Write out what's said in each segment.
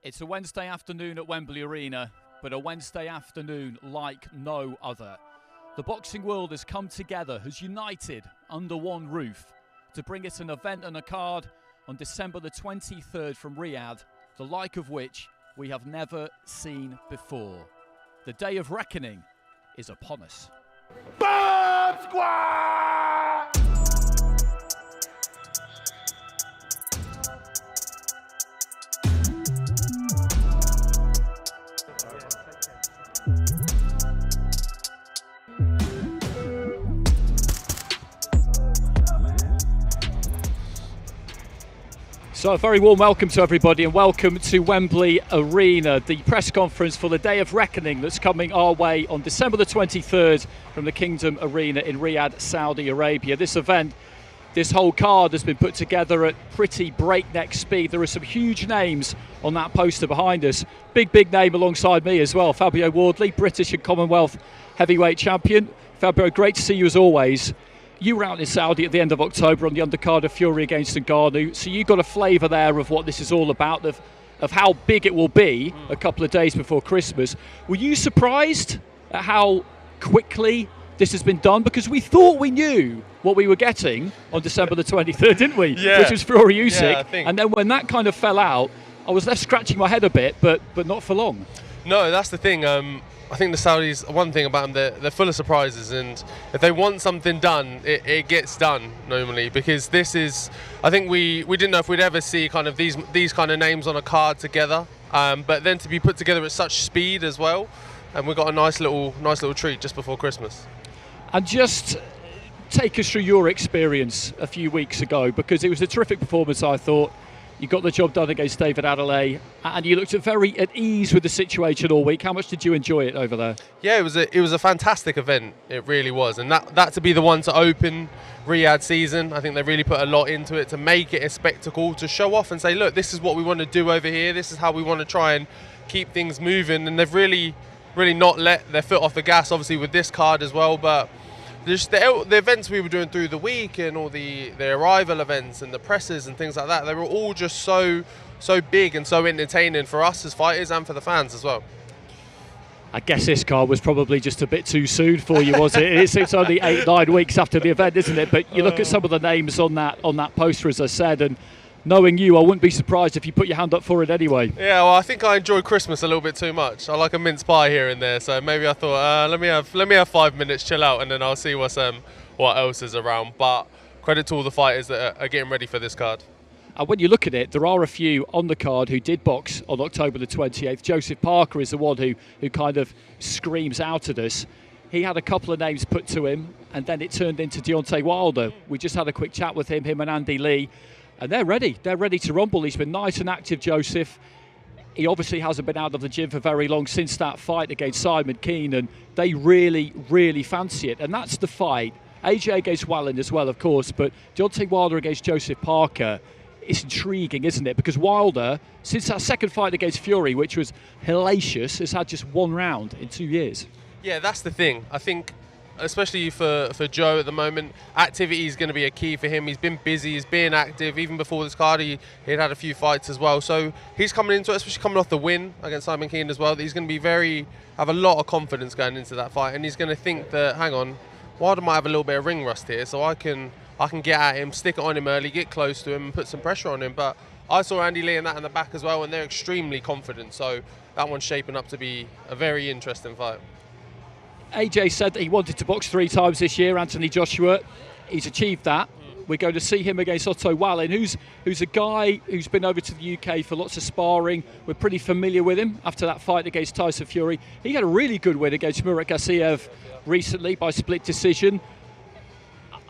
It's a Wednesday afternoon at Wembley Arena, but a Wednesday afternoon like no other. The boxing world has come together, has united under one roof to bring us an event and a card on December the 23rd from Riyadh, the like of which we have never seen before. The day of reckoning is upon us. Bomb Squad! So a very warm welcome to everybody and welcome to Wembley Arena, the press conference for the Day of Reckoning that's coming our way on December the 23rd from the Kingdom Arena in Riyadh, Saudi Arabia. This event, this whole card has been put together at pretty breakneck speed. There are some huge names on that poster behind us. Big name alongside me as well, Fabio Wardley, British and Commonwealth heavyweight champion. Fabio, great to see you as always. You were out in Saudi at the end of October on the undercard of Fury against Ngannou, so you got a flavour there of what this is all about, of how big it will be a couple of days before Christmas. Were you surprised at how quickly this has been done? Because we thought we knew what we were getting on December the 23rd, didn't we? Yeah. Which was Fury Usyk. Yeah, I think. And then when that kind of fell out, I was left scratching my head a bit, but not for long. No, that's the thing. I think the Saudis, one thing about them, they're full of surprises, and if they want something done, it gets done normally. Because this is, I think we didn't know if we'd ever see kind of these kind of names on a card together, but then to be put together at such speed as well, and we got a nice little treat just before Christmas. And just take us through your experience a few weeks ago, because it was a terrific performance, I thought. You got the job done against David Adelaide, and you looked very at ease with the situation all week. How much did you enjoy it over there? Yeah, it was a fantastic event. It really was, and that to be the one to open Riyadh season. I think they really put a lot into it to make it a spectacle, to show off and say, look, this is what we want to do over here. This is how we want to try and keep things moving. And they've really not let their foot off the gas, obviously with this card as well, but. Just the events we were doing through the week and all the arrival events and the presses and things like that, they were all just so big and so entertaining for us as fighters and for the fans as well. I guess this card was probably just a bit too soon for you, was it? It's only 8-9 weeks after the event, isn't it? But you look at some of the names on that poster, as I said, and knowing you, I wouldn't be surprised if you put your hand up for it anyway. Yeah, well, I think I enjoy Christmas a little bit too much. I like a mince pie here and there, so maybe I thought, let me have 5 minutes, chill out, and then I'll see what else is around. But credit to all the fighters that are getting ready for this card. And when you look at it, there are a few on the card who did box on October the 28th. Joseph Parker is the one who kind of screams out at us. He had a couple of names put to him, and then it turned into Deontay Wilder. We just had a quick chat with him and Andy Lee. And they're ready to rumble. He's been nice and active, Joseph. He obviously hasn't been out of the gym for very long since that fight against Simon Keane, and they really fancy it. And that's the fight. AJ against Wallin as well, of course, but Deontay Wilder against Joseph Parker, it's intriguing, isn't it? Because Wilder, since that second fight against Fury, which was hellacious, has had just one round in 2 years. Yeah, that's the thing. I think, especially for Joe at the moment, activity is going to be a key for him. He's been busy, he's been active. Even before this card, he'd had a few fights as well. So he's coming into it, especially coming off the win against Simon Keane as well, that he's going to be have a lot of confidence going into that fight. And he's going to think that, hang on, Wilder might have a little bit of ring rust here, so I can get at him, stick it on him early, get close to him and put some pressure on him. But I saw Andy Lee in that in the back as well, and they're extremely confident. So that one's shaping up to be a very interesting fight. AJ said that he wanted to box 3 times this year, Anthony Joshua. He's achieved that. We're going to see him against Otto Wallin, who's a guy who's been over to the UK for lots of sparring. We're pretty familiar with him after that fight against Tyson Fury. He had a really good win against Murat Gassiev recently by split decision.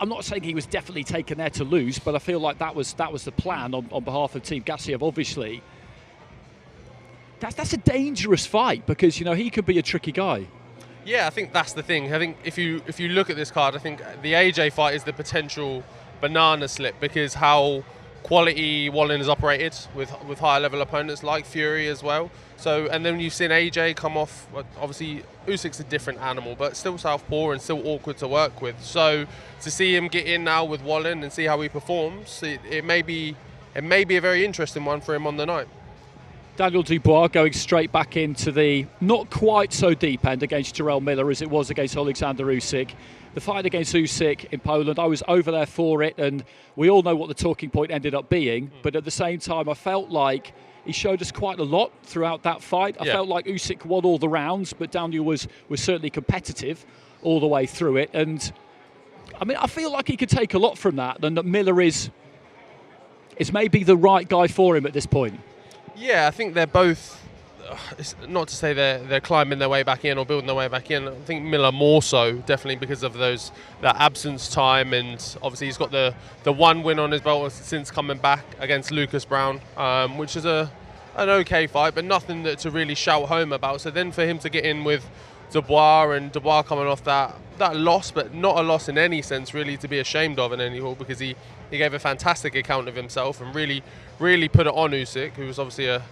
I'm not saying he was definitely taken there to lose, but I feel like that was the plan on behalf of Team Gassiev, obviously. That's a dangerous fight because, you know, he could be a tricky guy. Yeah, I think that's the thing. I think if you look at this card, I think the AJ fight is the potential banana slip because how quality Wallin has operated with higher level opponents like Fury as well. So, and then you've seen AJ come off. Obviously, Usyk's a different animal, but still southpaw and still awkward to work with. So to see him get in now with Wallin and see how he performs, it may be a very interesting one for him on the night. Daniel Dubois going straight back into the not quite so deep end against Jarrell Miller as it was against Alexander Usyk. The fight against Usyk in Poland, I was over there for it, and we all know what the talking point ended up being. But at the same time, I felt like he showed us quite a lot throughout that fight. I felt like Usyk won all the rounds, but Daniel was certainly competitive all the way through it. And I mean, I feel like he could take a lot from that, and that Miller is maybe the right guy for him at this point. Yeah, I think they're both. It's not to say they're climbing their way back in or building their way back in. I think Miller more so, definitely because of that absence time, and obviously he's got the one win on his belt since coming back against Lucas Brown, which is an okay fight, but nothing to really shout home about. So then for him to get in with Dubois, and Dubois coming off that loss, but not a loss in any sense really to be ashamed of in any hall, because he gave a fantastic account of himself and really put it on Usyk, who was obviously a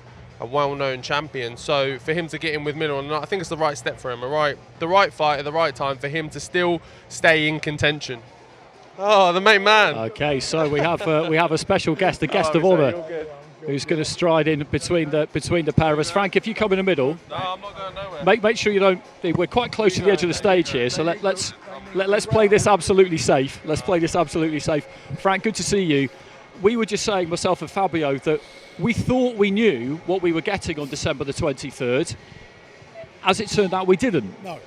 well-known champion. So for him to get in with Miller, and I think it's the right step for him, the right fight at the right time for him to still stay in contention. Oh, the main man. Okay, so we have a special guest, a guest of honour, who's going to stride in between the pair of us. Frank, if you come in the middle, no, I'm not going nowhere. Make sure you don't. We're quite close to the edge of the stage here, so let's play this absolutely safe. Let's play this absolutely safe. Frank, good to see you. We were just saying, myself and Fabio, that we thought we knew what we were getting on December the 23rd. As it turned out, we didn't. No.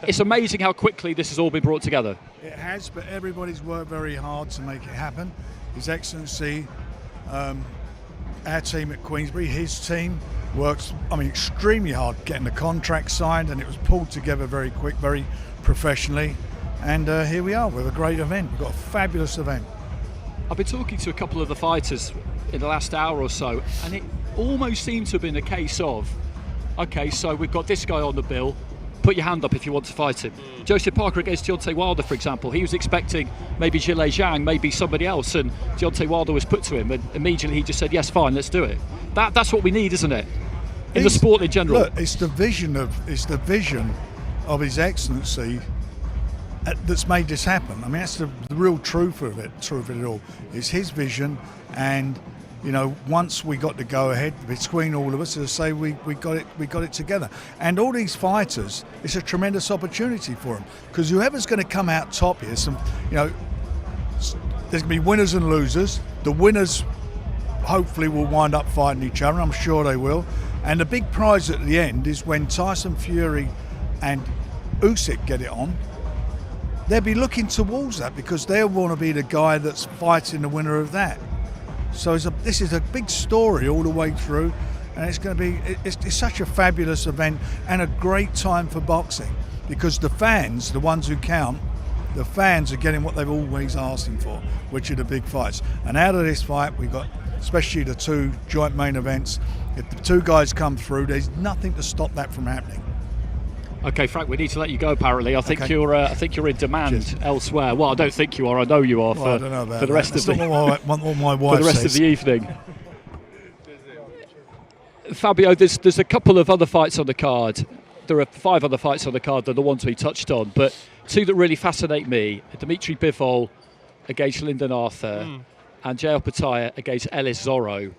It's amazing how quickly this has all been brought together. It has, but everybody's worked very hard to make it happen. His Excellency, our team at Queensberry, his team works, extremely hard getting the contract signed, and it was pulled together very quick, very professionally. And here we are with a great event. We've got a fabulous event. I've been talking to a couple of the fighters in the last hour or so, and it almost seemed to have been a case of, okay, so we've got this guy on the bill, put your hand up if you want to fight him. Joseph Parker against Deontay Wilder, for example, he was expecting maybe Zhilei Zhang, maybe somebody else, and Deontay Wilder was put to him, and immediately he just said, yes, fine, let's do it. That's what we need, isn't it? In the sport in general. Look, it's the vision of His Excellency that's made this happen. I mean, that's the real truth of it all. It's his vision, and once we got the go ahead between all of us, as I say, we got it together. And all these fighters, it's a tremendous opportunity for them, because whoever's going to come out top here, there's going to be winners and losers. The winners hopefully will wind up fighting each other. I'm sure they will. And the big prize at the end is when Tyson Fury and Usyk get it on. They'll be looking towards that, because they'll want to be the guy that's fighting the winner of that. So this is a big story all the way through, and it's going to be it's such a fabulous event and a great time for boxing, because the fans, the ones who count, the fans are getting what they've always asking for, which are the big fights. And out of this fight, we've got especially the two joint main events. If the two guys come through, there's nothing to stop that from happening. Okay, Frank, we need to let you go. Apparently, I think okay. you're in demand elsewhere. Well, I don't think you are. I know you are for the rest of the evening. Fabio, there's a couple of other fights on the card. There are 5 other fights on the card than the ones we touched on, but 2 that really fascinate me: Dmitry Bivol against Lyndon Arthur, and Jael Pataya against Ellis Zorro.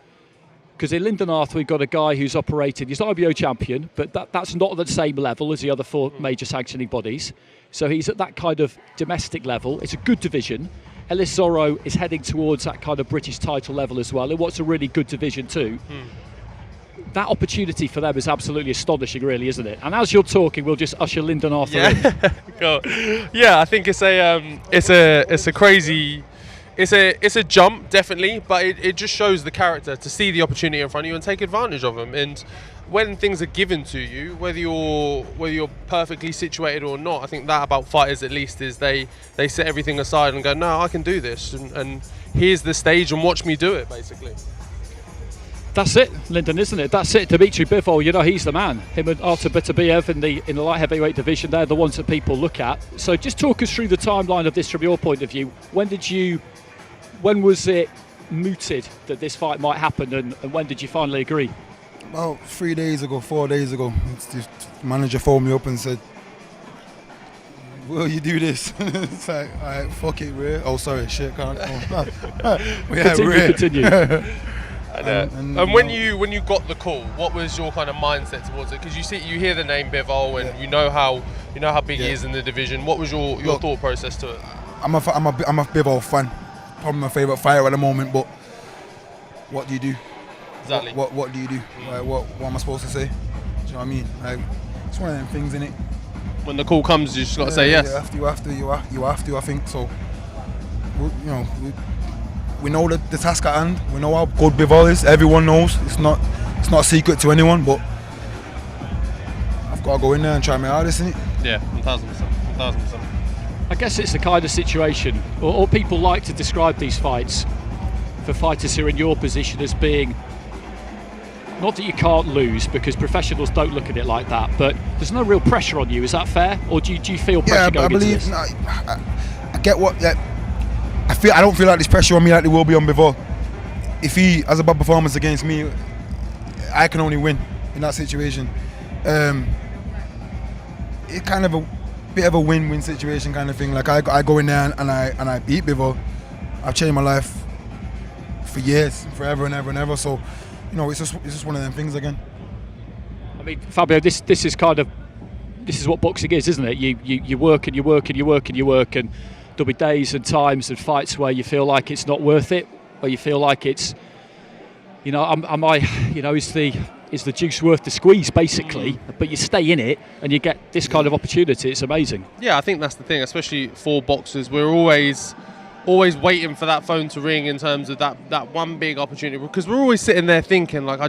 Because in Lyndon Arthur, we've got a guy who's operated, he's IBO champion, but that's not at the same level as the other 4 major sanctioning bodies. So he's at that kind of domestic level. It's a good division. Ellis Zorro is heading towards that kind of British title level as well, in what's a really good division too. That opportunity for them is absolutely astonishing, really, isn't it? And as you're talking, we'll just usher Lyndon Arthur in. Cool. Yeah, I think it's a crazy. It's a jump, definitely, but it just shows the character to see the opportunity in front of you and take advantage of them. And when things are given to you, whether you're perfectly situated or not, I think that about fighters at least is they set everything aside and go, no, I can do this, and here's the stage and watch me do it, basically. That's it, Lyndon, isn't it? That's it. Dmitry Bivol, he's the man. Him and Artur Beterbiev in the light heavyweight division, they're the ones that people look at. So just talk us through the timeline of this from your point of view. When was it mooted that this fight might happen, and when did you finally agree? About 4 days ago, the manager phoned me up and said, will you do this? It's like, all right, fuck it, Ray. Oh, sorry, shit, can't. Oh. Yeah, continue. And when you got the call, what was your kind of mindset towards it? Because you hear the name Bivol, and you know how big he is in the division. What was your thought process to it? I'm a Bivol fan. Probably my favourite fighter at the moment. But what do you do? Exactly. What do you do? Like, what am I supposed to say? Do you know what I mean? Like, it's one of them things, innit? When the call comes, you just got to say yes. You have to. I think so. We know the task at hand. We know how good Bivol is. Everyone knows. It's not a secret to anyone. But I've got to go in there and try my hardest, innit? Yeah, 1,000%. I guess it's the kind of situation, or people like to describe these fights for fighters who are in your position as being, not that you can't lose, because professionals don't look at it like that, but there's no real pressure on you. Is that fair, or do you feel pressure going into this? I get what. I don't feel like there's pressure on me like there will be on Bivol. If he has a bad performance against me, I can only win in that situation. It's kind of a bit of a win-win situation kind of thing. Like I go in there and I beat Bivol. I've changed my life for years, forever and ever and ever. So, it's just one of them things again. I mean, Fabio, this is what boxing is, isn't it? You work and you work and you work and you work, and there'll be days and times and fights where you feel like it's not worth it, where you feel like it's, is the juice worth the squeeze, basically? But you stay in it and you get this kind of opportunity. It's amazing. Yeah, I think that's the thing, especially for boxers. We're always waiting for that phone to ring in terms of that one big opportunity, because we're always sitting there thinking, like,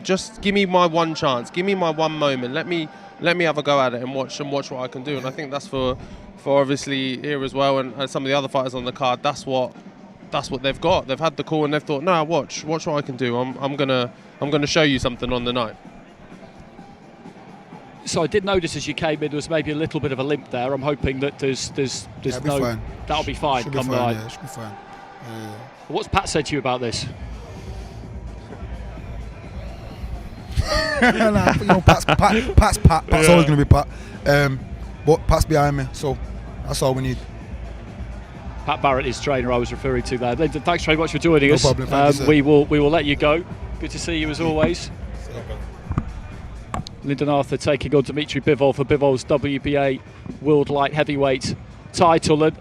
give me my one chance, give me my one moment, let me have a go at it and watch what I can do. And I think that's for obviously here as well, and some of the other fighters on the card. That's what they've got. They've had the call and they've thought, no, watch what I can do. I'm gonna show you something on the night. So I did notice as you came in, there was maybe a little bit of a limp there. I'm hoping that there's no. Fine. That'll be fine. Should Come be fine. by. Yeah, should be fine. What's Pat said to you about this? Pat's Pat. Pat's always going to be Pat. But Pat's behind me, so that's all we need. Pat Barrett is trainer I was referring to there. Lyndon, thanks very much for joining us. No problem. Thank you, we will let you go. Good to see you as always. Lyndon Arthur taking on Dmitry Bivol for Bivol's WBA World Light Heavyweight title. And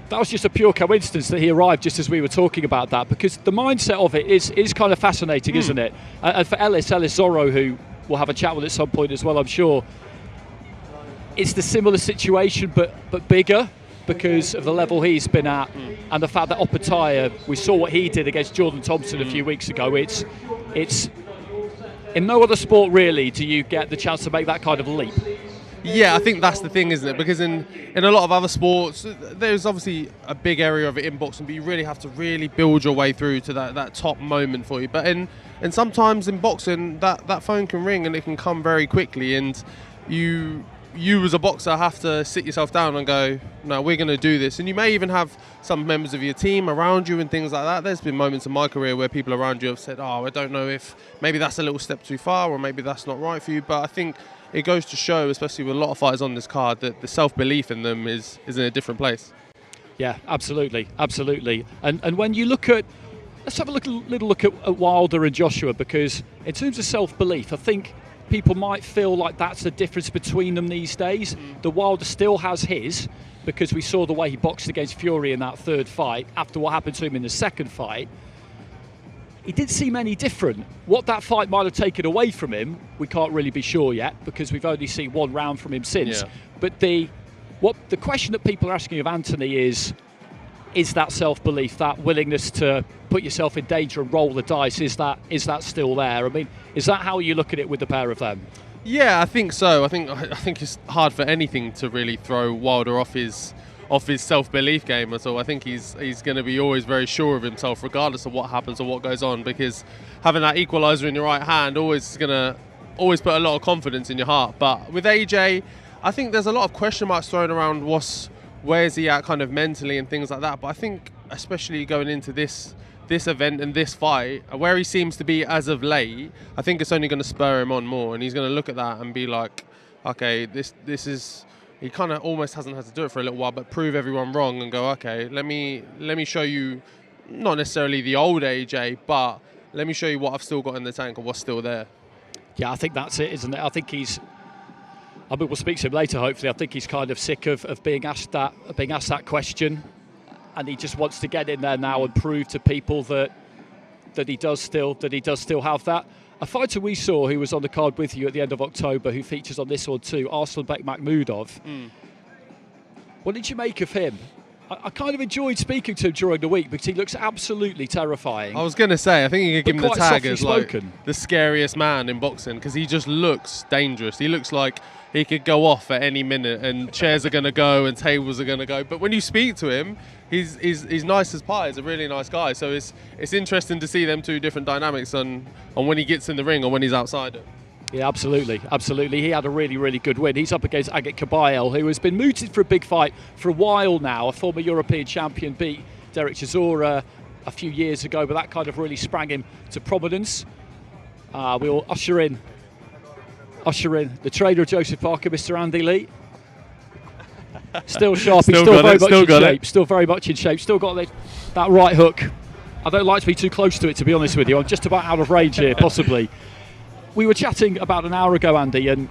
that was just a pure coincidence that he arrived just as we were talking about that, because the mindset of it is kind of fascinating, isn't it? And for Ellis Zorro, who we'll have a chat with at some point as well, I'm sure, it's the similar situation but bigger, because of the level he's been at and the fact that Opataya, we saw what he did against Jordan Thompson a few weeks ago. It's in no other sport really do you get the chance to make that kind of leap. Yeah, I think that's the thing, isn't it? Because in a lot of other sports, there's obviously a big area of it in boxing, but you really have to really build your way through to that top moment for you. But and sometimes in boxing, that phone can ring and it can come very quickly, and you as a boxer have to sit yourself down and go, no, we're going to do this. And you may even have some members of your team around you and things like that. There's been moments in my career where people around you have said, I don't know if maybe that's a little step too far or maybe that's not right for you. But I think it goes to show, especially with a lot of fighters on this card, that the self-belief in them is in a different place. Yeah, absolutely. And when you look at, let's have a little look at Wilder and Joshua, because in terms of self-belief, I think people might feel like that's the difference between them these days. The Wilder still has his, because we saw the way he boxed against Fury in that third fight after what happened to him in the second fight. He didn't seem any different. What that fight might have taken away from him, we can't really be sure yet, because we've only seen one round from him since. Yeah. But the question that people are asking of Anthony is that self-belief, that willingness to put yourself in danger and roll the dice, is that still there? I mean, is that how you look at it with the pair of them? Yeah, I think so. I think it's hard for anything to really throw Wilder off his self-belief game at all. I think he's going to be always very sure of himself, regardless of what happens or what goes on, because having that equaliser in your right hand always put a lot of confidence in your heart. But with AJ, I think there's a lot of question marks thrown around. Where's he at kind of mentally and things like that. But I think especially going into this event and this fight, where he seems to be as of late, I think it's only going to spur him on more, and he's going to look at that and be like, okay, this is, he kind of almost hasn't had to do it for a little while, but prove everyone wrong and go, okay, let me show you, not necessarily the old AJ, but let me show you what I've still got in the tank or what's still there. Yeah, I think that's it, isn't it? I think we'll speak to him later, hopefully. I think he's kind of sick of being asked that question, and he just wants to get in there now and prove to people that he does still have that. A fighter we saw who was on the card with you at the end of October, who features on this one too, Arslanbek Makhmudov. What did you make of him? I kind of enjoyed speaking to him during the week because he looks absolutely terrifying. I was going to say, I think you could give him the tag as like spoken. The scariest man in boxing, because he just looks dangerous. He looks like he could go off at any minute, and chairs are going to go and tables are going to go. But when you speak to him, he's nice as pie. He's a really nice guy. So it's interesting to see them two different dynamics on when he gets in the ring or when he's outside it. Yeah, absolutely. He had a really, really good win. He's up against Agit Kabayel, who has been mooted for a big fight for a while now. A former European champion, beat Derek Chisora a few years ago, but that kind of really sprang him to prominence. We'll usher in the trainer of Joseph Parker, Mr. Andy Lee. Still sharp, he's still very much in shape. Still got that right hook. I don't like to be too close to it, to be honest with you. I'm just about out of range here, possibly. We were chatting about an hour ago, Andy, and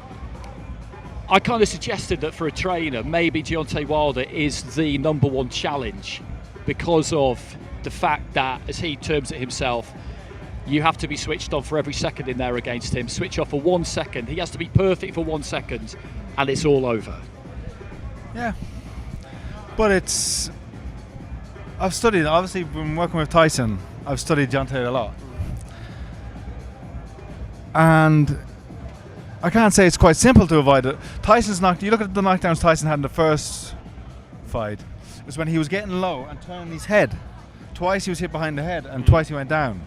I kind of suggested that for a trainer, maybe Deontay Wilder is the number one challenge because of the fact that, as he terms it himself, you have to be switched on for every second in there against him. Switch off for 1 second. He has to be perfect for 1 second, and it's all over. Yeah. But I've studied, obviously, when working with Tyson, I've studied Deontay a lot. And I can't say it's quite simple to avoid it. You look at the knockdowns Tyson had in the first fight. It was when he was getting low and turning his head. Twice he was hit behind the head and twice he went down.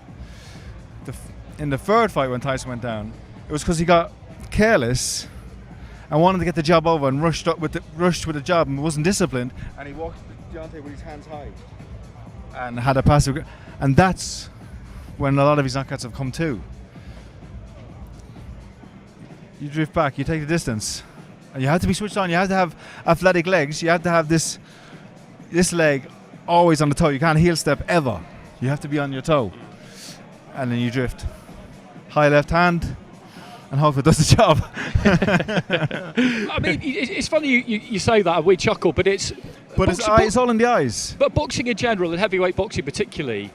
In the third fight when Tyson went down, it was because he got careless and wanted to get the job over and rushed with the job and wasn't disciplined, and he walked Deontay with his hands high and had a passive. And that's when a lot of his knockouts have come to. You drift back, you take the distance, and you have to be switched on. You have to have athletic legs. You have to have this leg always on the toe. You can't heel step ever. You have to be on your toe, and then you drift. High left hand, and hope it does the job. I mean, it's funny you say that, and we chuckle, but it's all in the eyes. But boxing in general, and heavyweight boxing particularly,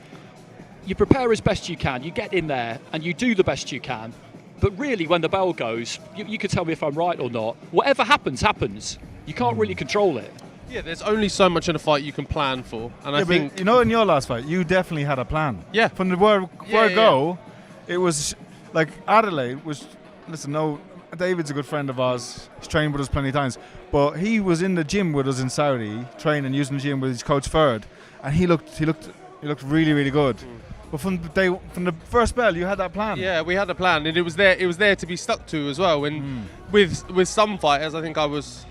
you prepare as best you can. You get in there and you do the best you can. But really, when the bell goes, you can tell me if I'm right or not. Whatever happens, happens. You can't really control it. Yeah, there's only so much in a fight you can plan for. And I think... in your last fight, you definitely had a plan. Yeah. From the word go, it was like Adelaide was... Listen, no, David's a good friend of ours. He's trained with us plenty of times. But he was in the gym with us in Saudi, training, using the gym with his coach Ferd. And he looked really, really good. But from the first bell, you had that plan. Yeah, we had a plan, and it was there to be stuck to as well. And with some fighters, I think I was,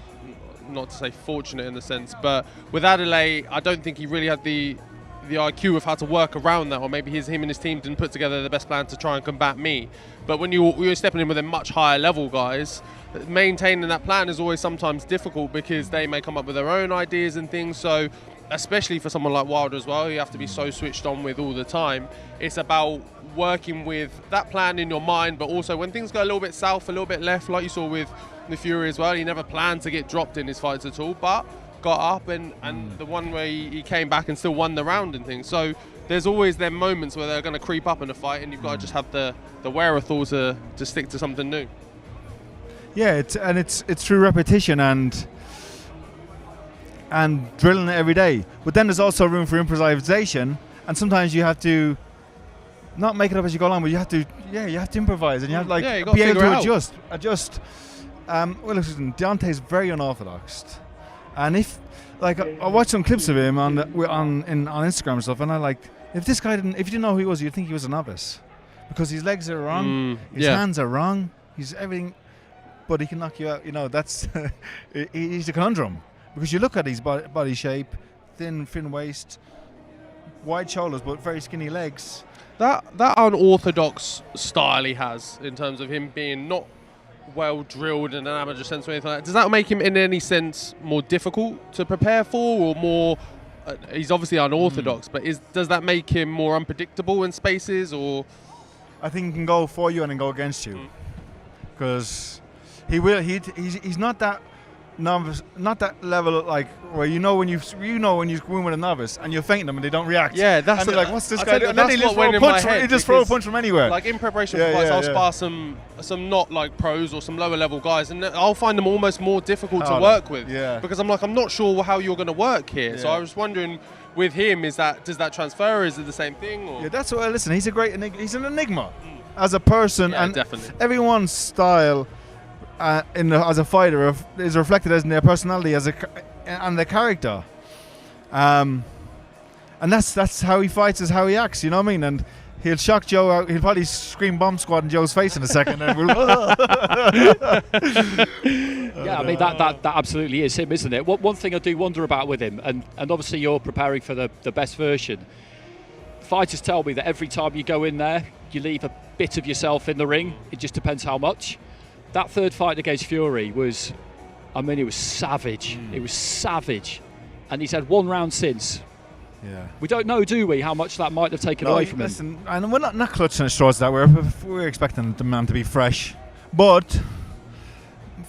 not to say fortunate in the sense, but with Adelaide, I don't think he really had the IQ of how to work around that, or maybe him and his team didn't put together the best plan to try and combat me. But when you're stepping in with a much higher level guys, maintaining that plan is always sometimes difficult because they may come up with their own ideas and things. So especially for someone like Wilder as well, you have to be so switched on with all the time. It's about working with that plan in your mind, but also when things go a little bit south, a little bit left, like you saw with the Fury as well, he never planned to get dropped in his fights at all, but got up and the one where he came back and still won the round and things. So there's always them moments where they're going to creep up in a fight, and you've got to just have the wherewithal to stick to something new. Yeah, it's through repetition and drilling it every day. But then there's also room for improvisation, and sometimes you have to not make it up as you go along, but you have to improvise, and you have to be able to adjust. Well, listen, Deontay's very unorthodox, and if I watched some clips of him on Instagram and stuff, and if you didn't know who he was, you'd think he was a novice because his legs are wrong, his hands are wrong, he's everything, but he can knock you out. You know, that's he's a conundrum. Because you look at his body shape, thin waist, wide shoulders, but very skinny legs. That unorthodox style he has, in terms of him being not well drilled in an amateur sense or anything like that, does that make him in any sense more difficult to prepare for, or more he's obviously unorthodox, but does that make him more unpredictable in spaces, or? I think he can go for you and then go against you, because he's not that novice, not that level like where you know when you go in with a novice and you feint them and they don't react. Yeah, that's and they're like, what's this guy doing? And that's then he just throw a punch from anywhere. Like in preparation for fights, I'll spar some not like pros or some lower level guys, and I'll find them almost more difficult to work with. Yeah. Because I'm not sure how you're going to work here. Yeah. So I was wondering, with him, does that transfer? Is it the same thing? Or? Yeah, that's what. Listen, he's he's an enigma as a person, and definitely. Everyone's style as a fighter is reflected in their personality and their character, and that's how he fights, is how he acts. You know what I mean? And he'll shock Joe out. He'll probably scream bomb squad in Joe's face in a second. And we'll yeah, I mean that absolutely is him, isn't it? One thing I do wonder about with him, and obviously you're preparing for the best version. Fighters tell me that every time you go in there, you leave a bit of yourself in the ring. It just depends how much. That third fight against Fury was, it was savage. It was savage. And he's had one round since. Yeah. We don't know, do we, how much that might have taken away from him. And we're not clutching at straws that we're expecting the man to be fresh. But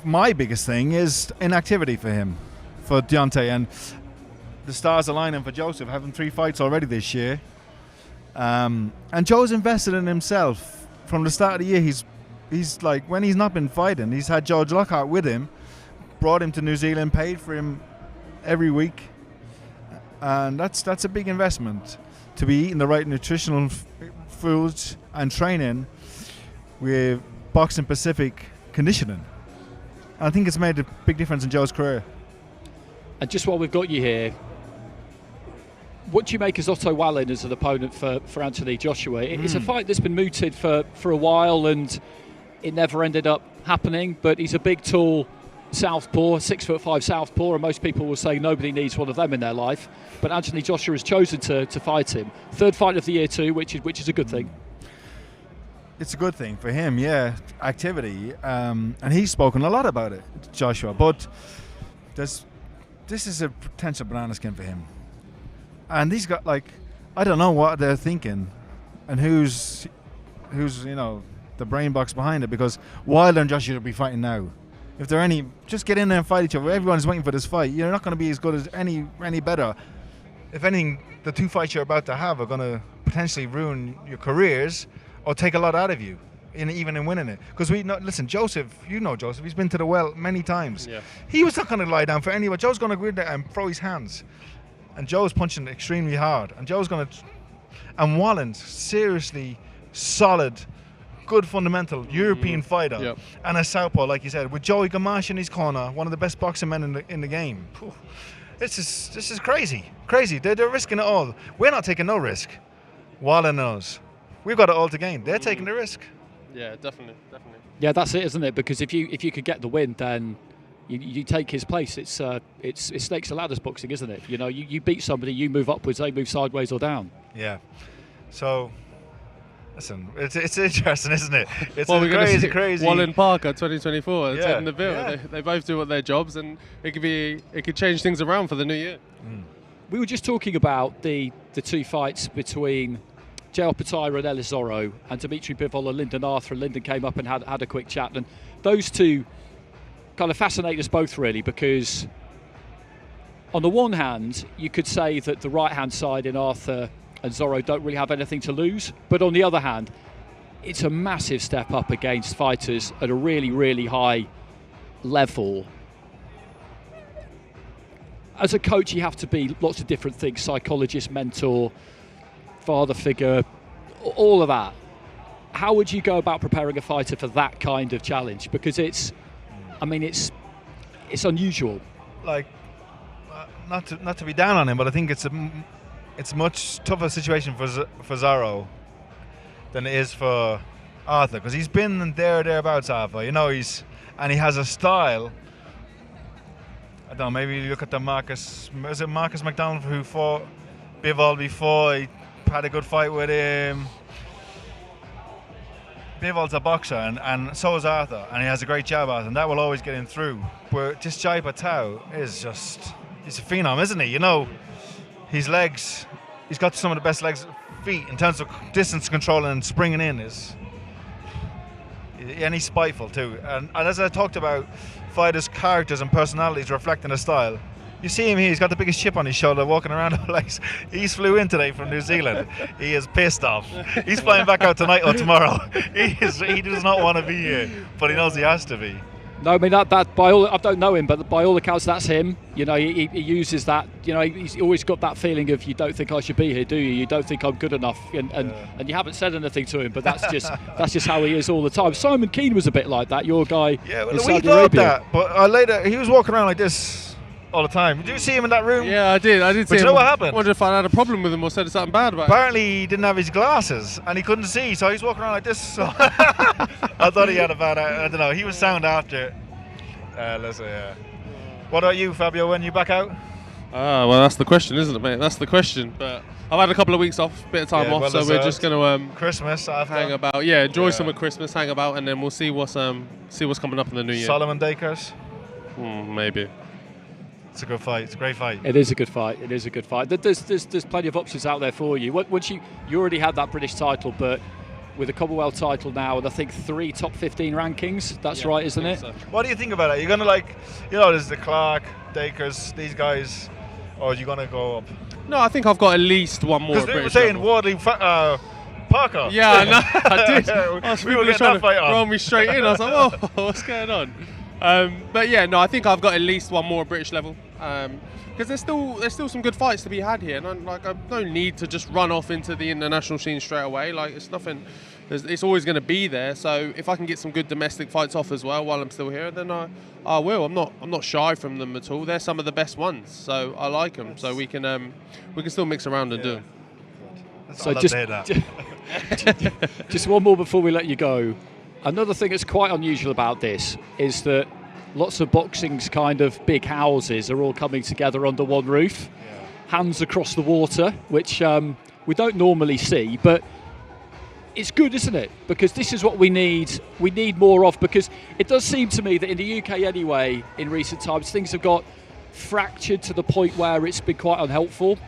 my biggest thing is inactivity for him, for Deontay. And the stars aligning for Joseph, having 3 fights already this year. And Joe's invested in himself. From the start of the year, he's like, when he's not been fighting, he's had George Lockhart with him, brought him to New Zealand, paid for him every week, and that's a big investment, to be eating the right nutritional foods and training with Boxing Pacific conditioning. I think it's made a big difference in Joe's career. And just while we've got you here, what do you make as Otto Wallin as an opponent for Anthony Joshua? It's a fight that's been mooted for a while, and it never ended up happening, but he's a big, tall southpaw, 6'5" southpaw, and most people will say nobody needs one of them in their life. But Anthony Joshua has chosen to fight him. Third fight of the year too, which is a good thing. It's a good thing for him, yeah. Activity, and he's spoken a lot about it, Joshua. But this is a potential banana skin for him. And he's got, like, I don't know what they're thinking, and who's the brain box behind it, because Wilder and Joshua will be fighting now. If there are any, just get in there and fight each other. Everyone's waiting for this fight. You're not going to be as good as any better. If anything, the 2 fights you're about to have are going to potentially ruin your careers or take a lot out of you, even in winning it. Because listen, Joseph, Joseph, he's been to the well many times. Yeah. He was not going to lie down for anyone. Joe's going to go in there and throw his hands. And Joe's punching extremely hard. And and Wallen's seriously solid, good fundamental European fighter. Yep. And a southpaw, like you said, with Joey Gamache in his corner, one of the best boxing men in the game. This is crazy. They're risking it all. We're not taking no risk. Wallen knows. We've got it all to gain. They're taking the risk. Yeah, definitely. Yeah, that's it, isn't it? Because if you could get the win, then you take his place. It's snakes and ladders boxing, isn't it? You beat somebody, you move upwards, they move sideways or down. Yeah. So, listen, it's interesting, isn't it? It's crazy. Wallen Parker 2024, Yeah, taking the bill. yeah. They both do their jobs, and it could change things around for the new year. We were just talking about the 2 fights between Joel Petira and Ellis Zorro, and Dmitry Bivol and Lyndon Arthur. And Lyndon came up and had a quick chat, and those two kind of fascinate us both, really, because on the one hand, you could say that the right-hand side in Arthur and Zorro don't really have anything to lose, but on the other hand, it's a massive step up against fighters at a really, really high level. As a coach, you have to be lots of different things: psychologist, mentor, father figure, all of that. How would you go about preparing a fighter for that kind of challenge? Because it's unusual. Like, not to be down on him, but I think it's a much tougher situation for Zorro than it is for Arthur, because he's been thereabouts, Arthur. He has a style. I don't know, maybe you look at Marcus McDonald, who fought Bivol before. He had a good fight with him. Bivol's a boxer, and so is Arthur, and he has a great jab, Arthur, and that will always get him through. Where just Jai Patel he's a phenom, isn't he? his legs, he's got some of the best feet in terms of distance control and springing in and he's spiteful too. And as I talked about, fighters' characters and personalities reflecting their style. You see him here, he's got the biggest chip on his shoulder walking around the place. He's flew in today from New Zealand. He is pissed off. He's flying back out tonight or tomorrow. He does not want to be here, but he knows he has to be. No, I mean that by all, I don't know him, but by all accounts that's him. You know, he uses that. You know, he's always got that feeling of, you don't think I should be here, do you? You don't think I'm good enough, and you haven't said anything to him, but that's just how he is all the time. Simon Keane was a bit like that. Your guy. Yeah, well, in we Saudi thought Arabia. that, but later he was walking around like this all the time. Did you see him in that room? Yeah, I did. But you know what happened? I wondered if I had a problem with him or said something bad about him. Apparently he didn't have his glasses and he couldn't see, so he's walking around like this. So I thought he had a bad. I don't know. He was sound after it. Let's say, yeah. What about you, Fabio? When you back out? Well, that's the question, isn't it, mate? That's the question. But I've had a couple of weeks off, bit of time off, so we're just going to Christmas after. hang about. Yeah, enjoy some of Christmas, hang about, and then we'll see what's coming up in the new year. Solomon Dakers. Maybe. It's a good fight. It's a great fight. It is a good fight. It is a good fight. There's plenty of options out there for you. Once you already had that British title, but with a Commonwealth title now, and I think 3 top 15 rankings. That's right, isn't it? So. What do you think about it? You're gonna there's the Clark, Dakers, these guys, or are you gonna go up? No, I think I've got at least one more. Because they were saying Wardley, Parker. Yeah, I know. I did. We were getting that fight on. Roll me straight in. I was like, oh, what's going on? But yeah, no, I think I've got at least one more British level. Because there's still some good fights to be had here, and I've no need to just run off into the international scene straight away. Like, it's nothing. It's always going to be there. So if I can get some good domestic fights off as well while I'm still here, then I will. I'm not shy from them at all. They're some of the best ones, so I like them. So we can still mix around and do them. So just one more before we let you go. Another thing that's quite unusual about this is that lots of boxing's kind of big houses are all coming together under one roof, hands across the water, which we don't normally see, but it's good, isn't it? Because this is what we need. We need more of, because it does seem to me that in the UK anyway, in recent times, things have got fractured to the point where it's been quite unhelpful.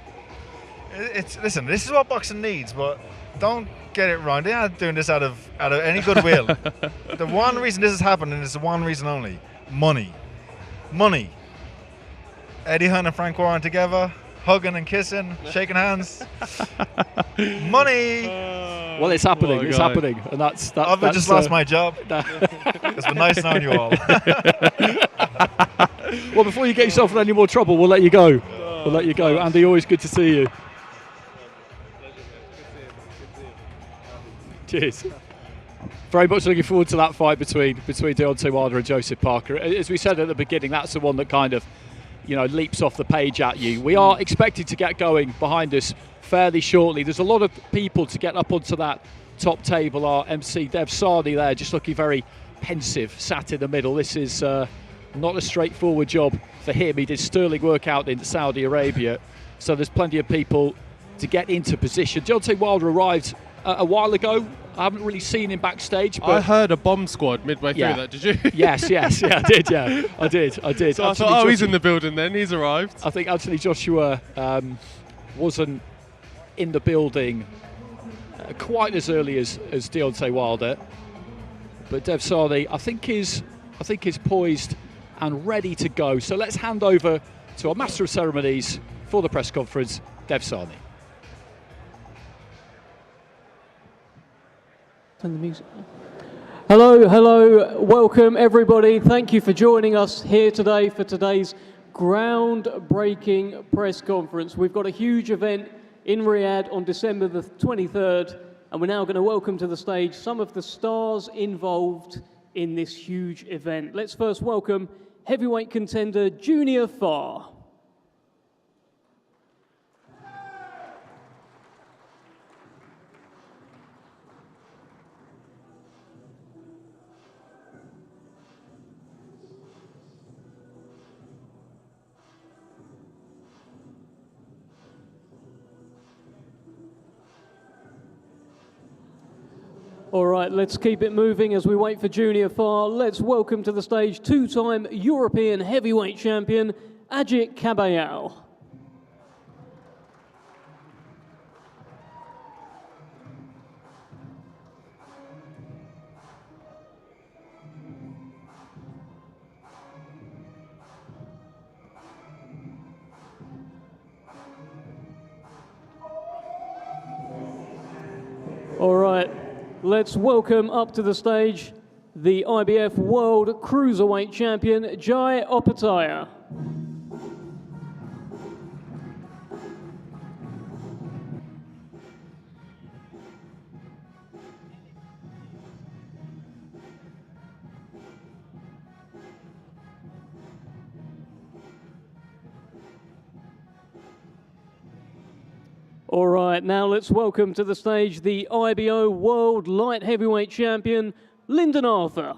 Listen, this is what boxing needs, but don't get it wrong. They're not doing this out of any goodwill. The one reason this is happening is the one reason only. Money. Eddie Hunt and Frank Warren together, hugging and kissing, shaking hands. Money. Well, it's happening. It's happening, and that's. I've just lost my job. It's been nice knowing you all. Well, before you get yourself in any more trouble, we'll let you go. We'll let you go. Andy, always good to see you. Cheers. Very much looking forward to that fight between Deontay Wilder and Joseph Parker. As we said at the beginning, that's the one that kind of, leaps off the page at you. We are expected to get going behind us fairly shortly. There's a lot of people to get up onto that top table. Our MC Dev Sardi there, just looking very pensive, sat in the middle. This is not a straightforward job for him. He did sterling work out in Saudi Arabia, so there's plenty of people to get into position. Deontay Wilder arrived a while ago. I haven't really seen him backstage, but I heard a bomb squad midway through that. Did you? Yes, I did. Yeah, I did. So I thought, he's in the building then. He's arrived. I think Anthony Joshua wasn't in the building quite as early as Deontay Wilder, but Dev Sardi, I think is poised and ready to go. So let's hand over to our Master of Ceremonies for the press conference, Dev Sardi. Turn the music. Hello, welcome everybody. Thank you for joining us here today for today's groundbreaking press conference. We've got a huge event in Riyadh on December the 23rd, and we're now going to welcome to the stage some of the stars involved in this huge event. Let's first welcome heavyweight contender Junior Farr. All right, let's keep it moving as we wait for Junior Farr. Let's welcome to the stage two-time European heavyweight champion, Ajit Kabayal. Let's welcome up to the stage the IBF World Cruiserweight Champion, Jai Opetaia. All right, now let's welcome to the stage the IBO World Light Heavyweight Champion, Lyndon Arthur.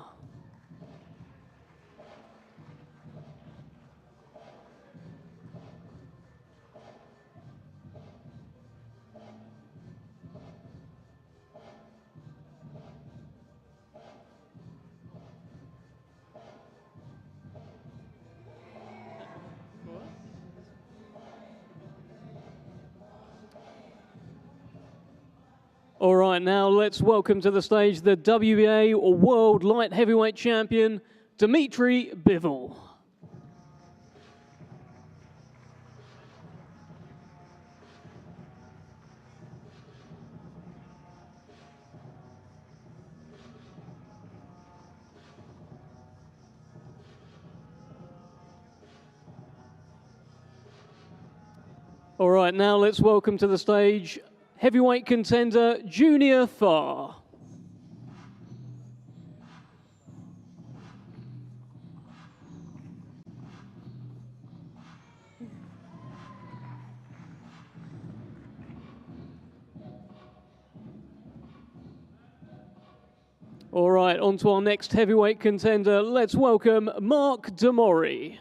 All right, now let's welcome to the stage the WBA World Light Heavyweight Champion, Dmitry Bivol. All right, now let's welcome to the stage heavyweight contender, Junior Farr. All right, on to our next heavyweight contender. Let's welcome Mark Demori.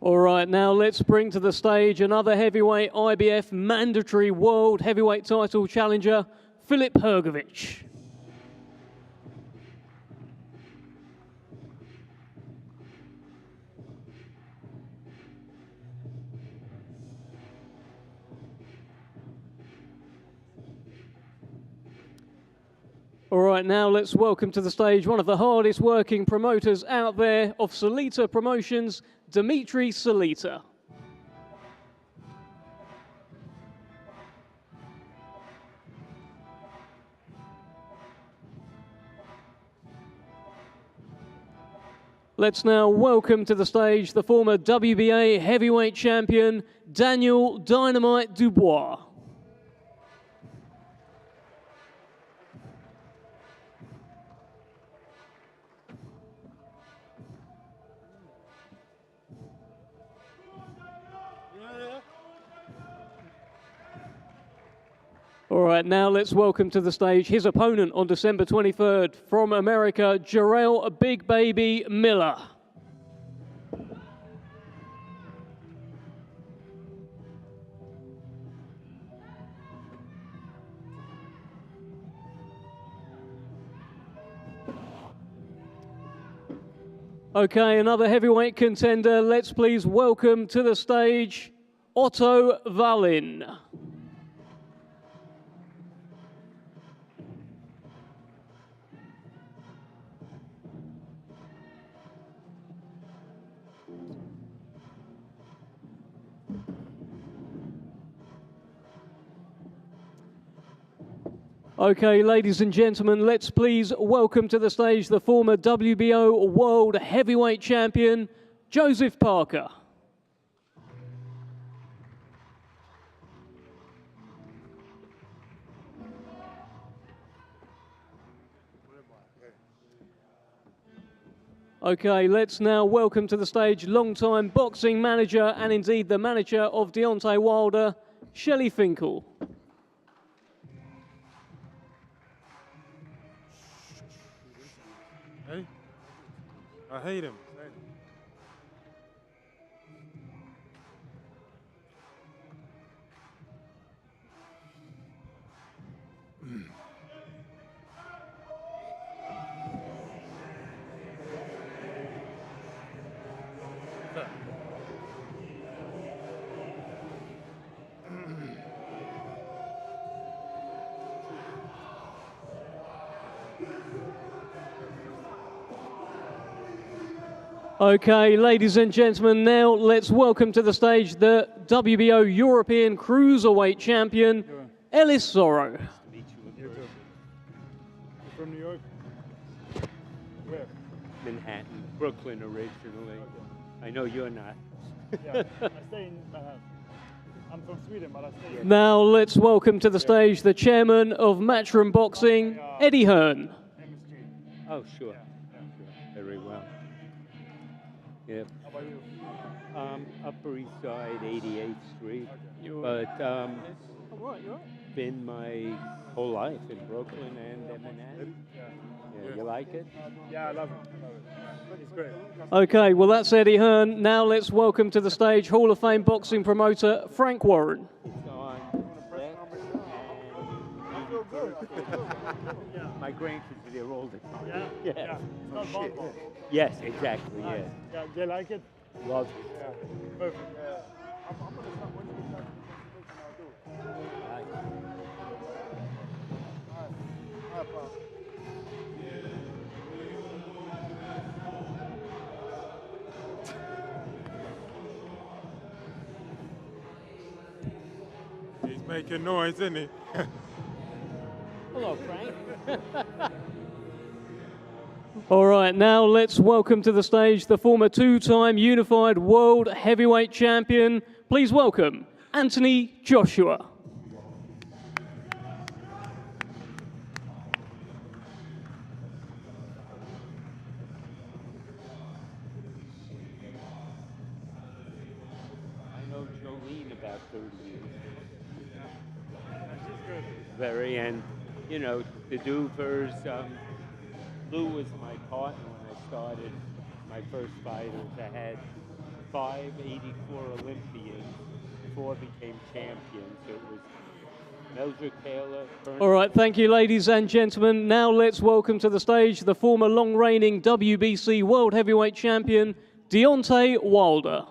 All right, now let's bring to the stage another heavyweight IBF mandatory world heavyweight title challenger, Filip Hrgović. All right, now let's welcome to the stage one of the hardest working promoters out there of Salita Promotions, Dmitry Salita. Let's now welcome to the stage the former WBA heavyweight champion, Daniel Dynamite Dubois. All right, now let's welcome to the stage his opponent on December 23rd from America, Jarrell Big Baby Miller. Okay, another heavyweight contender. Let's please welcome to the stage Otto Wallin. Okay, ladies and gentlemen, let's please welcome to the stage the former WBO World Heavyweight Champion, Joseph Parker. Okay, let's now welcome to the stage long-time boxing manager and indeed the manager of Deontay Wilder, Shelley Finkel. Hey, I hate him. Okay, ladies and gentlemen, now let's welcome to the stage the WBO European Cruiserweight Champion, Ellis Zorro. From New York? Where? Manhattan, Brooklyn originally. I know you're not. Yeah, I stay in Manhattan. I'm from Sweden, but I stay in... Now let's welcome to the stage the chairman of Matchroom Boxing, Eddie Hearn. Oh, sure. Very well. Yeah. How about you? Upper East Side, 88th Street. Right, Been my whole life in Brooklyn and Manhattan. Yeah, you like it? Yeah, I love it. It's great. Okay, well that's Eddie Hearn. Now let's welcome to the stage Hall of Fame boxing promoter Frank Warren. My grandkids, they're older. Yeah? Yeah. It's not bad. Yes, exactly, Nice. yes. Yeah, do you like it? Love Yeah, perfect. I'm going to start. When you start the presentation, I'll do it. He's making noise, isn't he? Hello, Frank. All right, now let's welcome to the stage the former two-time unified world heavyweight champion. Please welcome Anthony Joshua. I know Jolene about 30 years. Very, and you know, the Duvers, Lou was my partner when I started my first fighters. I had 5 '84 Olympians, 4 became champions. It was Mildred Taylor. All right, thank you, ladies and gentlemen. Now let's welcome to the stage the former long-reigning WBC world heavyweight champion, Deontay Wilder.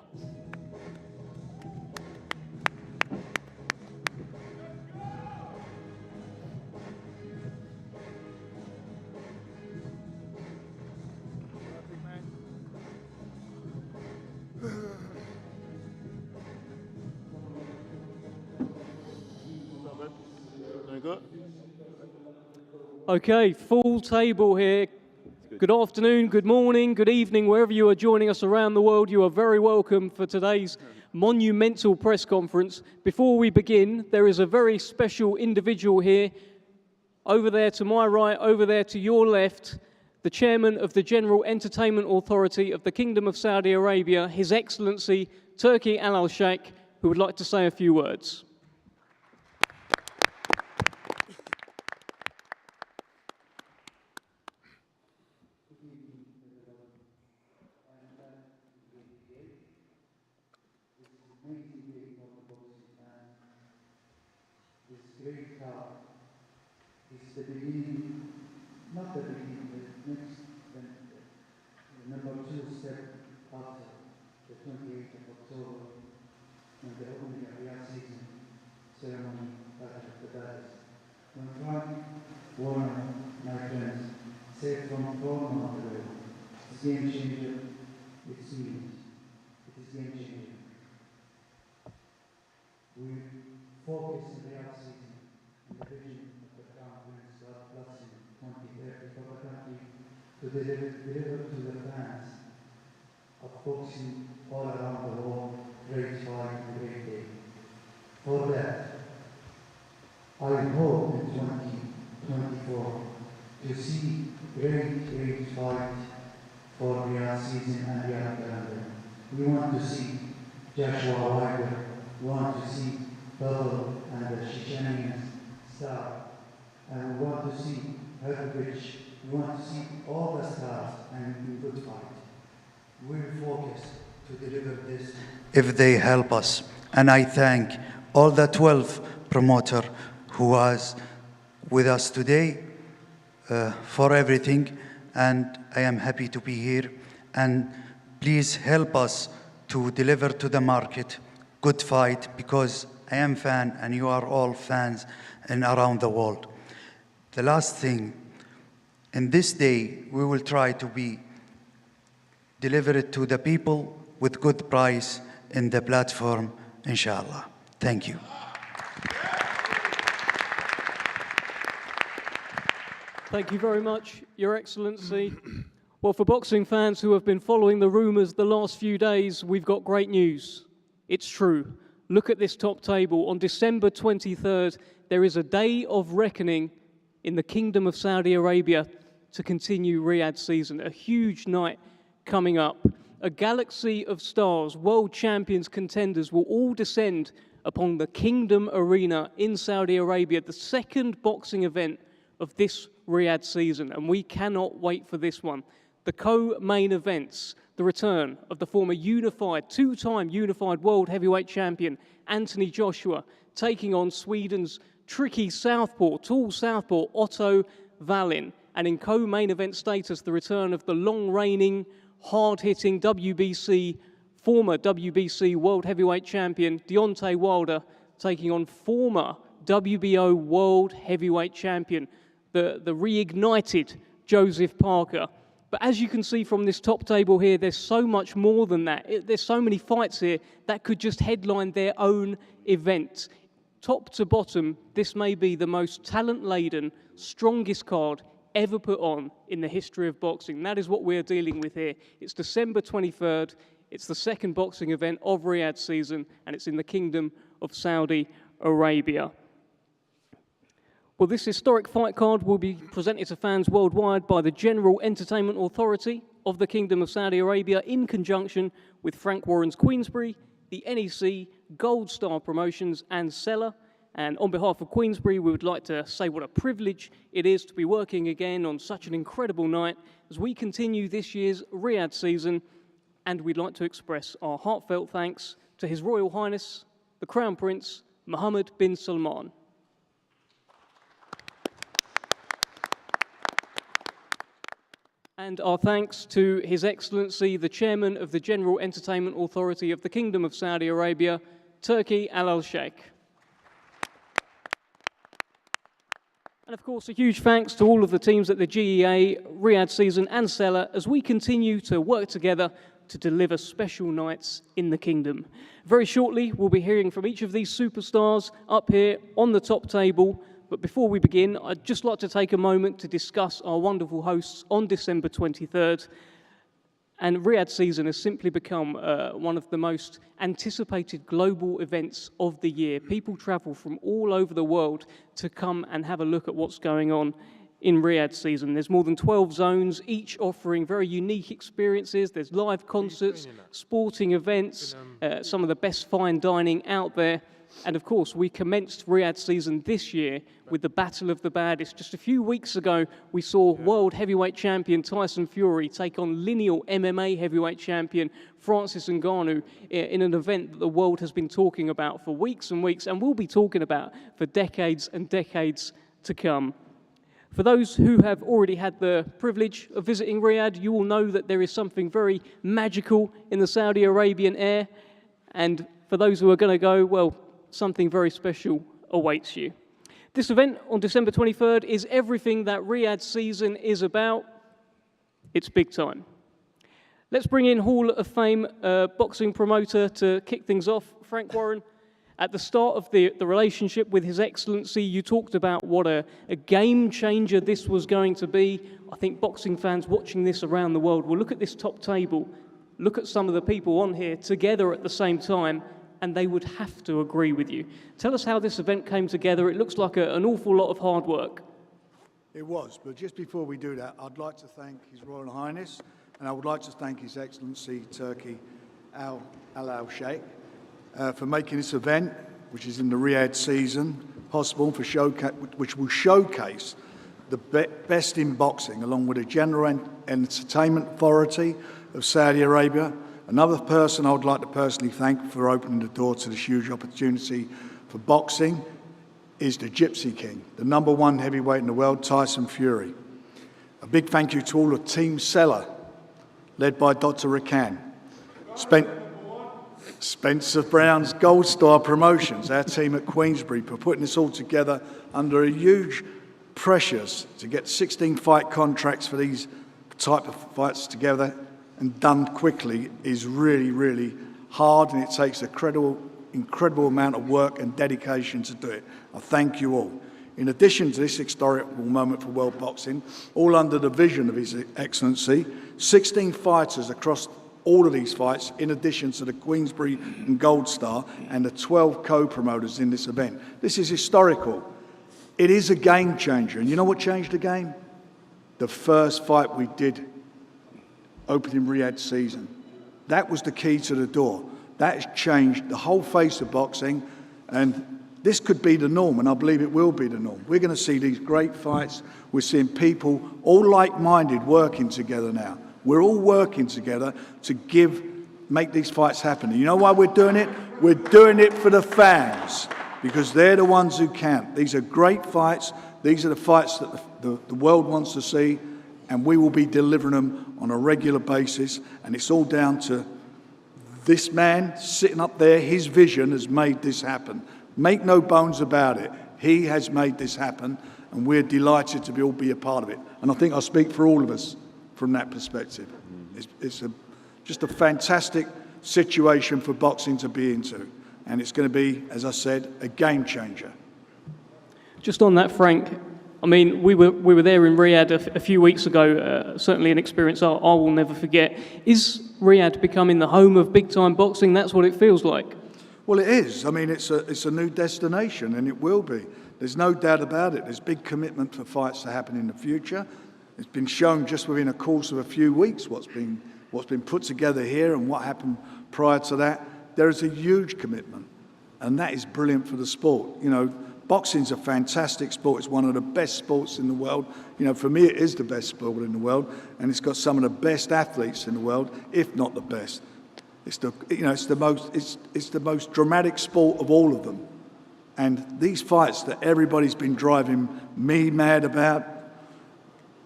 Okay, full table here. Good afternoon, good morning, good evening, wherever you are joining us around the world. You are very welcome for today's monumental press conference. Before we begin, there is a very special individual here, over there to my right, over there to your left, the chairman of the General Entertainment Authority of the Kingdom of Saudi Arabia, His Excellency Turki Al-Sheikh, who would like to say a few words. It's the beginning, not the beginning, the next, the number 2 step after the 28th of October, when the opening of Riyadh season ceremony after the battles. When Frank Warren, my friends, said from home of the way, it's game changer, it seems, it is game changer. We focus in the Riyadh season on the vision of the Crown Prince God blessing 2030 for the country to deliver to the fans of boxing all around the world great fight and great day. For that, I hope in 2024 to see great fight for Riyadh season and Riyadh calendar. We want to see Joshua Wilder. We want to see Bivol and the Chechenian star. And we want to see Herbridge. We want to see all the stars and in good fight. We're focused to deliver this if they help us. And I thank all the 12 promoters who was with us today for everything. And I am happy to be here. And please help us to deliver to the market good fight, because I am fan and you are all fans and around the world. The last thing, in this day, we will try to be deliver it to the people with good price in the platform, inshallah. Thank you. Thank you very much, Your Excellency. Well, for boxing fans who have been following the rumours the last few days, we've got great news. It's true. Look at this top table. On December 23rd, there is a day of reckoning in the Kingdom of Saudi Arabia to continue Riyadh season. A huge night coming up. A galaxy of stars, world champions, contenders will all descend upon the Kingdom Arena in Saudi Arabia, the second boxing event of this Riyadh season, and we cannot wait for this one. The co-main events, the return of the former two-time unified world heavyweight champion Anthony Joshua, taking on Sweden's tricky tall southpaw Otto Wallin, and in co-main event status, the return of the long-reigning, hard-hitting former WBC world heavyweight champion Deontay Wilder, taking on former WBO world heavyweight champion, the reignited Joseph Parker. But as you can see from this top table here, there's so much more than that. There's so many fights here that could just headline their own event. Top to bottom, this may be the most talent-laden, strongest card ever put on in the history of boxing. That is what we're dealing with here. It's December 23rd. It's the second boxing event of Riyadh season, and it's in the Kingdom of Saudi Arabia. Well, this historic fight card will be presented to fans worldwide by the General Entertainment Authority of the Kingdom of Saudi Arabia in conjunction with Frank Warren's Queensberry, the NEC, Gold Star Promotions and Seller. And on behalf of Queensberry, we would like to say what a privilege it is to be working again on such an incredible night as we continue this year's Riyadh season. And we'd like to express our heartfelt thanks to His Royal Highness, the Crown Prince, Mohammed bin Salman. And our thanks to His Excellency, the Chairman of the General Entertainment Authority of the Kingdom of Saudi Arabia, Turki Al Sheikh. And of course, a huge thanks to all of the teams at the GEA, Riyadh season and Seller as we continue to work together to deliver special nights in the Kingdom. Very shortly, we'll be hearing from each of these superstars up here on the top table. But before we begin, I'd just like to take a moment to discuss our wonderful hosts on December 23rd. And Riyadh season has simply become one of the most anticipated global events of the year. People travel from all over the world to come and have a look at what's going on in Riyadh season. There's more than 12 zones, each offering very unique experiences. There's live concerts, sporting events, some of the best fine dining out there. And of course, we commenced Riyadh season this year with the Battle of the Baddest. Just a few weeks ago, we saw world heavyweight champion Tyson Fury take on lineal MMA heavyweight champion Francis Ngannou in an event that the world has been talking about for weeks and weeks, and will be talking about for decades and decades to come. For those who have already had the privilege of visiting Riyadh, you will know that there is something very magical in the Saudi Arabian air. And for those who are going to go, well, something very special awaits you. This event on December 23rd is everything that Riyadh season is about. It's big time. Let's bring in Hall of Fame boxing promoter to kick things off, Frank Warren. At the start of the relationship with His Excellency, you talked about what a game changer this was going to be. I think boxing fans watching this around the world will look at this top table, look at some of the people on here together at the same time, and they would have to agree with you. Tell us how this event came together. It looks like an awful lot of hard work. It was, but just before we do that, I'd like to thank His Royal Highness, and I would like to thank His Excellency Turki Al Sheikh for making this event, which is in the Riyadh season, possible, which will showcase the best in boxing, along with the General Entertainment Authority of Saudi Arabia. Another person I would like to personally thank for opening the door to this huge opportunity for boxing is the Gypsy King, the #1 heavyweight in the world, Tyson Fury. A big thank you to all of Team Seller, led by Dr. Rakan. Spencer Brown's Gold Star Promotions, our team at Queensberry, for putting this all together under a huge pressures to get 16 fight contracts for these type of fights together and done quickly is really, really hard, and it takes an incredible amount of work and dedication to do it. I thank you all. In addition to this historical moment for world boxing, all under the vision of His Excellency, 16 fighters across all of these fights, in addition to the Queensberry and Gold Star and the 12 co-promoters in this event. This is historical. It is a game changer. And you know what changed the game? The first fight we did opening Riyadh season. That was the key to the door. That has changed the whole face of boxing, and this could be the norm, and I believe it will be the norm. We're going to see these great fights. We're seeing people all like-minded working together now. We're all working together to make these fights happen. And you know why we're doing it? We're doing it for the fans, because they're the ones who count. These are great fights. These are the fights that the world wants to see, and we will be delivering them on a regular basis. And it's all down to this man sitting up there. His vision has made this happen. Make no bones about it. He has made this happen, and we're delighted to all be a part of it. And I think I speak for all of us from that perspective. It's just a fantastic situation for boxing to be into, and it's going to be, as I said, a game changer. Just on that, Frank, I mean, we were there in Riyadh a few weeks ago, certainly an experience I will never forget. Is Riyadh becoming the home of big-time boxing? That's what it feels like. Well, it is. I mean, it's a new destination, and it will be. There's no doubt about it. There's big commitment for fights to happen in the future. It's been shown just within a course of a few weeks what's been put together here and what happened prior to that. There is a huge commitment, and that is brilliant for the sport. You know, boxing's a fantastic sport. It's one of the best sports in the world. You know, for me, it is the best sport in the world, and it's got some of the best athletes in the world, if not the best. It's the most dramatic sport of all of them. And these fights that everybody's been driving me mad about,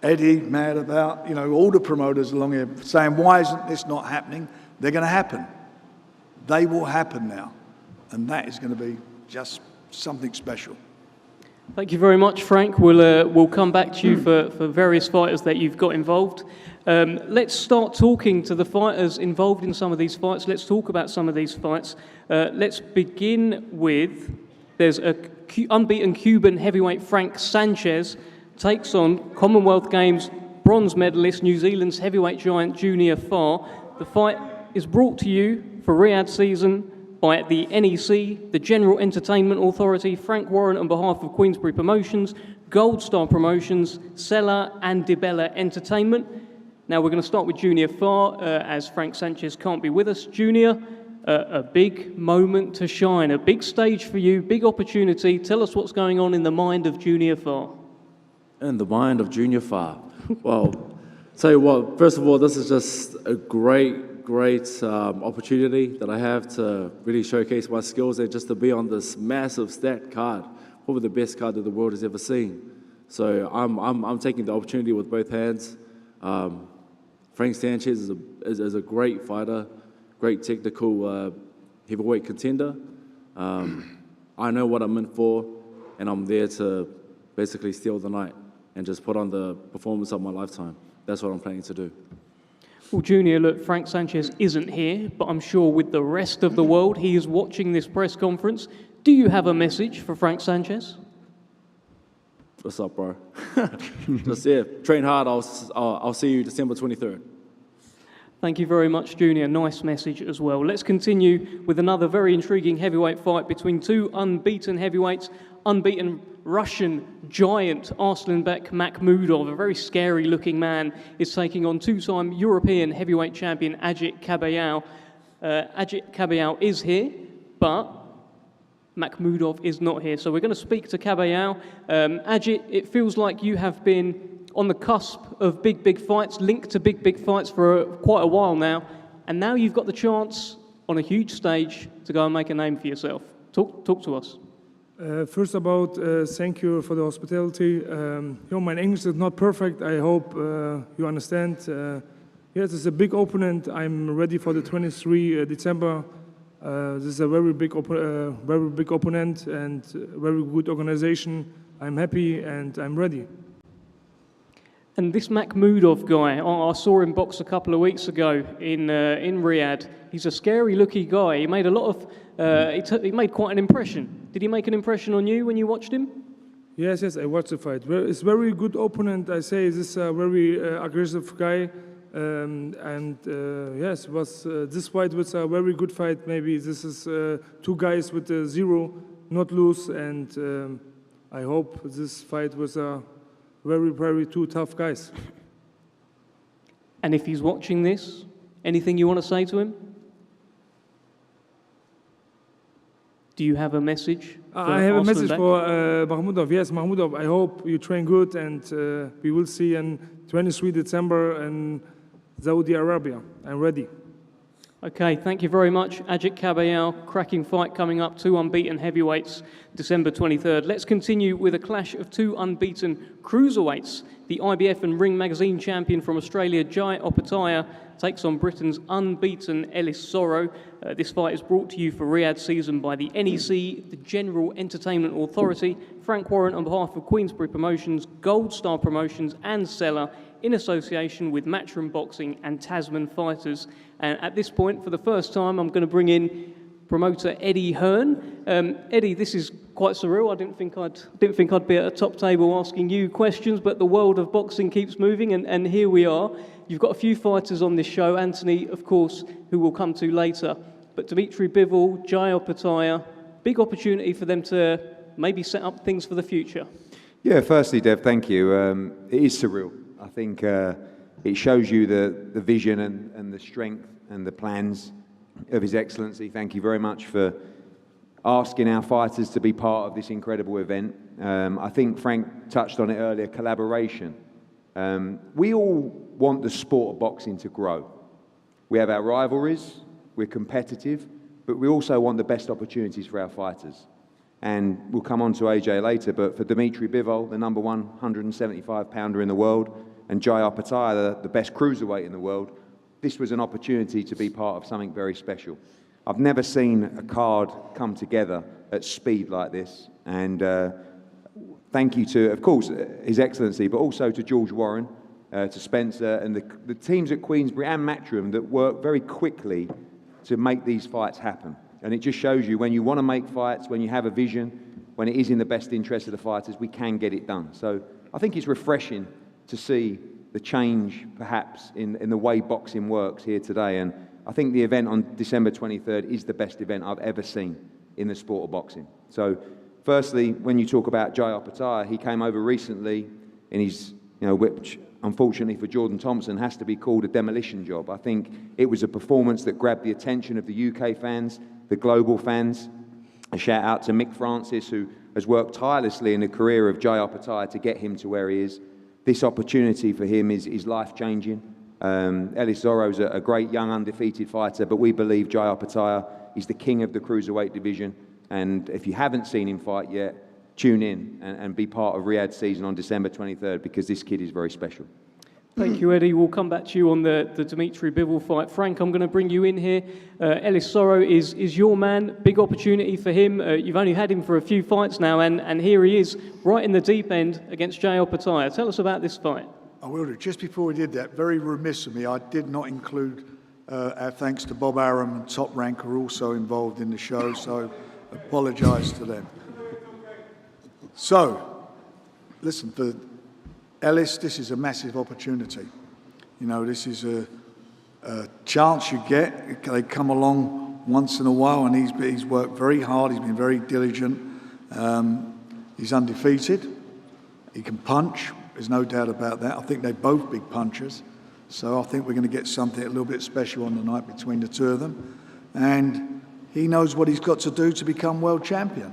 Eddie mad about, you know, all the promoters along here saying, why isn't this not happening? They're going to happen. They will happen now. And that is going to be just something special. Thank you very much, Frank. We'll come back to you for various fighters that you've got involved. Let's start talking to the fighters involved in some of these fights. Let's talk about some of these fights. Let's begin with, there's an unbeaten Cuban heavyweight, Frank Sanchez, takes on Commonwealth Games bronze medalist, New Zealand's heavyweight giant, Junior Farr. The fight is brought to you for Riyadh season by the NEC, the General Entertainment Authority, Frank Warren on behalf of Queensberry Promotions, Gold Star Promotions, Sella and DiBella Entertainment. Now we're going to start with Junior Farr, as Frank Sanchez can't be with us. Junior, a big moment to shine, a big stage for you, big opportunity. Tell us what's going on in the mind of Junior Farr. In the mind of Junior Farr. Well, tell you what, first of all, this is just a great opportunity that I have to really showcase my skills and just to be on this massive stat card, probably the best card that the world has ever seen. So I'm taking the opportunity with both hands. Frank Sanchez is a great fighter, great technical heavyweight contender. I know what I'm in for, and I'm there to basically steal the night and just put on the performance of my lifetime. That's what I'm planning to do. Well, Junior, look, Frank Sanchez isn't here, but I'm sure with the rest of the world, he is watching this press conference. Do you have a message for Frank Sanchez? What's up, bro? Just, yeah, train hard. I'll see you December 23rd. Thank you very much, Junior. Nice message as well. Let's continue with another very intriguing heavyweight fight between two unbeaten heavyweights. Unbeaten Russian giant Arslanbek Makhmudov, a very scary-looking man, is taking on two-time European heavyweight champion Agit Kabayel. Agit Kabayel is here, but Makhmudov is not here. So we're going to speak to Kabayel. Agit, it feels like you have been on the cusp of big fights, linked to big fights for quite a while now, and now you've got the chance on a huge stage to go and make a name for yourself. Talk to us. First about, thank you for the hospitality. My English is not perfect. I hope you understand. Yes, it's a big opponent. I'm ready for the 23 December. This is a very big opponent and very good organization. I'm happy and I'm ready. And this Makhmudov guy, I saw him box a couple of weeks ago in Riyadh. He's a scary-looking guy. He made a lot of. He made quite an impression. Did he make an impression on you when you watched him? Yes, I watched the fight. It's a very good opponent. I say this is a very aggressive guy. Yes, this fight was a very good fight. Maybe this is two guys with a zero, not lose, and I hope this fight was a very, very two tough guys. And if he's watching this, anything you want to say to him? Do you have a message? I have a message for Makhmudov. Yes, Makhmudov, I hope you train good, and we will see on 23 December in Saudi Arabia. I'm ready. Okay, thank you very much. Ajit Kabayel, cracking fight coming up, 2 unbeaten heavyweights, December 23rd. Let's continue with a clash of 2 unbeaten cruiserweights. The IBF and Ring Magazine champion from Australia, Jai Opetaia, takes on Britain's unbeaten Ellis Zorro. This fight is brought to you for Riyadh season by the NEC, the General Entertainment Authority, Frank Warren on behalf of Queensberry Promotions, Gold Star Promotions and Seller, in association with Matchroom Boxing and Tasman Fighters. And at this point, for the first time, I'm going to bring in promoter Eddie Hearn. Eddie, this is quite surreal. I didn't think I'd be at a top table asking you questions, but the world of boxing keeps moving, and here we are. You've got a few fighters on this show. Anthony, of course, who we'll come to later. But Dmitry Bivol, Jai Opetaia, big opportunity for them to maybe set up things for the future. Yeah, firstly, Dev, thank you. It is surreal. I think it shows you the vision and the strength and the plans of His Excellency. Thank you very much for asking our fighters to be part of this incredible event. I think Frank touched on it earlier, collaboration. We all want the sport of boxing to grow. We have our rivalries, we're competitive, but we also want the best opportunities for our fighters. And we'll come on to AJ later, but for Dmitry Bivol, the number 175-pounder in the world, and Jai Opetaia, the best cruiserweight in the world, this was an opportunity to be part of something very special. I've never seen a card come together at speed like this, and thank you to, of course, His Excellency, but also to George Warren, to Spencer, and the teams at Queensberry and Matchroom that work very quickly to make these fights happen. And it just shows you when you want to make fights, when you have a vision, when it is in the best interest of the fighters, we can get it done. So I think it's refreshing to see the change, perhaps, in the way boxing works here today. And I think the event on December 23rd is the best event I've ever seen in the sport of boxing. So firstly, when you talk about Jai Opetaia, he came over recently in his, which unfortunately for Jordan Thompson has to be called a demolition job. I think it was a performance that grabbed the attention of the UK fans, the global fans. A shout out to Mick Francis, who has worked tirelessly in the career of Jai Opetaia to get him to where he is. This opportunity for him is life-changing. Ellis Zorro's a great young undefeated fighter, but we believe Jai Opetaia is the king of the cruiserweight division. And if you haven't seen him fight yet, tune in and be part of Riyadh season on December 23rd, because this kid is very special. Thank you, Eddie. We'll come back to you on the Dmitry Bivol fight. Frank, I'm going to bring you in here. Ellis Zorro is your man. Big opportunity for him. You've only had him for a few fights now, and here he is, right in the deep end against Jai Opetaia. Tell us about this fight. I will do. Just before we did that, very remiss of me, I did not include our thanks to Bob Arum and Top Rank, who are also involved in the show, so apologise to them. So, listen, for Ellis, this is a massive opportunity. This is a chance you get. They come along once in a while, and he's worked very hard. He's been very diligent. He's undefeated. He can punch. There's no doubt about that. I think they're both big punchers. So I think we're going to get something a little bit special on the night between the two of them. And he knows what he's got to do to become world champion.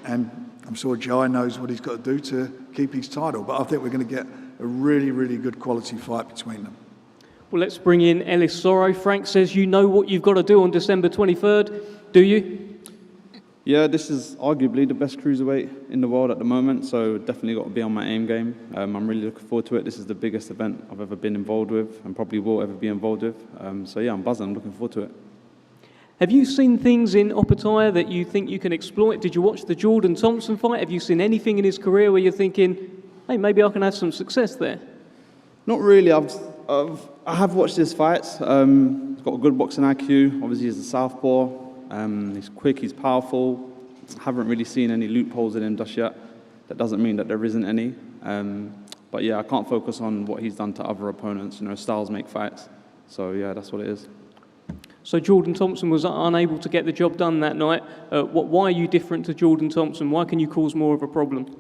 And I'm sure Jai knows what he's got to do to keep his title, but I think we're going to get a really, really good quality fight between them. Well, let's bring in Ellis Zorro. Frank says you know what you've got to do on December 23rd. Do you? Yeah, this is arguably the best cruiserweight in the world at the moment, so definitely got to be on my aim game. I'm really looking forward to it. This is the biggest event I've ever been involved with and probably will ever be involved with. So yeah, I'm buzzing. I'm looking forward to it. Have you seen things in Opetaia that you think you can exploit? Did you watch the Jordan Thompson fight? Have you seen anything in his career where you're thinking, hey, maybe I can have some success there? Not really. I have watched his fights. He's got a good boxing IQ. Obviously, he's a southpaw. He's quick. He's powerful. Haven't really seen any loopholes in him just yet. That doesn't mean that there isn't any. But yeah, I can't focus on what he's done to other opponents. You know, styles make fights. So yeah, that's what it is. So Jordan Thompson was unable to get the job done that night. Why are you different to Jordan Thompson? Why can you cause more of a problem?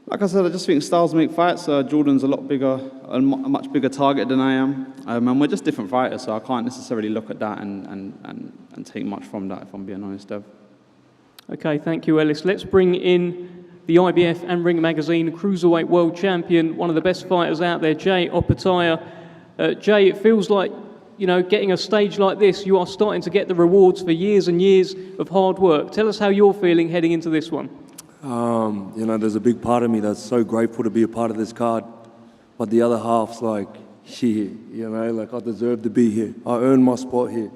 Like I said, I just think styles make fights. Jordan's a lot bigger, a much bigger target than I am. And we're just different fighters, so I can't necessarily look at that and take much from that, if I'm being honest, Dev. Okay, thank you, Ellis. Let's bring in the IBF and Ring Magazine Cruiserweight World Champion, one of the best fighters out there, Jay Opataya. Jay, it feels like, you know, getting a stage like this, you are starting to get the rewards for years and years of hard work. Tell us how you're feeling heading into this one. You know, there's a big part of me that's so grateful to be a part of this card, but the other half's like, shit, you know, like I deserve to be here. I earned my spot here.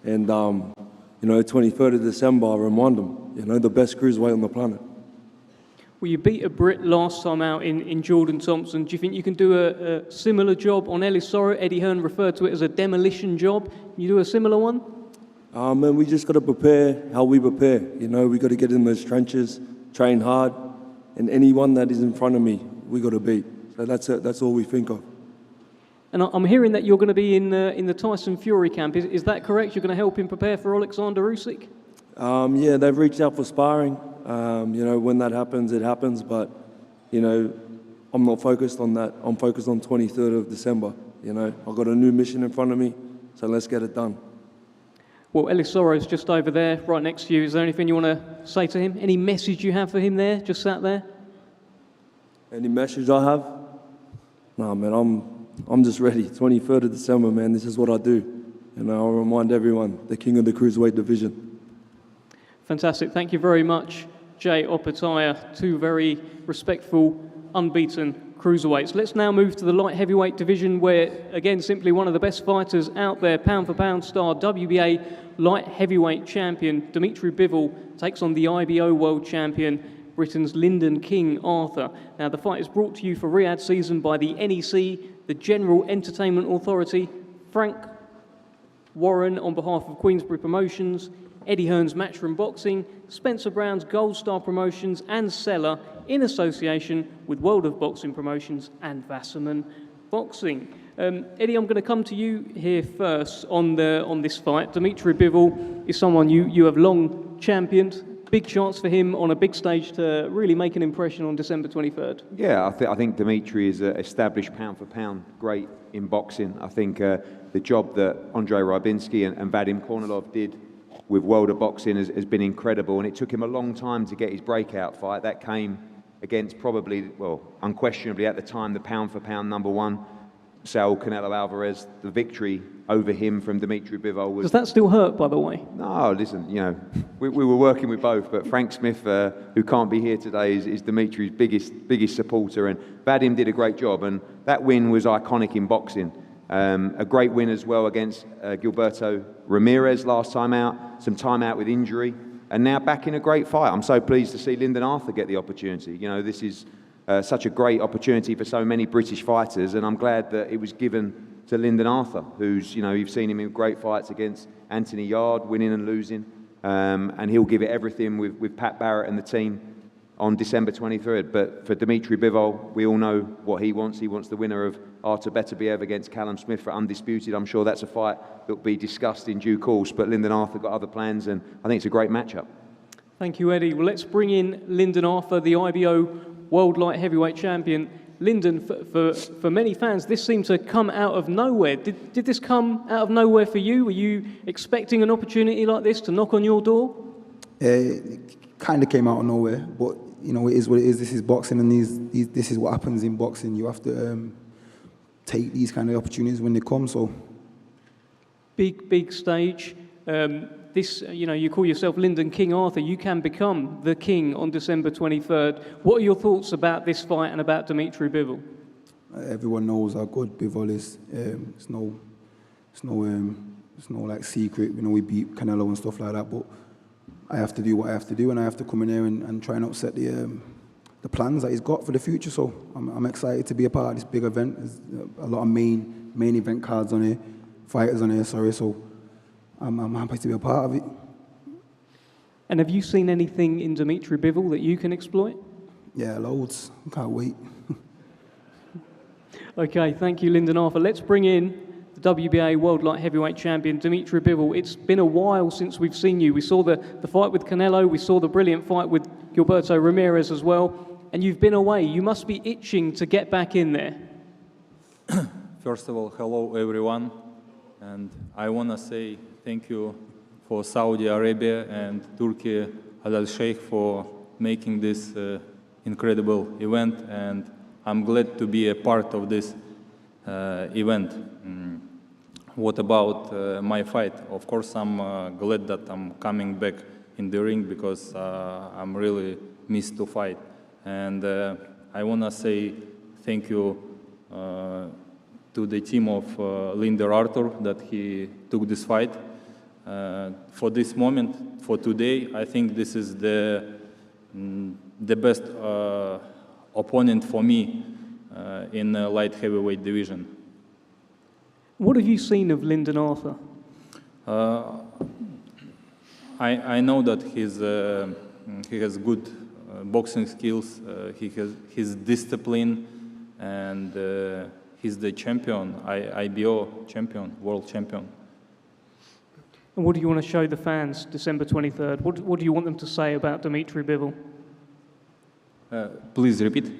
And, you know, 23rd of December, I remind them, you know, the best cruiserweight on the planet. Well, you beat a Brit last time out in Jordan Thompson. Do you think you can do a similar job on Ellis Sorrow? Eddie Hearn referred to it as a demolition job. Can you do a similar one? Man, we just got to prepare how we prepare. You know, we got to get in those trenches, train hard, and anyone that is in front of me, we got to beat. So that's it. That's all we think of. And I'm hearing that you're going to be in the Tyson Fury camp. Is that correct? You're going to help him prepare for Alexander Usyk? Yeah, they've reached out for sparring. You know, when that happens, it happens. But, you know, I'm not focused on that. I'm focused on 23rd of December. You know, I've got a new mission in front of me, so let's get it done. Well, Ellis Sorrow's just over there, right next to you. Is there anything you want to say to him? Any message you have for him there, just sat there? Any message I have? Nah, man, I'm just ready. 23rd of December, man, this is what I do. And I'll remind everyone, the king of the cruiserweight division. Fantastic. Thank you very much, Jay Opataya. Two very respectful, unbeaten cruiserweights. Let's now move to the light heavyweight division where, again, simply one of the best fighters out there, pound-for-pound star, WBA light heavyweight champion, Dmitry Bivol, takes on the IBO world champion, Britain's Lyndon King Arthur. Now, the fight is brought to you for Riyadh season by the NEC, the General Entertainment Authority, Frank Warren on behalf of Queensberry Promotions, Eddie Hearn's Matchroom Boxing, Spencer Brown's Gold Star Promotions and Seller in association with World of Boxing Promotions and Wasserman Boxing. Eddie, I'm going to come to you here first on this fight. Dmitry Bivol is someone you have long championed. Big chance for him on a big stage to really make an impression on December 23rd. Yeah, I think Dmitry is an established pound-for-pound great in boxing. I think the job that Andrei Rybinski and Vadim Kornilov did with World of Boxing has been incredible, and it took him a long time to get his breakout fight. That came against probably, well, unquestionably at the time, the pound-for-pound number one, Saul Canelo Alvarez. The victory over him from Dmitry Bivol was... Does that still hurt, by the way? No, listen, you know, we were working with both, but Frank Smith, who can't be here today, is Dmitry's biggest supporter, and Vadim did a great job, and that win was iconic in boxing. A great win as well against Gilberto Ramirez last time out, some time out with injury, and now back in a great fight. I'm so pleased to see Lyndon Arthur get the opportunity. You know, this is such a great opportunity for so many British fighters, and I'm glad that it was given to Lyndon Arthur, who's, you know, you've seen him in great fights against Anthony Yard, winning and losing, and he'll give it everything with Pat Barrett and the team on December 23rd. But for Dmitry Bivol, we all know what he wants. He wants the winner of Artur Beterbiev against Callum Smith for undisputed. I'm sure that's a fight that will be discussed in due course, but Lyndon Arthur got other plans, and I think it's a great matchup. Thank you, Eddie. Well, let's bring in Lyndon Arthur, the IBO World Light Heavyweight Champion. Lyndon, for many fans, this seemed to come out of nowhere. Did this come out of nowhere for you? Were you expecting an opportunity like this to knock on your door? It kind of came out of nowhere, but you know, it is what it is. This is boxing, and this is what happens in boxing. You have to take these kind of opportunities when they come. So, big stage. This, you know, you call yourself Lyndon King Arthur. You can become the king on December 23rd. What are your thoughts about this fight and about Dmitry Bivol? Everyone knows how good Bivol is. It's no like secret. You know, we beat Canelo and stuff like that. But I have to do what I have to do, and I have to come in here and try and upset the the plans that he's got for the future. So I'm excited to be a part of this big event. There's a lot of main event cards on here, fighters on here, sorry. So I'm happy to be a part of it. And have you seen anything in Dmitry Bivol that you can exploit? Yeah, loads. Can't wait. Okay, thank you, Lyndon Arthur. Let's bring in the WBA World Light Heavyweight Champion, Dmitry Bivol. It's been a while since we've seen you. We saw the fight with Canelo, we saw the brilliant fight with Gilberto Ramirez as well, and you've been away. You must be itching to get back in there. First of all, hello everyone, and I want to say thank you for Saudi Arabia and Turkey Al Sheikh for making this incredible event, and I'm glad to be a part of this event. What about my fight? Of course, I'm glad that I'm coming back in the ring because I'm really missed to fight. And I want to say thank you to the team of Lyndon Arthur that he took this fight. For this moment, for today, I think this is the best opponent for me in the light heavyweight division. What have you seen of Lyndon Arthur? I know that he has good boxing skills, he has his discipline, and he's the champion, IBO champion, world champion. And what do you want to show the fans December 23rd? What do you want them to say about Dmitry Bivol? Please repeat.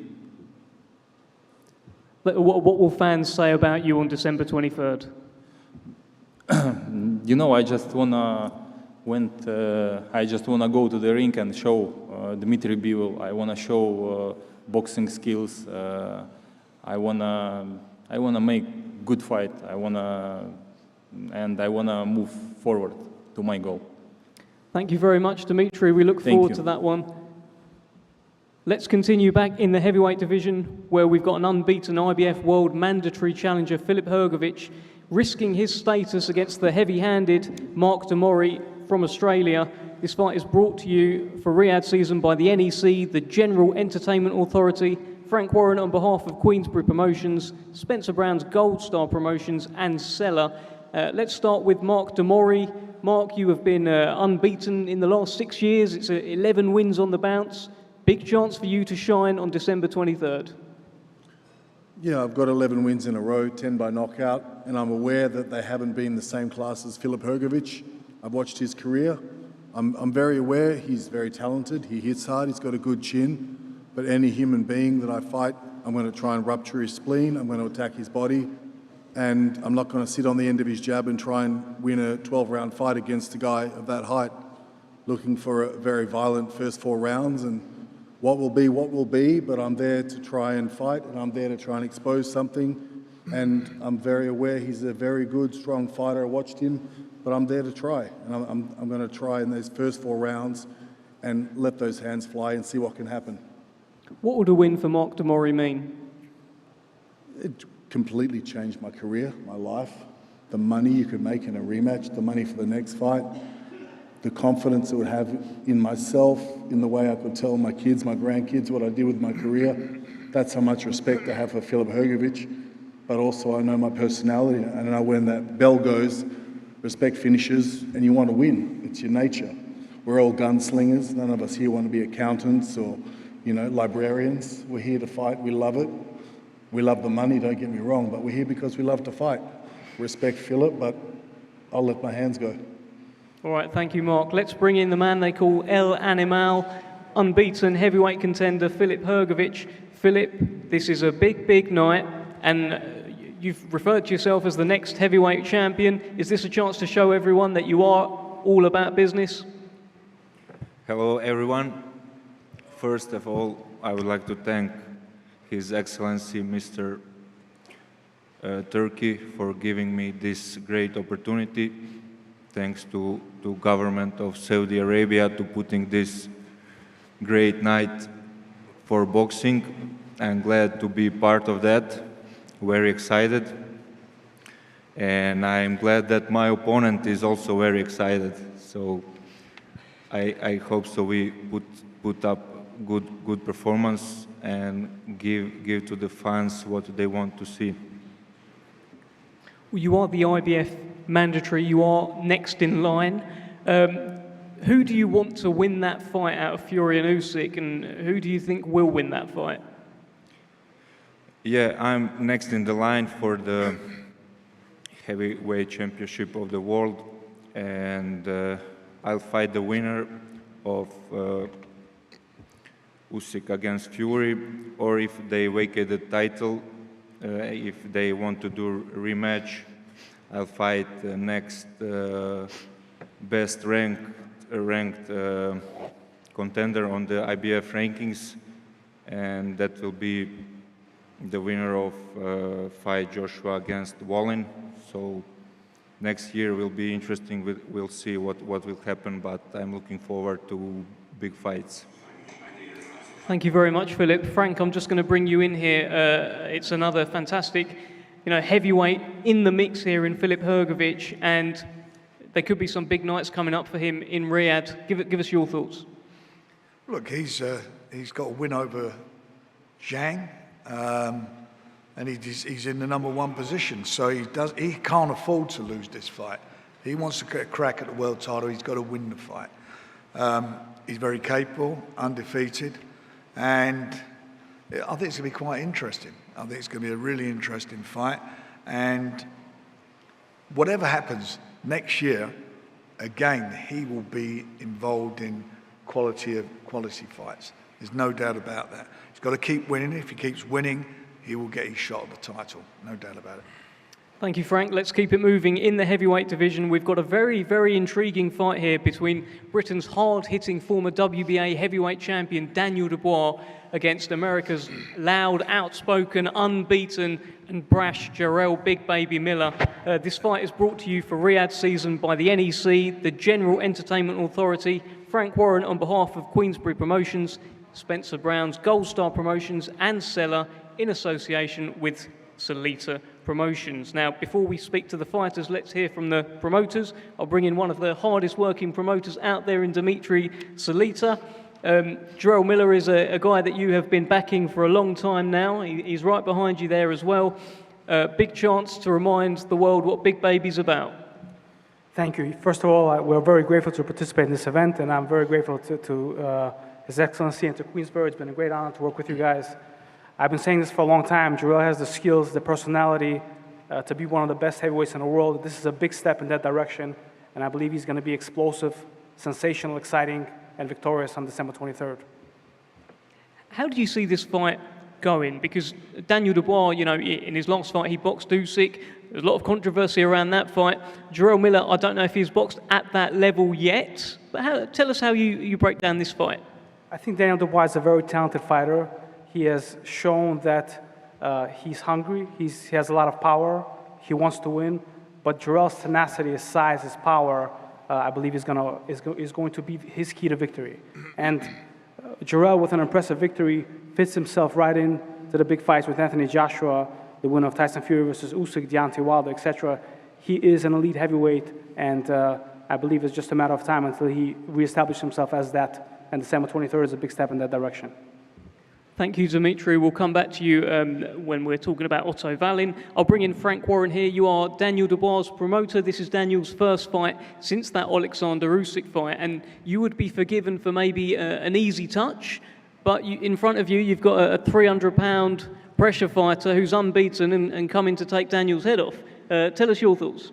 What will fans say about you on December 23rd? You know, I just wanna go to the ring and show Dmitry Bivol. I wanna show boxing skills. I wanna make good fight. I wanna move forward to my goal. Thank you very much, Dmitry. We look forward to that one. Let's continue back in the heavyweight division where we've got an unbeaten IBF World Mandatory Challenger, Filip Hrgović, risking his status against the heavy-handed Mark Damori from Australia. This fight is brought to you for Riyadh season by the NEC, the General Entertainment Authority, Frank Warren on behalf of Queensberry Promotions, Spencer Brown's Gold Star Promotions and Seller. Let's start with Mark Damori. Mark, you have been unbeaten in the last 6 years. It's 11 wins on the bounce. Big chance for you to shine on December 23rd. Yeah, I've got 11 wins in a row, 10 by knockout, and I'm aware that they haven't been the same class as Filip Hrgović. I've watched his career. I'm very aware he's very talented. He hits hard. He's got a good chin. But any human being that I fight, I'm going to try and rupture his spleen. I'm going to attack his body. And I'm not going to sit on the end of his jab and try and win a 12-round fight against a guy of that height, looking for a very violent first 4 rounds. And what will be, but I'm there to try and fight, and I'm there to try and expose something. And I'm very aware he's a very good, strong fighter. I watched him, but I'm there to try. And I'm going to try in those first 4 rounds and let those hands fly and see what can happen. What would a win for Mark Damori mean? It completely changed my career, my life. The money you could make in a rematch, the money for the next fight, the confidence it would have in myself, in the way I could tell my kids, my grandkids, what I did with my career. That's how much respect I have for Filip Hrgović. But also I know my personality, and I know when that bell goes, respect finishes, and you want to win. It's your nature. We're all gunslingers. None of us here want to be accountants or, librarians. We're here to fight. We love it. We love the money, don't get me wrong, but we're here because we love to fight. Respect Filip, but I'll let my hands go. All right, thank you, Mark. Let's bring in the man they call El Animal, unbeaten heavyweight contender, Filip Hrgović. Filip, this is a big, big night, and you've referred to yourself as the next heavyweight champion. Is this a chance to show everyone that you are all about business? Hello, everyone. First of all, I would like to thank His Excellency Mr. Turkey for giving me this great opportunity. Thanks to government of Saudi Arabia to putting this great night for boxing. I'm glad to be part of that. Very excited. And I'm glad that my opponent is also very excited. So I hope so we put up good performance and give to the fans what they want to see. Well, you are the IBF mandatory. You are next in line. Who do you want to win that fight out of Fury and Usyk, and who do you think will win that fight? Yeah, I'm next in the line for the heavyweight championship of the world, and I'll fight the winner of Usyk against Fury, or if they vacate the title, if they want to do a rematch, I'll fight the next best ranked contender on the IBF rankings, and that will be the winner of fight Joshua against Wallin. So next year will be interesting. We'll see what will happen, but I'm looking forward to big fights. Thank you very much, Philip. Frank, I'm just going to bring you in here. It's another fantastic, heavyweight in the mix here in Filip Hrgović, and there could be some big nights coming up for him in Riyadh. Give us your thoughts. Look, he's got a win over Zhang, and he's in the #1 position, so he can't afford to lose this fight. He wants to get a crack at the world title. He's got to win the fight. He's very capable, undefeated, and I think it's going to be quite interesting. I think it's going to be a really interesting fight, and whatever happens next year, again, he will be involved in quality fights. There's no doubt about that. He's got to keep winning. If he keeps winning, he will get his shot at the title. No doubt about it. Thank you, Frank. Let's keep it moving. In the heavyweight division, we've got a very, very intriguing fight here between Britain's hard-hitting former WBA heavyweight champion Daniel Dubois against America's loud, outspoken, unbeaten and brash Jarrell Big Baby Miller. This fight is brought to you for Riyadh season by the NEC, the General Entertainment Authority, Frank Warren on behalf of Queensberry Promotions, Spencer Brown's Gold Star Promotions and Seller in association with Salita Promotions. Now, before we speak to the fighters, let's hear from the promoters. I'll bring in one of the hardest working promoters out there in Dmitry Salita. Jarrell Miller is a guy that you have been backing for a long time now. He's right behind you there as well. Big chance to remind the world what Big Baby's about. Thank you. First of all, we're very grateful to participate in this event, and I'm very grateful to His Excellency and to Queensberry. It's been a great honor to work with you guys. I've been saying this for a long time. Jarrell has the skills, the personality to be one of the best heavyweights in the world. This is a big step in that direction, and I believe he's going to be explosive, sensational, exciting, and victorious on December 23rd. How do you see this fight going? Because Daniel Dubois, in his last fight, he boxed Usyk. There's a lot of controversy around that fight. Jarrell Miller, I don't know if he's boxed at that level yet, but tell us how you break down this fight. I think Daniel Dubois is a very talented fighter. He has shown that he's hungry, he has a lot of power, he wants to win, but Jarrell's tenacity, his size, his power, I believe is going to be his key to victory. And Jarrell, with an impressive victory, fits himself right in to the big fights with Anthony Joshua, the winner of Tyson Fury versus Usyk, Deontay Wilder, etc. He is an elite heavyweight, and I believe it's just a matter of time until he reestablishes himself as that, and December 23rd is a big step in that direction. Thank you, Dmitry. We'll come back to you when we're talking about Otto Wallin. I'll bring in Frank Warren here. You are Daniel Dubois' promoter. This is Daniel's first fight since that Alexander Usyk fight, and you would be forgiven for maybe an easy touch, but in front of you, you've got a 300-pound pressure fighter who's unbeaten and coming to take Daniel's head off. Tell us your thoughts.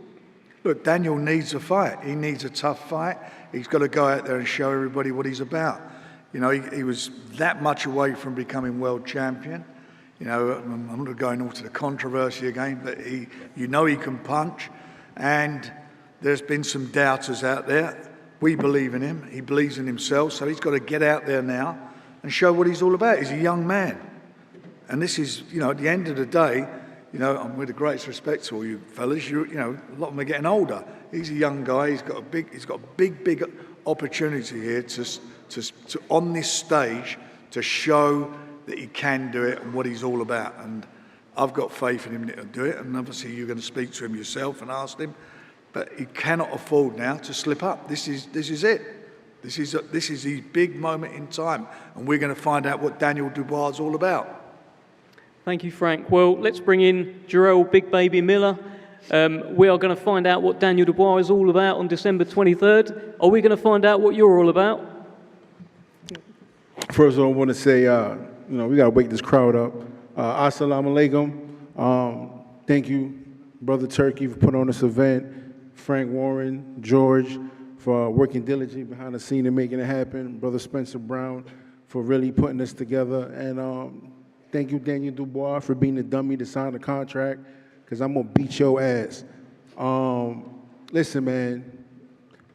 Look, Daniel needs a fight. He needs a tough fight. He's got to go out there and show everybody what he's about. He was that much away from becoming world champion. I'm not going into the controversy again, but he can punch. And there's been some doubters out there. We believe in him. He believes in himself. So he's got to get out there now and show what he's all about. He's a young man. And this is, at the end of the day, I'm with the greatest respect to all you fellas. A lot of them are getting older. He's a young guy. He's got a big opportunity here to on this stage to show that he can do it and what he's all about. And I've got faith in him to do it. And obviously you're going to speak to him yourself and ask him. But he cannot afford now to slip up. This is it. This is his big moment in time, and we're going to find out what Daniel Dubois is all about. Thank you, Frank. Well, let's bring in Jarrell Big Baby Miller. We are going to find out what Daniel Dubois is all about on December 23rd. Are we going to find out what you're all about? First of all, I want to say, we got to wake this crowd up. Assalamu alaikum. Thank you, Brother Turkey, for putting on this event. Frank Warren, George, for working diligently behind the scene and making it happen. Brother Spencer Brown, for really putting this together. And thank you, Daniel Dubois, for being the dummy to sign the contract, because I'm going to beat your ass. Listen, man,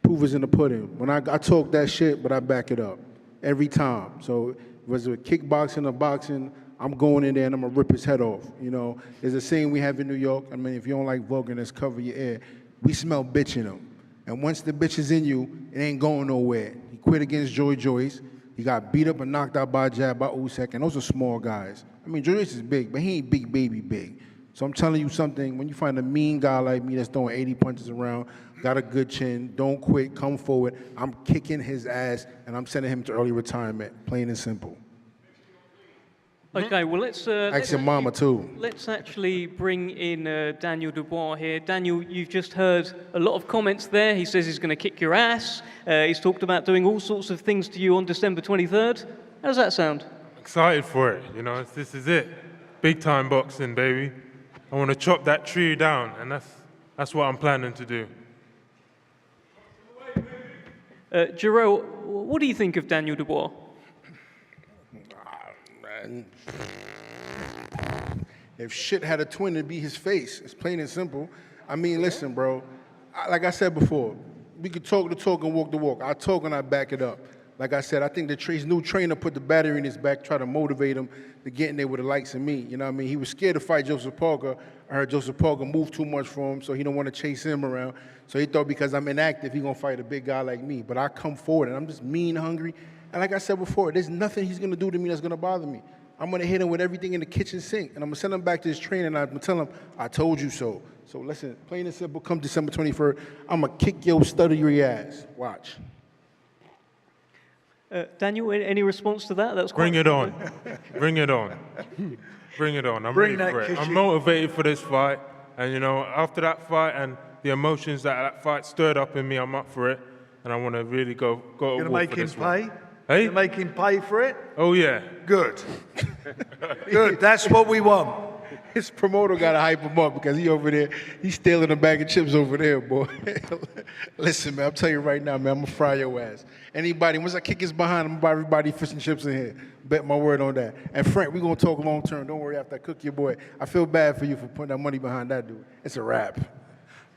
proof is in the pudding. When I talk that shit, but I back it up every time. So whether it's kickboxing or boxing, I'm going in there and I'm going to rip his head off. You know, there's a saying we have in New York. I mean, if you don't like vulgarness, cover your ear. We smell bitch in him. And once the bitch is in you, it ain't going nowhere. He quit against Joy Joyce. He got beat up and knocked out by a jab by Usyk, and those are small guys. I mean, Joy Joyce is big, but he ain't big baby big. So I'm telling you something, when you find a mean guy like me that's throwing 80 punches around, got a good chin, don't quit, come forward, I'm kicking his ass, and I'm sending him to early retirement, plain and simple. Okay, well, let's your mama, too. Let's actually bring in Daniel Dubois here. Daniel, you've just heard a lot of comments there. He says he's going to kick your ass. He's talked about doing all sorts of things to you on December 23rd. How does that sound? Excited for it, this is it. Big time boxing, baby. I want to chop that tree down, and that's what I'm planning to do. Jarrell, what do you think of Daniel Dubois? If shit had a twin, it'd be his face. It's plain and simple. I mean, listen, bro. Like I said before, we could talk the talk and walk the walk. I talk and I back it up. Like I said, I think his new trainer put the battery in his back, try to motivate him to get in there with the likes of me. You know what I mean? He was scared to fight Joseph Parker. I heard Joseph Parker moved too much for him, so he don't want to chase him around. So he thought because I'm inactive, he going to fight a big guy like me. But I come forward, and I'm just mean, hungry. And like I said before, there's nothing he's going to do to me that's going to bother me. I'm going to hit him with everything in the kitchen sink, and I'm going to send him back to his trainer, and I'm going to tell him, I told you so. So listen, plain and simple, come December 23rd, I'm going to kick your stuttery ass. Watch. Daniel, any response to that? That's Bring it on. Bring it on. Bring it on. I'm ready for it. I'm motivated for this fight. And, after that fight and the emotions that fight stirred up in me, I'm up for it. And I want to really go You're going to make him pay? Hey? You make him pay for it? Oh, yeah. Good. Good. That's what we want. His promoter got to hype him up because he over there, he's stealing a bag of chips over there, boy. Listen, man, I'm telling you right now, man, I'm going to fry your ass. Anybody, once I kick his behind, I'm going to buy everybody fish and chips in here. Bet my word on that. And Frank, we're going to talk long term. Don't worry after I cook your boy. I feel bad for you for putting that money behind that dude. It's a wrap.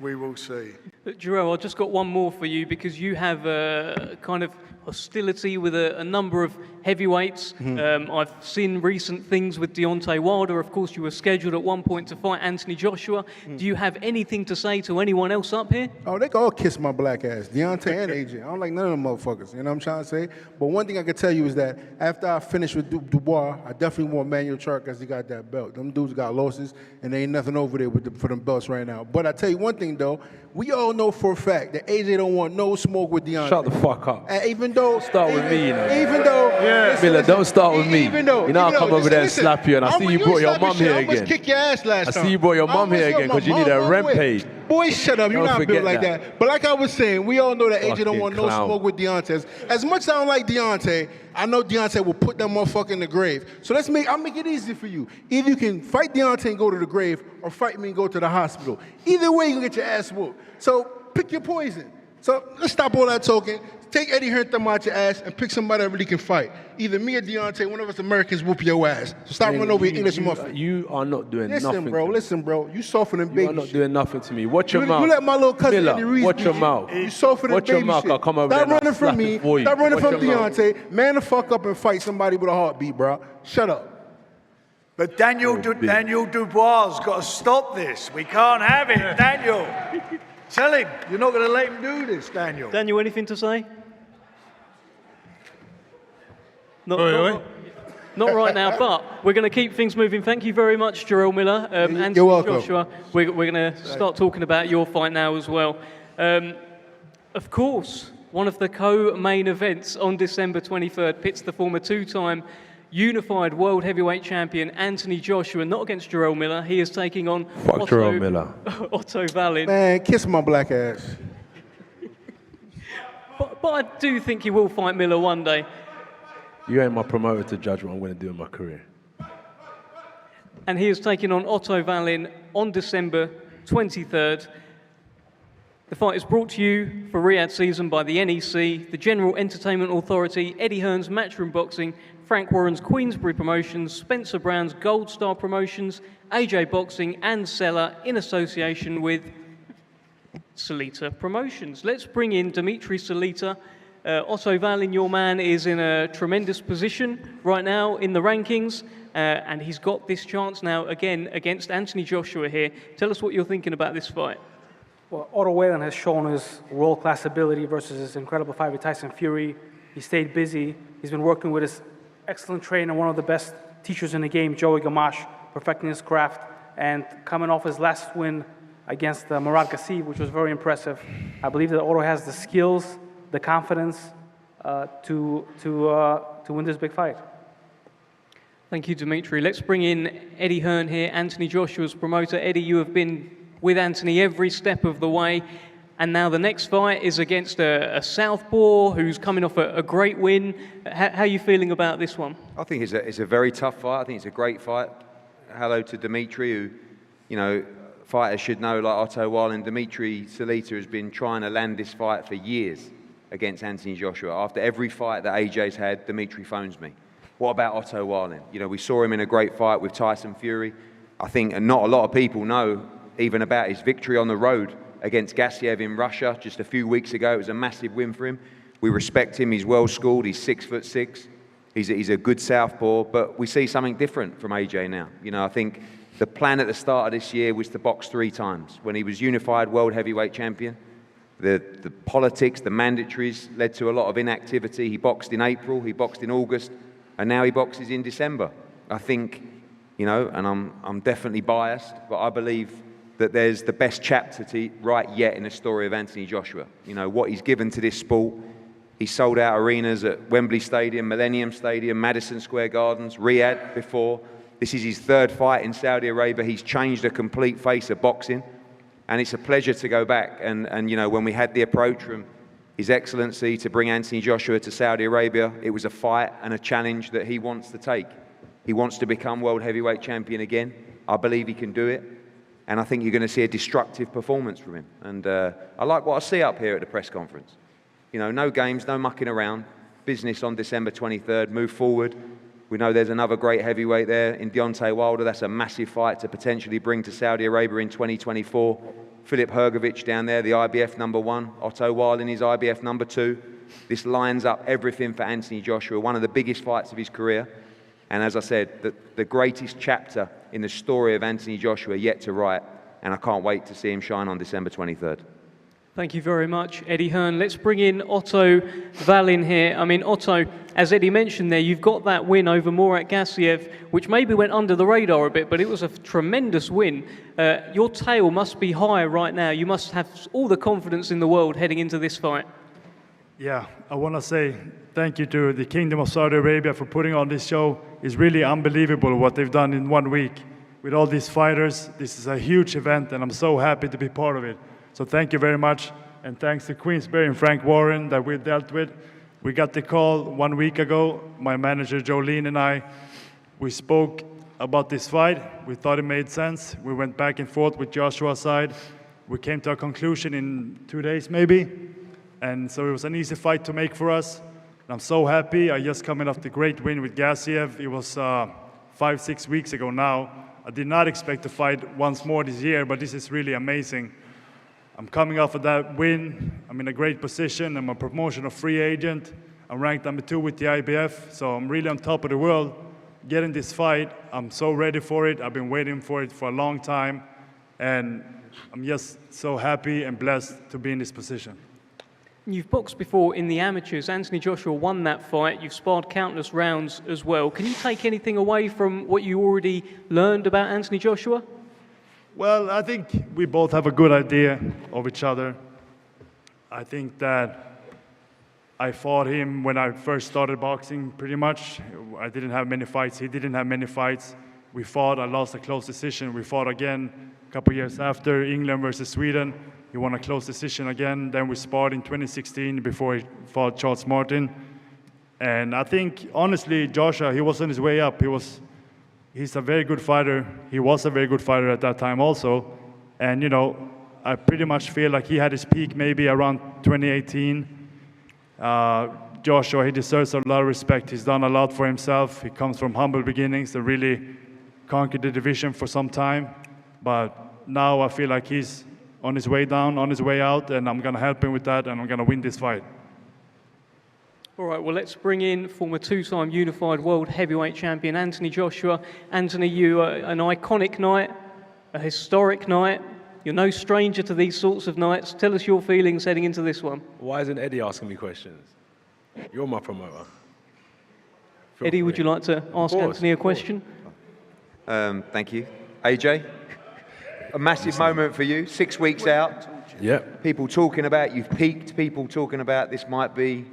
We will see. Jarrell, I've just got one more for you because you have a kind of hostility with a number of heavyweights. I've seen recent things with Deontay Wilder. Of course, you were scheduled at one point to fight Anthony Joshua. Do you have anything to say to anyone else up here? Oh, they can all kiss my black ass, Deontay and AJ. I don't like none of them motherfuckers, you know what I'm trying to say? But one thing I can tell you is that after I finish with Dubois, I definitely want Manuel Chark because he got that belt. Them dudes got losses, and there ain't nothing over there for them belts right now. But I tell you one thing, though, we all know for a fact that AJ don't want no smoke with Deontay. Shut the fuck up. And even though... Start with me, Even though... Yeah. Miller, don't start with me. I'll come over there and listen, slap you, and I see you brought your mum here I again. almost kick your ass last time. I see you brought your mum here again because you need a rampage. Boy, shut up. You're Don't not built forget like that. But like I was saying, we all know that AJ don't want no clown. smoke with Deontay. As much as I don't like Deontay, I know Deontay will put that motherfucker in the grave. So I'll make it easy for you. Either you can fight Deontay and go to the grave, or fight me and go to the hospital. Either way, you can get your ass whooped. So pick your poison. So let's stop all that talking. Take Eddie Hearn out your ass and pick somebody that really can fight. Either me or Deontay, one of us Americans whoop your ass. So stop running over your English motherfucker. You are not doing nothing. Listen, bro. You softer than baby. You are not doing nothing to me. Watch your mouth. You let my little cousin Miller, Eddie Reese watch beat your you. mouth. You softer than Watch baby your mouth. shit. I'll come over Stop there and running from slap me. it for you. Stop running Watch from your mouth. Deontay. Man the fuck up and fight somebody with a heartbeat, bro. Shut up. But Daniel Dubois got to stop this. We can't have it, Daniel. Tell him you're not going to let him do this, Daniel. Daniel, anything to say? Not right now, but we're going to keep things moving. Thank you very much, Jarrell Miller. And You're welcome. Joshua, we're going to start talking about your fight now as well. Of course, one of the co-main events on December 23rd, pits the former two-time unified world heavyweight champion Anthony Joshua, not against Jarrell Miller. He is taking on Jarrell Miller. Otto Wallin. Man, kiss my black ass. But I do think he will fight Miller one day. You ain't my promoter to judge what I'm going to do in my career. And he is taking on Otto Wallin on December 23rd. The fight is brought to you for Riyadh season by the NEC, the General Entertainment Authority, Eddie Hearn's Matchroom Boxing, Frank Warren's Queensberry Promotions, Spencer Brown's Gold Star Promotions, AJ Boxing and Seller in association with Salita Promotions. Let's bring in Dmitry Salita. Otto Wallin, your man, is in a tremendous position right now in the rankings, and he's got this chance now again against Anthony Joshua here. Tell us what you're thinking about this fight. Well, Otto Wallin has shown his world-class ability versus his incredible fight with Tyson Fury. He stayed busy. He's been working with his excellent trainer, one of the best teachers in the game, Joey Gamache, perfecting his craft, and coming off his last win against Murad Gassiev, which was very impressive. I believe that Otto has the skills, the confidence to win this big fight. Thank you, Dmitry. Let's bring in Eddie Hearn here, Anthony Joshua's promoter. Eddie, you have been with Anthony every step of the way, and now the next fight is against a southpaw who's coming off a great win. How are you feeling about this one? I think it's a very tough fight. I think it's a great fight. Hello to Dmitry, who, you know, fighters should know, like Otto Wallin. Dmitry Salita has been trying to land this fight for years against Anthony Joshua. After every fight that AJ's had, Dmitry phones me. What about Otto Wallin? You know, we saw him in a great fight with Tyson Fury. I think not a lot of people know even about his victory on the road against Gassiev in Russia just a few weeks ago. It was a massive win for him. We respect him. He's well schooled. He's 6'6". He's a good southpaw, but we see something different from AJ now. You know, I think the plan at the start of this year was to box 3 times. When he was unified world heavyweight champion, the politics, the mandatories led to a lot of inactivity. He boxed in April, he boxed in August, and now he boxes in December. I think, you know, and I'm definitely biased, but I believe that there's the best chapter to write yet in the story of Anthony Joshua. You know, what he's given to this sport. He sold out arenas at Wembley Stadium, Millennium Stadium, Madison Square Gardens, Riyadh before. This is his 3rd fight in Saudi Arabia. He's changed the complete face of boxing. And it's a pleasure to go back. And you know, when we had the approach from His Excellency to bring Anthony Joshua to Saudi Arabia, it was a fight and a challenge that he wants to take. He wants to become world heavyweight champion again. I believe he can do it. And I think you're going to see a destructive performance from him. And I like what I see up here at the press conference. You know, no games, no mucking around. Business on December 23rd, move forward. We know there's another great heavyweight there in Deontay Wilder. That's a massive fight to potentially bring to Saudi Arabia in 2024. Filip Hrgović down there, the IBF #1. Otto Wallin is IBF #2. This lines up everything for Anthony Joshua, one of the biggest fights of his career. And as I said, the greatest chapter in the story of Anthony Joshua yet to write. And I can't wait to see him shine on December 23rd. Thank you very much, Eddie Hearn. Let's bring in Otto Wallin here. I mean, Otto, as Eddie mentioned there, you've got that win over Murat Gassiev, which maybe went under the radar a bit, but it was a tremendous win. Your tail must be high right now. You must have all the confidence in the world heading into this fight. Yeah, I want to say thank you to the Kingdom of Saudi Arabia for putting on this show. It's really unbelievable what they've done in 1 week. With all these fighters, this is a huge event, and I'm so happy to be part of it. So thank you very much, and thanks to Queensberry and Frank Warren that we dealt with. We got the call 1 week ago. My manager, Jolene, and we spoke about this fight. We thought it made sense. We went back and forth with Joshua's side. We came to a conclusion in 2 days, maybe. And so it was an easy fight to make for us. And I'm so happy. I just coming off the great win with Gassiev. It was 5-6 weeks ago now. I did not expect to fight once more this year, but this is really amazing. I'm coming off of that win. I'm in a great position. I'm a promotional free agent. I'm ranked #2 with the IBF, so I'm really on top of the world. Getting this fight, I'm so ready for it. I've been waiting for it for a long time, and I'm just so happy and blessed to be in this position. You've boxed before in the amateurs. Anthony Joshua won that fight. You've sparred countless rounds as well. Can you take anything away from what you already learned about Anthony Joshua? Well, I think we both have a good idea of each other. I think that I fought him when I first started boxing, pretty much. I didn't have many fights. He didn't have many fights. We fought. I lost a close decision. We fought again a couple years after, England versus Sweden. He won a close decision again. Then we sparred in 2016 before he fought Charles Martin. And I think, honestly, Joshua, he was on his way up. He's a very good fighter. He was a very good fighter at that time also. And, you know, I pretty much feel like he had his peak maybe around 2018. Joshua, he deserves a lot of respect. He's done a lot for himself. He comes from humble beginnings and really conquered the division for some time. But now I feel like he's on his way down, on his way out, and I'm going to help him with that, and I'm going to win this fight. All right, well, let's bring in former two-time unified world heavyweight champion Anthony Joshua. Anthony, you an iconic night, a historic night. You're no stranger to these sorts of nights. Tell us your feelings heading into this one. Why isn't Eddie asking me questions? You're my promoter. Feel Eddie, free. would you like to ask Anthony a question? Thank you. AJ, a massive moment for you, 6 weeks out. Yep. People talking about you've peaked, people talking about this might be...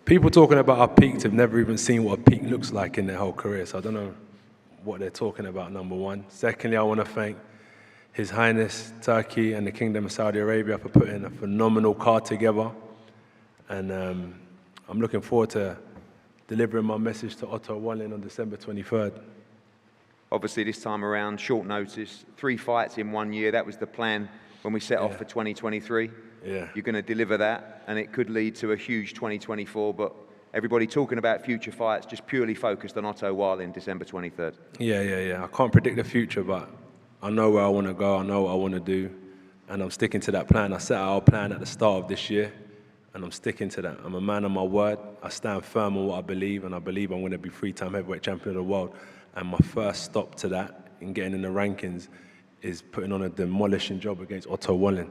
People talking about I peaked have never even seen what a peak looks like in their whole career, so I don't know what they're talking about, number one. Secondly, I want to thank His Highness Turkey and the Kingdom of Saudi Arabia for putting a phenomenal card together. And I'm looking forward to delivering my message to Otto Wallin on December 23rd. Obviously, this time around, short notice, 3 fights in 1 year. That was the plan when we set off for 2023. Yeah. You're going to deliver that, and it could lead to a huge 2024. But everybody talking about future fights, just purely focused on Otto Wallin, December 23rd. Yeah. I can't predict the future, but I know where I want to go. I know what I want to do, and I'm sticking to that plan. I set out a plan at the start of this year, and I'm sticking to that. I'm a man of my word. I stand firm on what I believe, and I believe I'm going to be 3-time heavyweight champion of the world. And my first stop to that in getting in the rankings is putting on a demolishing job against Otto Wallin.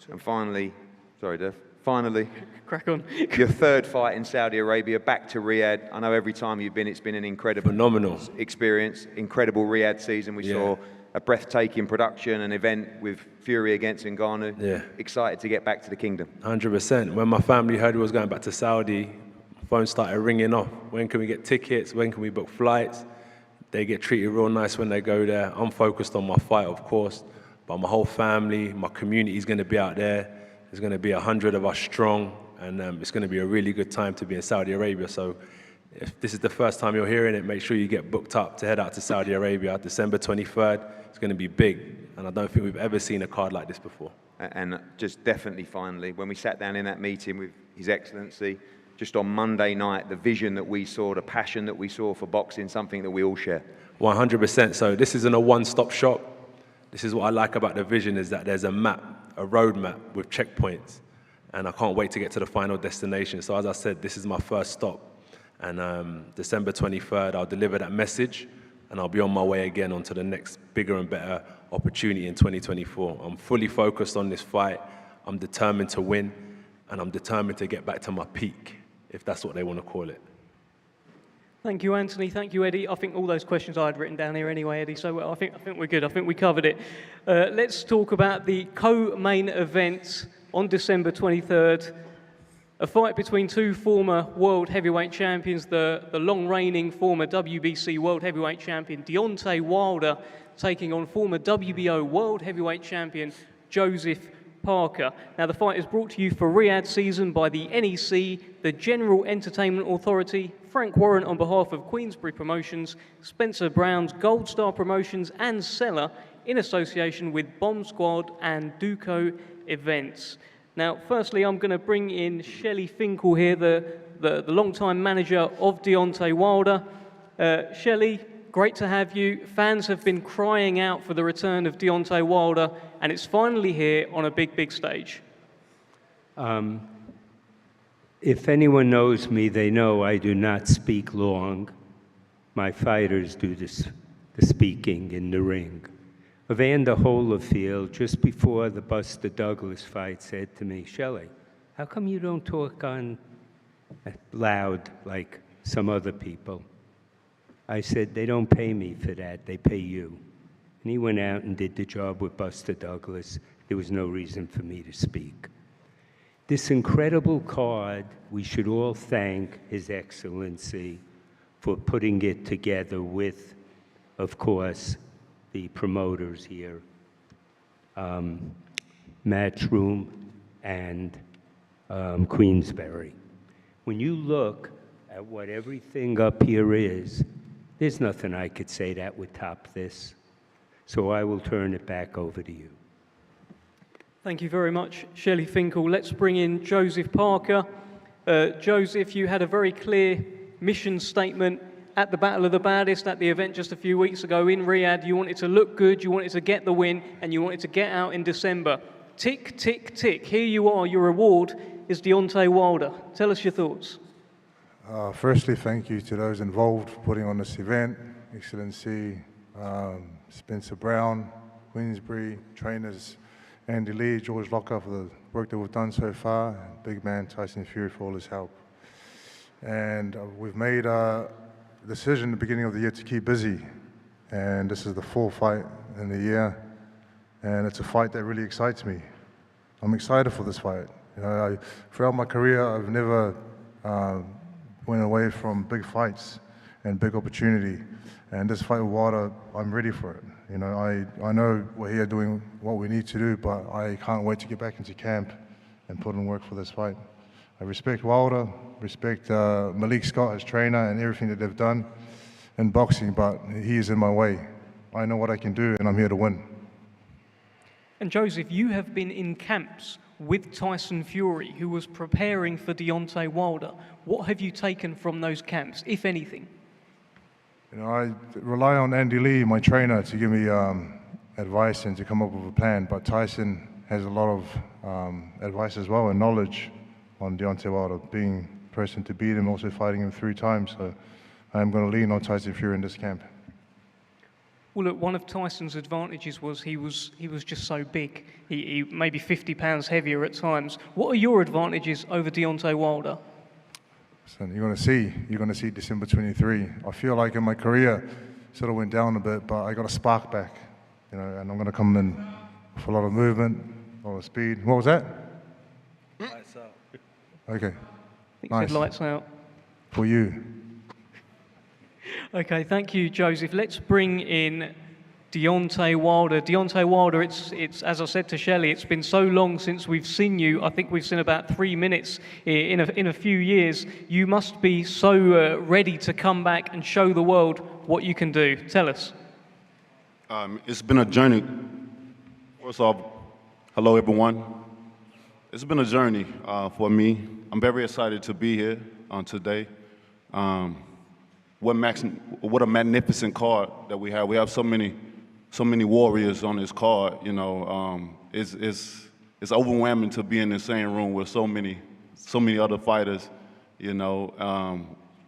And finally, sorry, Dev. Finally, crack on. Your 3rd fight in Saudi Arabia, back to Riyadh. I know every time you've been, it's been an incredible, phenomenal experience. Incredible Riyadh season. We saw a breathtaking production, an event with Fury against Ngannou. Yeah. Excited to get back to the kingdom. 100%. When my family heard we was going back to Saudi, phone started ringing off. When can we get tickets? When can we book flights? They get treated real nice when they go there. I'm focused on my fight, of course, but my whole family, my community is going to be out there. There's going to be 100 of us strong, and it's going to be a really good time to be in Saudi Arabia. So if this is the first time you're hearing it, make sure you get booked up to head out to Saudi Arabia. December 23rd, it's going to be big, and I don't think we've ever seen a card like this before. And just definitely, finally, when we sat down in that meeting with His Excellency, just on Monday night, the vision that we saw, the passion that we saw for boxing, something that we all share. 100%. So this isn't a one-stop shop. This is what I like about the vision, is that there's a map, a roadmap with checkpoints, and I can't wait to get to the final destination. So as I said, this is my first stop, and December 23rd, I'll deliver that message, and I'll be on my way again onto the next bigger and better opportunity in 2024. I'm fully focused on this fight. I'm determined to win, and I'm determined to get back to my peak, if that's what they want to call it. Thank you, Anthony. Thank you, Eddie. I think all those questions I had written down here anyway, Eddie, so I think we're good. I think we covered it. Let's talk about the co-main event on December 23rd. A fight between two former world heavyweight champions, the long-reigning former WBC world heavyweight champion Deontay Wilder taking on former WBO world heavyweight champion Joseph Parker. Now, the fight is brought to you for Riyadh season by the NEC, the General Entertainment Authority, Frank Warren on behalf of Queensberry Promotions, Spencer Brown's Gold Star Promotions and Seller in association with Bomb Squad and Duco Events. Now, firstly, I'm going to bring in Shelley Finkel here, the long-time manager of Deontay Wilder. Shelley, great to have you. Fans have been crying out for the return of Deontay Wilder, and it's finally here on a big, big stage. If anyone knows me, they know I do not speak long. My fighters do the speaking in the ring. Evander Holyfield, just before the Buster Douglas fight, said to me, Shelley, how come you don't talk on loud like some other people? I said, they don't pay me for that, they pay you. And he went out and did the job with Buster Douglas. There was no reason for me to speak. This incredible card, we should all thank His Excellency for putting it together with, of course, the promoters here, Matchroom and Queensberry. When you look at what everything up here is, there's nothing I could say that would top this. So I will turn it back over to you. Thank you very much, Shelley Finkel. Let's bring in Joseph Parker. Joseph, you had a very clear mission statement at the Battle of the Baddest at the event just a few weeks ago in Riyadh. You wanted to look good, you wanted to get the win, and you wanted to get out in December. Tick, tick, tick. Here you are. Your reward is Deontay Wilder. Tell us your thoughts. Firstly, thank you to those involved for putting on this event. Excellency, Spencer Brown, Queensberry, trainers, Andy Lee, George Locker for the work that we've done so far, and big man Tyson Fury for all his help. And we've made a decision at the beginning of the year to keep busy. And this is the fourth fight in the year. And it's a fight that really excites me. I'm excited for this fight. You know, throughout my career, I've never went away from big fights and big opportunity. And this fight with Wilder, I'm ready for it. You know, I know we're here doing what we need to do, but I can't wait to get back into camp and put in work for this fight. I respect Wilder, respect Malik Scott as trainer and everything that they've done in boxing, but he is in my way. I know what I can do, and I'm here to win. And Joseph, you have been in camps with Tyson Fury, who was preparing for Deontay Wilder. What have you taken from those camps, if anything? You know, I rely on Andy Lee, my trainer, to give me advice and to come up with a plan, but Tyson has a lot of advice as well and knowledge on Deontay Wilder, being the person to beat him, also fighting him 3 times, so I'm going to lean on Tyson Fury in this camp. Well, look, one of Tyson's advantages was he was just so big. He maybe 50 pounds heavier at times. What are your advantages over Deontay Wilder? So you're going to see December 23. I feel like in my career, sort of went down a bit, but I got a spark back, you know, and I'm going to come in with a lot of movement, a lot of speed. What was that? Lights out. Okay. I think Nice. said lights out. For you. Okay, thank you, Joseph. Let's bring in Deontay Wilder. Deontay Wilder, it's as I said to Shelley, it's been so long since we've seen you. I think we've seen about 3 minutes in a few years. You must be so ready to come back and show the world what you can do. Tell us. It's been a journey. First off, hello everyone. It's been a journey for me. I'm very excited to be here today. What a magnificent card that we have. We have so many warriors on this card. You know, it's overwhelming to be in the same room with so many other fighters. You know,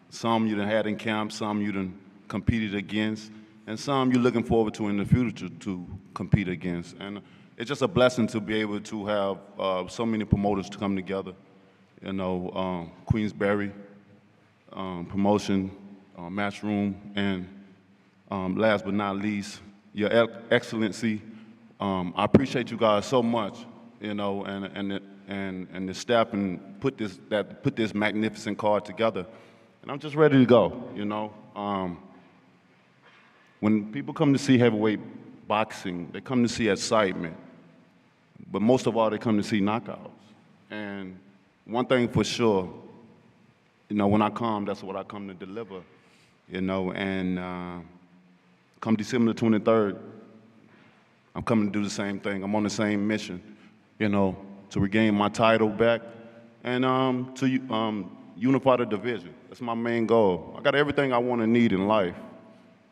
some you done had in camp, some you done competed against, and some you're looking forward to in the future to compete against. And it's just a blessing to be able to have so many promoters to come together. You know, Queensberry promotion, Matchroom, and last but not least, Your Excellency. I appreciate you guys so much, you know, and the staff and put this magnificent card together. And I'm just ready to go, you know. When people come to see heavyweight boxing, they come to see excitement, but most of all, they come to see knockouts. And one thing for sure, you know, when I come, that's what I come to deliver, you know, and come December the 23rd, I'm coming to do the same thing. I'm on the same mission, you know, to regain my title back and to unify the division. That's my main goal. I got everything I want and need in life,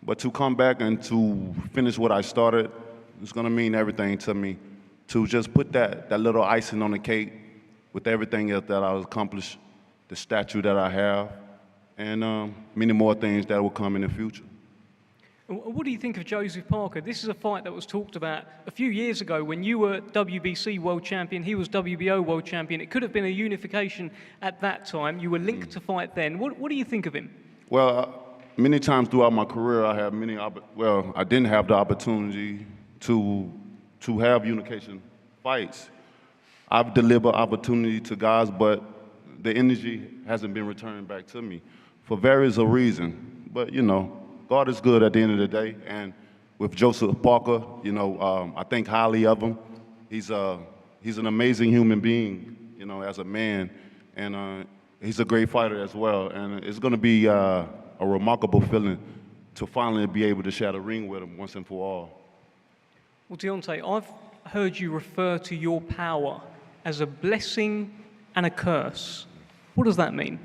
but to come back and to finish what I started, it's gonna mean everything to me. To just put that little icing on the cake with everything else that I've accomplished, the statue that I have, and many more things that will come in the future. What do you think of Joseph Parker? This is a fight that was talked about a few years ago when you were WBC World Champion, he was WBO World Champion. It could have been a unification at that time. You were linked to fight then. What do you think of him? Well, many times throughout my career, I didn't have the opportunity to have unification fights. I've delivered opportunity to guys, but the energy hasn't been returned back to me for various reasons. But, you know, God is good at the end of the day. And with Joseph Parker, you know, I think highly of him. He's an amazing human being, you know, as a man. And he's a great fighter as well. And it's going to be a remarkable feeling to finally be able to share the ring with him once and for all. Well, Deontay, I've heard you refer to your power as a blessing and a curse. What does that mean?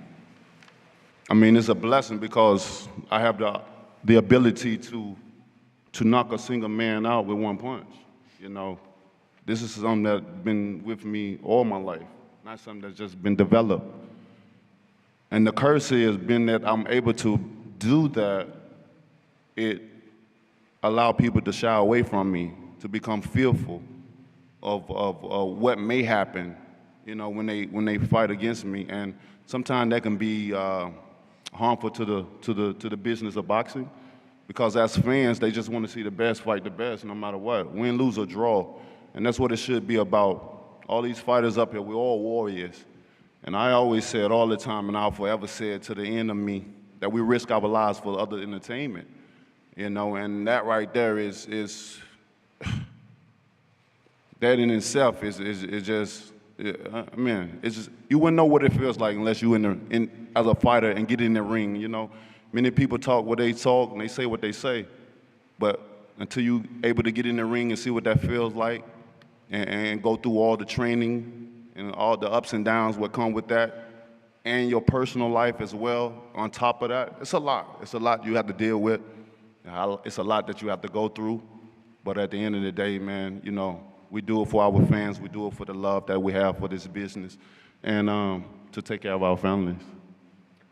I mean, it's a blessing because I have the ability to knock a single man out with one punch. You know, this is something that's been with me all my life, not something that's just been developed. And the curse has been that I'm able to do that. It allow people to shy away from me, to become fearful of what may happen, you know, when they fight against me. And sometimes that can be harmful to the business of boxing, because as fans, they just want to see the best fight the best, no matter what, win, lose, or draw. And that's what it should be about. All these fighters up here, we're all warriors. And I always said all the time, and I'll forever say it to the end of me, that we risk our lives for other entertainment. You know, and that right there is that in itself is just, I mean, it's just, you wouldn't know what it feels like unless you as a fighter and get in the ring, you know. Many people talk what they talk and they say what they say, but until you able to get in the ring and see what that feels like and go through all the training and all the ups and downs what come with that, and your personal life as well on top of that, it's a lot. It's a lot you have to deal with. It's a lot that you have to go through, but at the end of the day, man, you know, we do it for our fans. We do it for the love that we have for this business, and to take care of our families.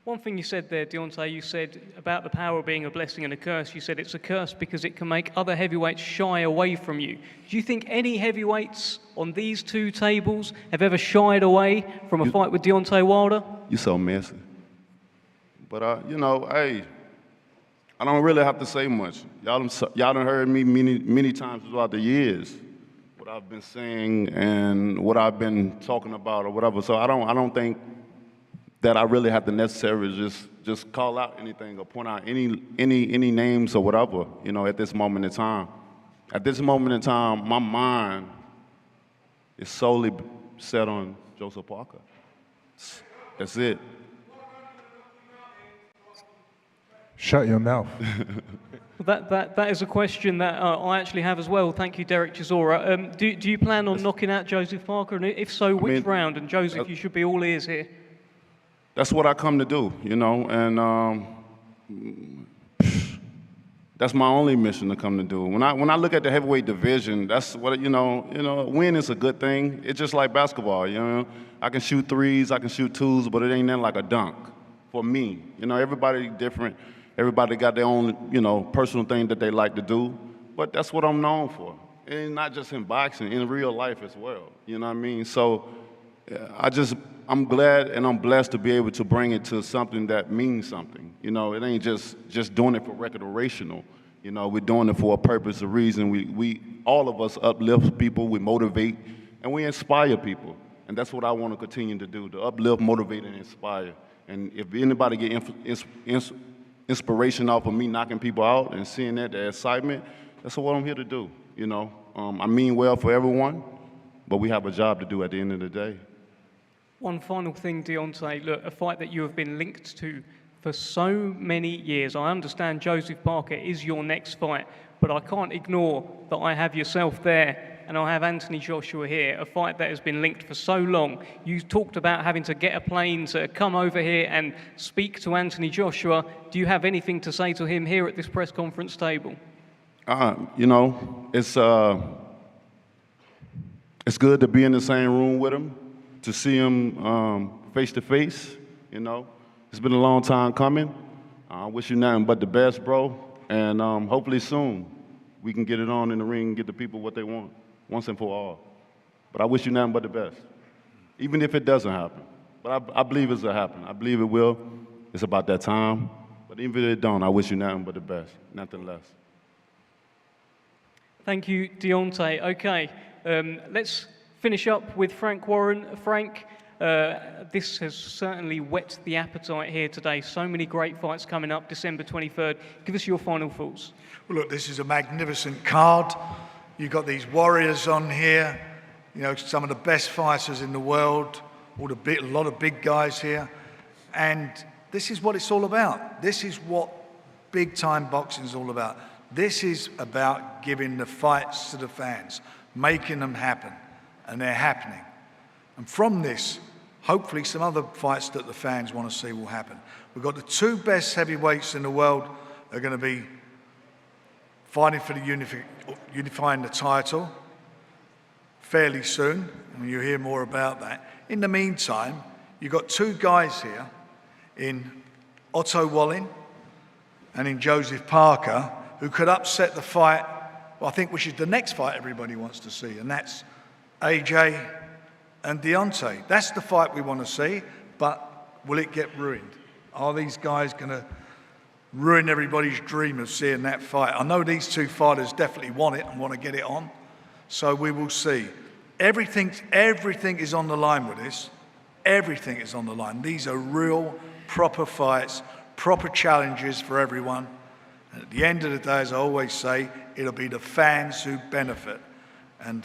One thing you said there, Deontay, you said about the power being a blessing and a curse. You said it's a curse because it can make other heavyweights shy away from you. Do you think any heavyweights on these two tables have ever shied away from a fight with Deontay Wilder? You're so messy. But, you know, hey, I don't really have to say much. Y'all done heard me many times throughout the years, what I've been saying and what I've been talking about or whatever. So I don't think that I really have to necessarily just call out anything or point out any names or whatever, you know, at this moment in time. At this moment in time, my mind is solely set on Joseph Parker. That's it. Shut your mouth. That is a question that I actually have as well. Thank you, Derek Chisora. Do you plan on knocking out Joseph Parker? And if so, which round? And Joseph, you should be all ears here. That's what I come to do, you know, and that's my only mission to come to do. When I look at the heavyweight division, that's what, you know, win is a good thing. It's just like basketball, you know. I can shoot threes, I can shoot twos, but it ain't nothing like a dunk for me. You know, everybody different. Everybody got their own, you know, personal thing that they like to do, but that's what I'm known for. And not just in boxing, in real life as well. You know what I mean? So I'm glad and I'm blessed to be able to bring it to something that means something. You know, it ain't just doing it for recreational. You know, we're doing it for a purpose, a reason. We all of us uplift people, we motivate, and we inspire people. And that's what I want to continue to do, to uplift, motivate, and inspire. And if anybody get inspiration off of me knocking people out and seeing that, the excitement, that's what I'm here to do, you know. I mean well for everyone, but we have a job to do at the end of the day. One final thing, Deontay. Look, a fight that you have been linked to for so many years. I understand Joseph Parker is your next fight, but I can't ignore that I have yourself there and I have Anthony Joshua here, a fight that has been linked for so long. You talked about having to get a plane to come over here and speak to Anthony Joshua. Do you have anything to say to him here at this press conference table? You know, it's good to be in the same room with him, to see him face to face, you know. It's been a long time coming. I wish you nothing but the best, bro. And hopefully soon we can get it on in the ring and get the people what they want, once and for all. But I wish you nothing but the best, even if it doesn't happen. But I believe it's going to happen. I believe it will. It's about that time. But even if it don't, I wish you nothing but the best, nothing less. Thank you, Deontay. Okay, let's finish up with Frank Warren. Frank, this has certainly whet the appetite here today. So many great fights coming up December 23rd. Give us your final thoughts. Well, look, this is a magnificent card. You've got these warriors on here, you know, some of the best fighters in the world, a lot of big guys here. And this is what it's all about. This is what big-time boxing is all about. This is about giving the fights to the fans, making them happen, and they're happening. And from this, hopefully some other fights that the fans want to see will happen. We've got the two best heavyweights in the world are going to be fighting for the unifying the title fairly soon, and you'll hear more about that. In the meantime, you've got two guys here in Otto Wallin and in Joseph Parker who could upset the fight, well, I think, which is the next fight everybody wants to see, and that's AJ and Deontay. That's the fight we want to see, but will it get ruined? Are these guys going to ruin everybody's dream of seeing that fight? I know these two fighters definitely want it and want to get it on, so we will see. Everything is on the line with this. Everything is on the line. These are real, proper fights, proper challenges for everyone. And at the end of the day, as I always say, it'll be the fans who benefit. And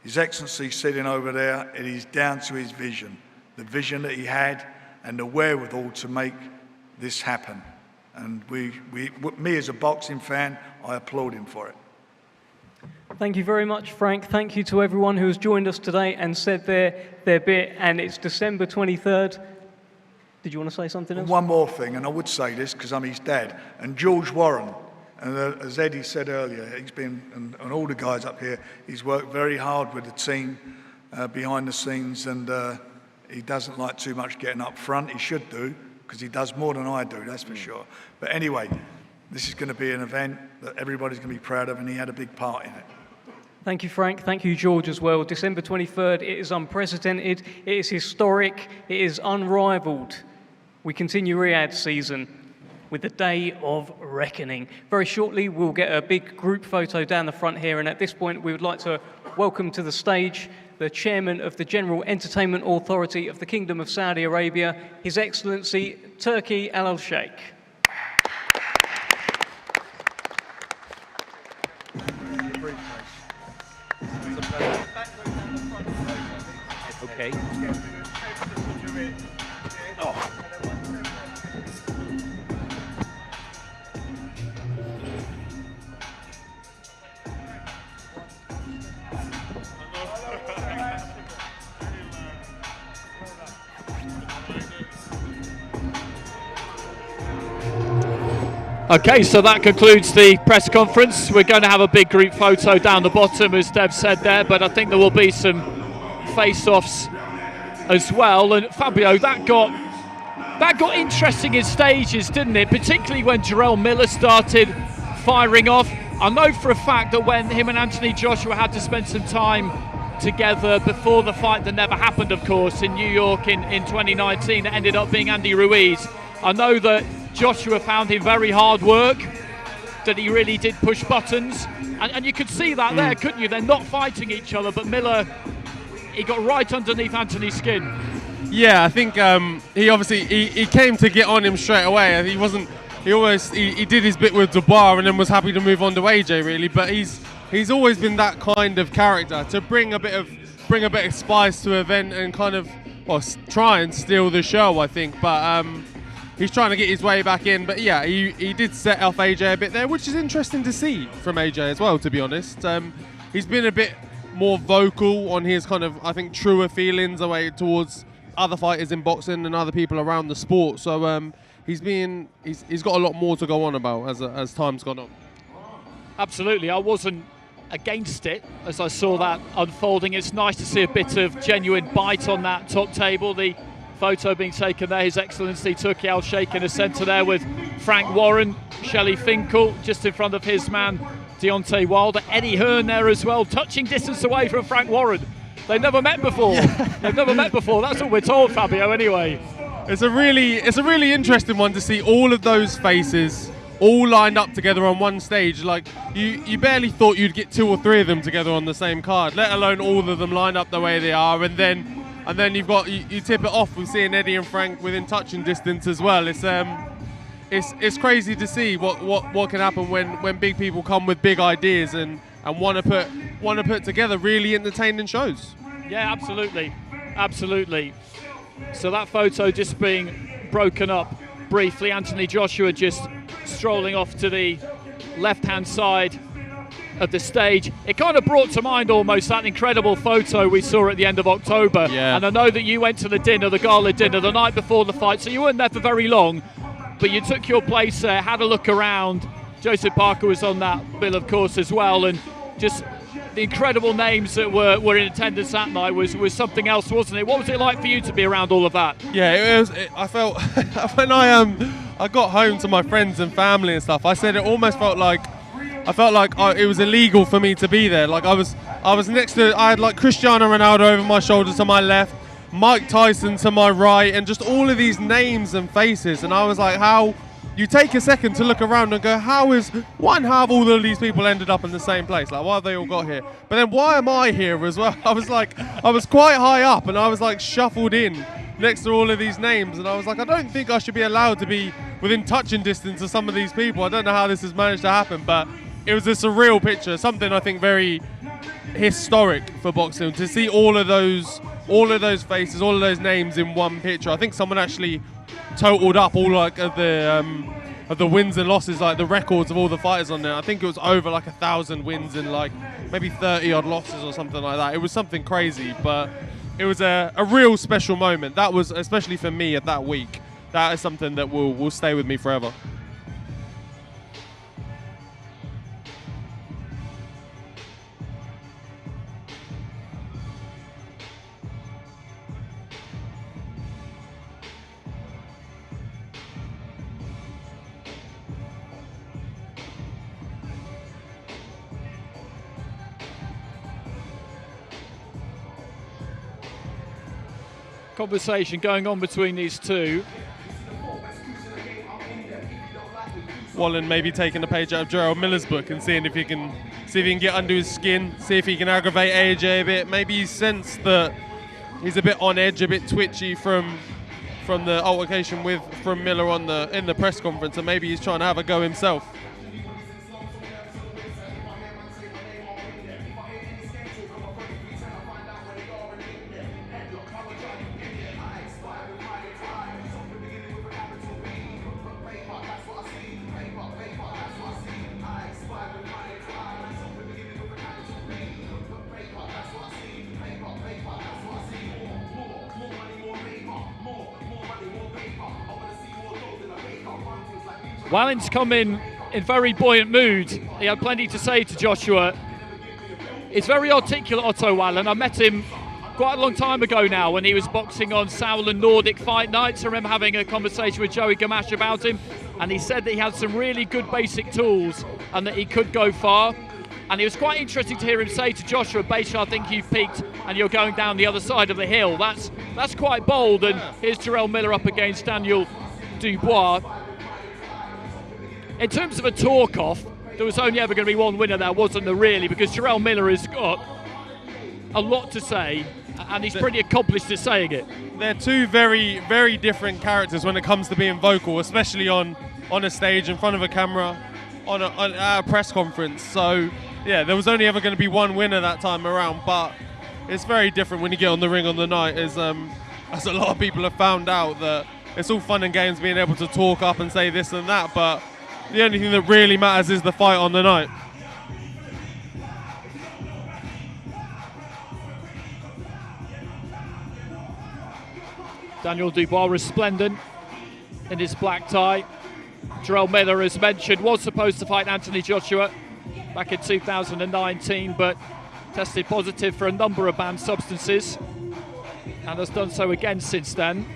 His Excellency sitting over there, it is down to his vision, the vision that he had and the wherewithal to make this happen. And me as a boxing fan, I applaud him for it. Thank you very much, Frank. Thank you to everyone who has joined us today and said their bit. And it's December 23rd. Did you want to say something else? One more thing, and I would say this because I'm his dad. And George Warren, and as Eddie said earlier, he's been, and all the guys up here, he's worked very hard with the team behind the scenes, and he doesn't like too much getting up front. He should do, because he does more than I do, that's for sure. But anyway, this is going to be an event that everybody's going to be proud of, and he had a big part in it. Thank you, Frank. Thank you, George, as well. December 23rd, it is unprecedented, it is historic, it is unrivaled. We continue Riyadh season with the Day of Reckoning. Very shortly, we'll get a big group photo down the front here, and at this point, we would like to welcome to the stage the Chairman of the General Entertainment Authority of the Kingdom of Saudi Arabia, His Excellency Turki Al-Sheikh. Okay. Oh. Okay, so that concludes the press conference. We're going to have a big group photo down the bottom, as Dev said there, but I think there will be some face-offs as well. And Fabio, that got interesting in stages, didn't it? Particularly when Jarrell Miller started firing off. I know for a fact that when him and Anthony Joshua had to spend some time together before the fight that never happened, of course, in New York in 2019, it ended up being Andy Ruiz. I know that Joshua found him very hard work, that he really did push buttons, and you could see that there, couldn't you? They're not fighting each other, but Miller, he got right underneath Anthony's skin. Yeah, I think he obviously he came to get on him straight away. He did his bit with Dubois and then was happy to move on to AJ, really. But he's always been that kind of character, to bring a bit of spice to an event and kind of try and steal the show, I think. But he's trying to get his way back in. But yeah, he did set off AJ a bit there, which is interesting to see from AJ as well, to be honest. He's been a bit more vocal on his kind of, I think, truer feelings away towards other fighters in boxing and other people around the sport. So he's got a lot more to go on about as time's gone on. Absolutely, I wasn't against it as I saw that unfolding. It's nice to see a bit of genuine bite on that top table. The photo being taken there, His Excellency Turki Al-Sheikh in the centre there with Frank Warren, Shelley Finkel just in front of his man Deontay Wilder, Eddie Hearn there as well, touching distance away from Frank Warren. They've never met before. Yeah. They've never met before. That's what we're told, Fabio. Anyway, it's a really interesting one to see all of those faces all lined up together on one stage. Like you barely thought you'd get 2 or 3 of them together on the same card, let alone all of them lined up the way they are. And then you've got you tip it off with seeing Eddie and Frank within touching distance as well. It's crazy to see what can happen when big people come with big ideas and want to put together really entertaining shows. Yeah, absolutely. So that photo just being broken up briefly. Anthony Joshua just strolling off to the left-hand side of the stage. It kind of brought to mind almost that incredible photo we saw at the end of October. Yeah. And I know that you went to the gala dinner the night before the fight, so you weren't there for very long, but you took your place there, had a look around. Joseph Parker was on that bill, of course, as well, and just the incredible names that were in attendance that night was something else, wasn't it? What was it like for you to be around all of that? Yeah, I felt when I got home to my friends and family and stuff, I said it almost felt like it was illegal for me to be there. Like I was next to, I had like Cristiano Ronaldo over my shoulder to my left, Mike Tyson to my right, and just all of these names and faces. And I was like, how you take a second to look around and go, how have all of these people ended up in the same place? Like, why have they all got here? But then why am I here as well? I was quite high up, and I was like shuffled in next to all of these names, and I was like, I don't think I should be allowed to be within touching distance of some of these people. I don't know how this has managed to happen, but it was a surreal picture, something I think very historic for boxing, to see all of those faces, all of those names in one picture. I think someone actually totaled up all like of the wins and losses, like the records of all the fighters on there. I think it was over like 1,000 wins and like maybe 30 odd losses or something like that. It was something crazy, but it was a real special moment. That was, especially for me at that week, that is something that will stay with me forever. Conversation going on between these two. Wallen maybe taking a page out of Gerald Miller's book and seeing if he can get under his skin, see if he can aggravate AJ a bit. Maybe he sensed that he's a bit on edge, a bit twitchy from the altercation from Miller in the press conference, and maybe he's trying to have a go himself. Wallen's come in very buoyant mood. He had plenty to say to Joshua. He's very articulate, Otto Wallen. I met him quite a long time ago now when he was boxing on Sauerland Nordic Fight Nights. I remember having a conversation with Joey Gamache about him, and he said that he had some really good basic tools and that he could go far. And it was quite interesting to hear him say to Joshua, basically, I think you've peaked and you're going down the other side of the hill. That's quite bold. And here's Jarrell Miller up against Daniel Dubois. In terms of a talk-off, there was only ever going to be one winner there, wasn't there, really? Because Jarrell Miller has got a lot to say, and he's pretty accomplished at saying it. They're two very, very different characters when it comes to being vocal, especially on a stage in front of a camera, on a press conference. So, yeah, there was only ever going to be one winner that time around, but it's very different when you get on the ring on the night, as a lot of people have found out, that it's all fun and games being able to talk up and say this and that, but the only thing that really matters is the fight on the night. Daniel Dubois resplendent in his black tie. Jarrell Miller, as mentioned, was supposed to fight Anthony Joshua back in 2019, but tested positive for a number of banned substances and has done so again since then.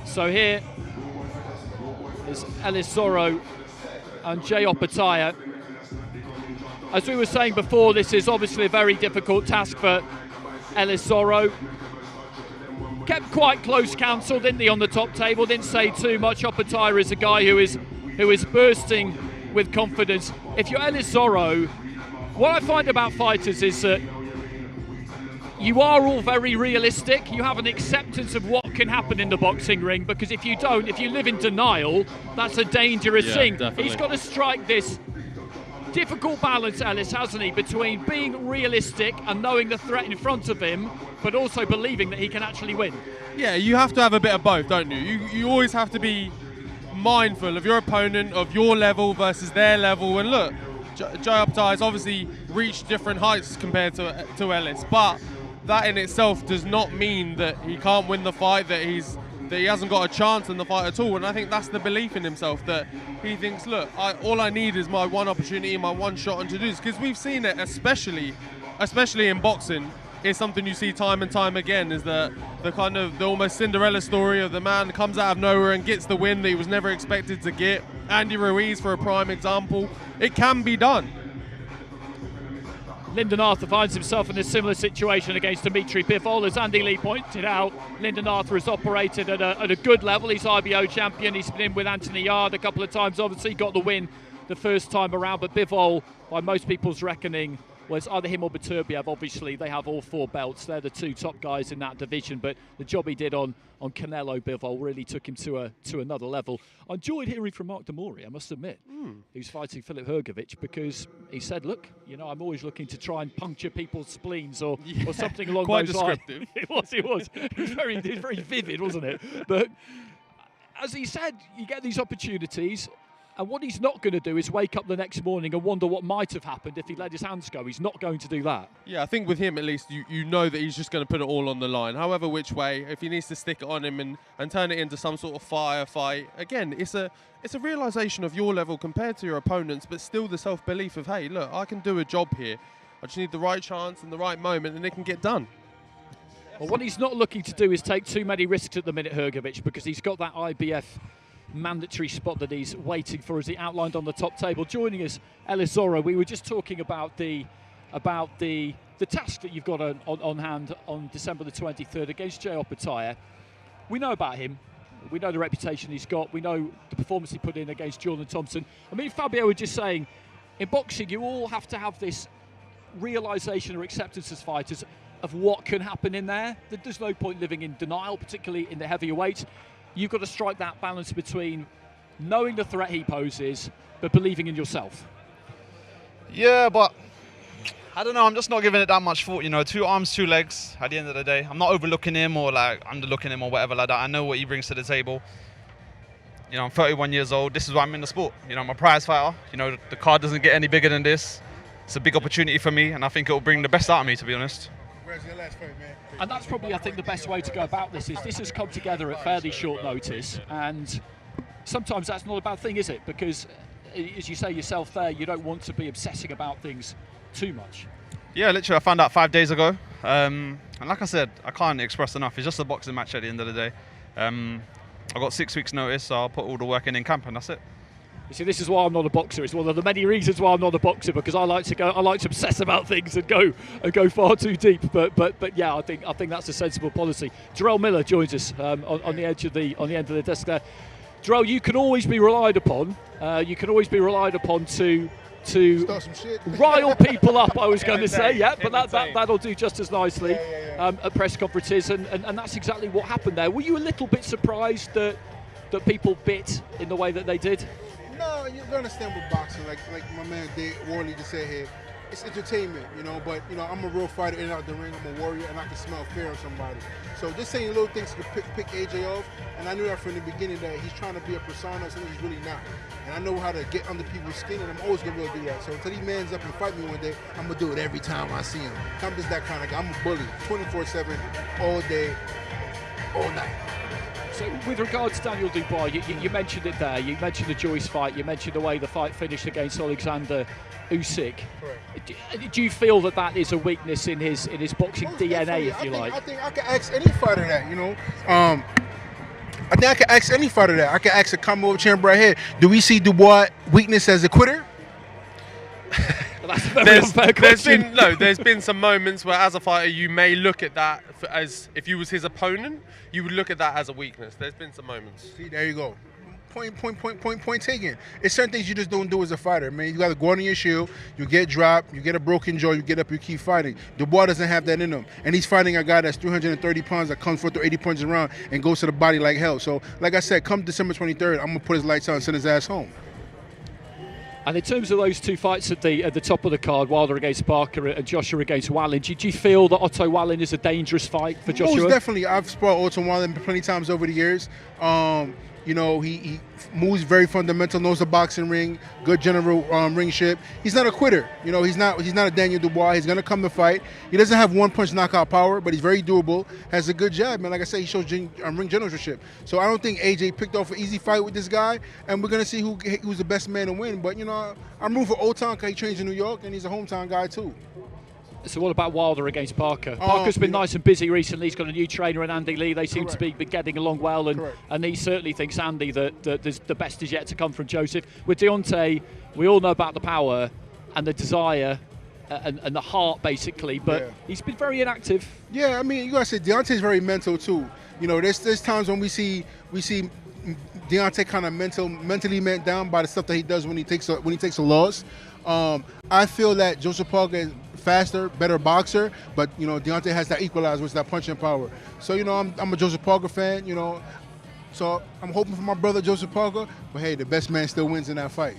So here is Ellis Zorro and Jay Opataya. As we were saying before, this is obviously a very difficult task for Ellis Zorro. Kept quite close counsel, didn't he, on the top table? Didn't say too much. Oppenheimer is a guy who is bursting with confidence. If you're Ellis Zorro, what I find about fighters is that you are all very realistic. You have an acceptance of what can happen in the boxing ring, because if you don't, if you live in denial, that's a dangerous thing. Definitely. He's got to strike this difficult balance, Ellis, hasn't he, between being realistic and knowing the threat in front of him, but also believing that he can actually win. Yeah, you have to have a bit of both, don't you? You always have to be mindful of your opponent, of your level versus their level. And look, Joe Oppenheimer has obviously reached different heights compared to Ellis, but that in itself does not mean that he can't win the fight, that he hasn't got a chance in the fight at all. And I think that's the belief in himself, that he thinks, look, all I need is my one opportunity, my one shot, and to do this. Because we've seen it, especially in boxing, is something you see time and time again, is the kind of the almost Cinderella story of the man comes out of nowhere and gets the win that he was never expected to get. Andy Ruiz for a prime example. It can be done. Lyndon Arthur finds himself in a similar situation against Dmitry Bivol. As Andy Lee pointed out, Lyndon Arthur has operated at a good level. He's IBO champion. He's been in with Anthony Yard a couple of times. Obviously got the win the first time around, but Bivol, by most people's reckoning, was either him or Beterbiev. Obviously, they have all 4 belts. They're the 2 top guys in that division, but the job he did on Canelo Bivol really took him to another level. I enjoyed hearing from Mark Demori, I must admit, who's fighting Filip Hrgovic, because he said, look, I'm always looking to try and puncture people's spleens or something along quite those lines. descriptive. It was. It was very vivid, wasn't it? But as he said, you get these opportunities, and what he's not going to do is wake up the next morning and wonder what might have happened if he let his hands go. He's not going to do that. Yeah, I think with him at least, you know that he's just going to put it all on the line. However which way, if he needs to stick it on him and turn it into some sort of firefight, again, it's a realisation of your level compared to your opponents, but still the self-belief of, hey, look, I can do a job here. I just need the right chance and the right moment, and it can get done. Well, what he's not looking to do is take too many risks at the minute, Hrgovic, because he's got that IBF mandatory spot that he's waiting for, as he outlined on the top table. Joining us, Ellis Zorro. We were just talking about the task that you've got on hand on December the 23rd against Jay Oppenheimer. We know about him. We know the reputation he's got. We know the performance he put in against Jordan Thompson. I mean, Fabio was just saying, in boxing, you all have to have this realisation or acceptance as fighters of what can happen in there. There's no point living in denial, particularly in the heavier weights. You've got to strike that balance between knowing the threat he poses, but believing in yourself. Yeah, but I don't know. I'm just not giving it that much thought. 2 arms, 2 legs. At the end of the day, I'm not overlooking him or underlooking him or whatever like that. I know what he brings to the table. I'm 31 years old. This is why I'm in the sport. I'm a prize fighter. The card doesn't get any bigger than this. It's a big opportunity for me, and I think it will bring the best out of me, to be honest. Where's your last fight, man? And that's probably, I think, the best way to go about this. Is this has come together at fairly short notice, and sometimes that's not a bad thing, is it? Because, as you say yourself there, you don't want to be obsessing about things too much. Yeah, literally, I found out 5 days ago. And like I said, I can't express enough. It's just a boxing match at the end of the day. I got 6 weeks' notice, so I'll put all the work in camp, and that's it. You see, this is why I'm not a boxer. It's one of the many reasons why I'm not a boxer, because I like to obsess about things and go far too deep. But yeah, I think that's a sensible policy. Jarrell Miller joins us on the end of the desk there. Jarrell, you can always be relied upon. To start some shit. Rile people up, I was going to say, but that'll do just as nicely at press conferences, and that's exactly what happened there. Were you a little bit surprised that people bit in the way that they did? No, you understand with boxing, like my man Dave Worley just said here, it's entertainment, but I'm a real fighter in and out the ring, I'm a warrior, and I can smell fear on somebody. So just saying little things to pick AJ off, and I knew that from the beginning that he's trying to be a persona, something he's really not. And I know how to get under people's skin, and I'm always gonna be able to do that. So until he mans up and fight me one day, I'm gonna do it every time I see him. I'm just that kind of guy. I'm a bully, 24/7, all day, all night. So with regards to Daniel Dubois, you mentioned it there. You mentioned the Joyce fight. You mentioned the way the fight finished against Alexander Usyk. Correct. Do you feel that is a weakness in his boxing DNA, if you like? I think I can ask any fighter that, I think I can ask any fighter that. I can ask a combo champ right here. Do we see Dubois' weakness as a quitter? That's very unfair question. There's been some moments where, as a fighter, you may look at that as if you was his opponent, you would look at that as a weakness. There's been some moments. See, there you go. Point taken. It's certain things you just don't do as a fighter, man. You got to go on your shield, you get dropped, you get a broken jaw, you get up, you keep fighting. Dubois doesn't have that in him. And he's fighting a guy that's 330 pounds that comes forth to 80 punches around and goes to the body like hell. So, like I said, come December 23rd, I'm going to put his lights on and send his ass home. And in terms of those two fights at the top of the card, Wilder against Parker and Joshua against Wallin, do you feel that Otto Wallin is a dangerous fight for Joshua? Most definitely. I've sparred Otto Wallin plenty of times over the years. You know, he moves very fundamental, knows the boxing ring, good general ring shape. He's not a quitter. You know, he's not a Daniel Dubois. He's gonna come to fight. He doesn't have one punch knockout power, but he's very doable. Has a good jab, man. Like I said, he shows ring generalship. So I don't think AJ picked off an easy fight with this guy, and we're gonna see who's the best man to win. But you know, I'm rooting for Old Town because he trains in New York and he's a hometown guy too. So what about Wilder against Parker? Parker's been nice and busy recently. He's got a new trainer in Andy Lee. They seem to be getting along well, and he certainly thinks, Andy, that the best is yet to come from Joseph. With Deontay, we all know about the power and the desire and the heart, basically, but he's been very inactive. Yeah, I mean, you gotta say Deontay's very mental too. You know, there's times when we see Deontay kind of mentally meant down by the stuff that he does when he takes a loss. I feel that Joseph Parker is faster, better boxer, but you know Deontay has that equalizer, which is that punching power. So you know I'm a Joseph Parker fan, you know, so I'm hoping for my brother Joseph Parker. But hey, the best man still wins in that fight.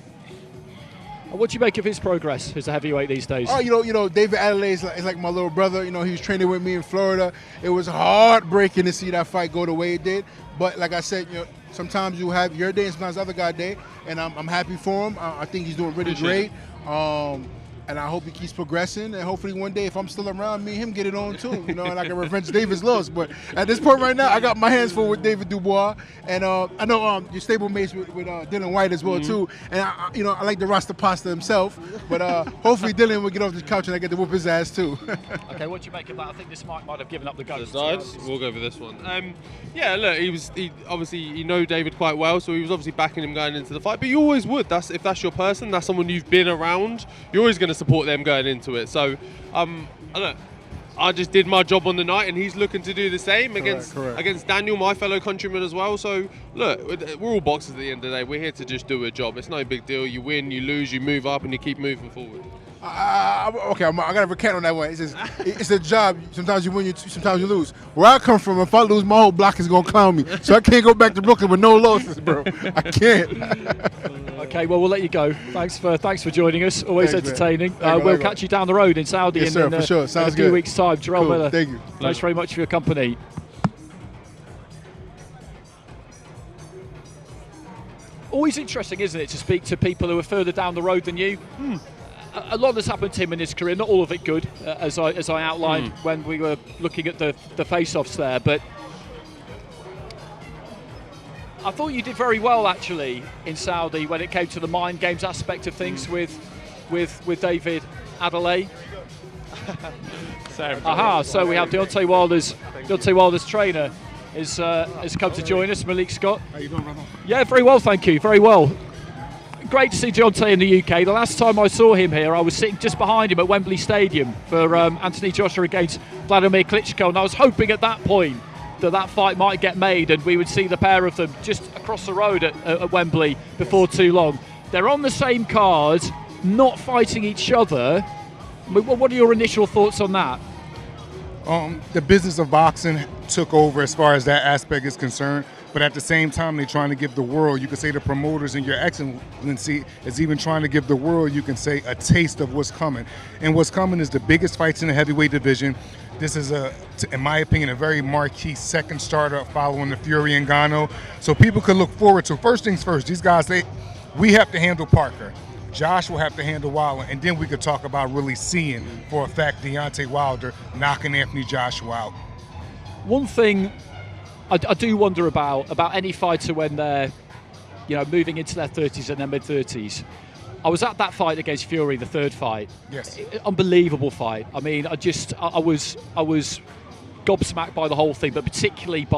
What do you make of his progress as a heavyweight these days? Oh, you know, David Adelaide is like my little brother. You know, he was training with me in Florida. It was heartbreaking to see that fight go the way it did. But like I said, you know, sometimes you have your day and sometimes the other guy's day, and I'm happy for him. I think he's doing really great. And I hope he keeps progressing, and hopefully one day, if I'm still around, me and him get it on too, you know, and I can revenge David's loss. But at this point right now, I got my hands full with David Dubois, and I know your stable mates with Dylan White as well too. And I like the Rasta Pasta himself, but hopefully Dylan will get off the couch and I get to whoop his ass too. Okay, what do you make of that? I think this might have given up the ghost. We'll go for this one. Yeah, look, he obviously you know David quite well, so he was obviously backing him going into the fight. But you always would. If that's your person, that's someone you've been around. You're always going to support them going into it. So I just did my job on the night, and he's looking to do the same against Daniel, my fellow countryman as well. So look, we're all boxers at the end of the day. We're here to just do a job. It's no big deal. You win, you lose, you move up, and you keep moving forward. Okay, I got to recant on that one. It's a job. Sometimes you win, sometimes you lose. Where I come from, if I lose, my whole block is going to clown me. So I can't go back to Brooklyn with no losses, bro. I can't. Okay, well, we'll let you go. Thanks for joining us. Always Thanks, entertaining. Man. We'll catch you down the road in Saudi yes, sir, for sure. Sounds in a few weeks' time. Jarrell Miller, thank you. Thanks very much for your company. Always interesting, isn't it, to speak to people who are further down the road than you? A lot has happened to him in his career, not all of it good, as I outlined when we were looking at the face-offs there. But I thought you did very well, actually, in Saudi when it came to the mind games aspect of things with David Adelaide. So we have Deontay Wilder's trainer has come to join us, Malik Scott. How you doing, brother? Yeah, very well, thank you. Very well. Great to see Deontay in the UK. The last time I saw him here, I was sitting just behind him at Wembley Stadium for Anthony Joshua against Vladimir Klitschko, and I was hoping at that point that fight might get made and we would see the pair of them just across the road at Wembley before too long. They're on the same card, not fighting each other. What are your initial thoughts on that? The business of boxing took over as far as that aspect is concerned. But at the same time, they're trying to give the world, you could say the promoters and your excellency is even trying to give the world, you can say, a taste of what's coming. And what's coming is the biggest fights in the heavyweight division. This is, in my opinion, a very marquee second starter following the Fury and Ngannou. So people could look forward to, first things first, these guys, we have to handle Parker. Josh will have to handle Wilder, and then we could talk about really seeing, for a fact, Deontay Wilder knocking Anthony Joshua out. One thing I do wonder about any fighter when they're, moving into their 30s and their mid-30s. I was at that fight against Fury, the third fight. Yes. Unbelievable fight. I mean, I was gobsmacked by the whole thing, but particularly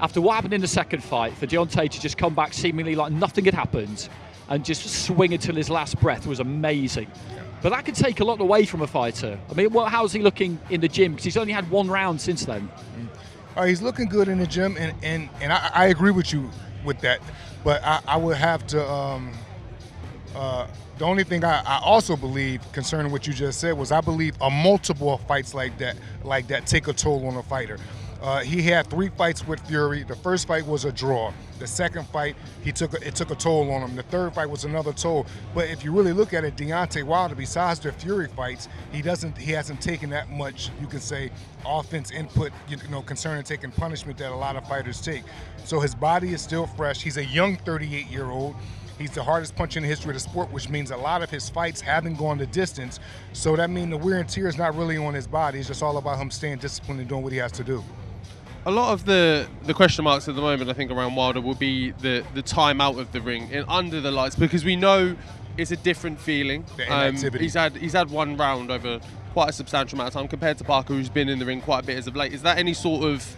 after what happened in the second fight, for Deontay to just come back seemingly like nothing had happened and just swing until his last breath was amazing. Yeah. But that could take a lot away from a fighter. I mean, how's he looking in the gym? Because he's only had 1 round since then. He's looking good in the gym, and I agree with you with that. But I would have to. The only thing I also believe concerning what you just said was I believe a multiple fights like that take a toll on a fighter. He had 3 fights with Fury. The first fight was a draw. The second fight, it took a toll on him. The third fight was another toll. But if you really look at it, Deontay Wilder, besides the Fury fights, he hasn't taken that much, you can say, offense input, concerning taking punishment that a lot of fighters take. So his body is still fresh. He's a young 38-year-old. He's the hardest puncher in the history of the sport, which means a lot of his fights haven't gone the distance. So that means the wear and tear is not really on his body. It's just all about him staying disciplined and doing what he has to do. A lot of the question marks at the moment, I think, around Wilder will be the time out of the ring and under the lights, because we know it's a different feeling. The inactivity. He's had 1 round over quite a substantial amount of time compared to Parker, who's been in the ring quite a bit as of late. Is that any sort of,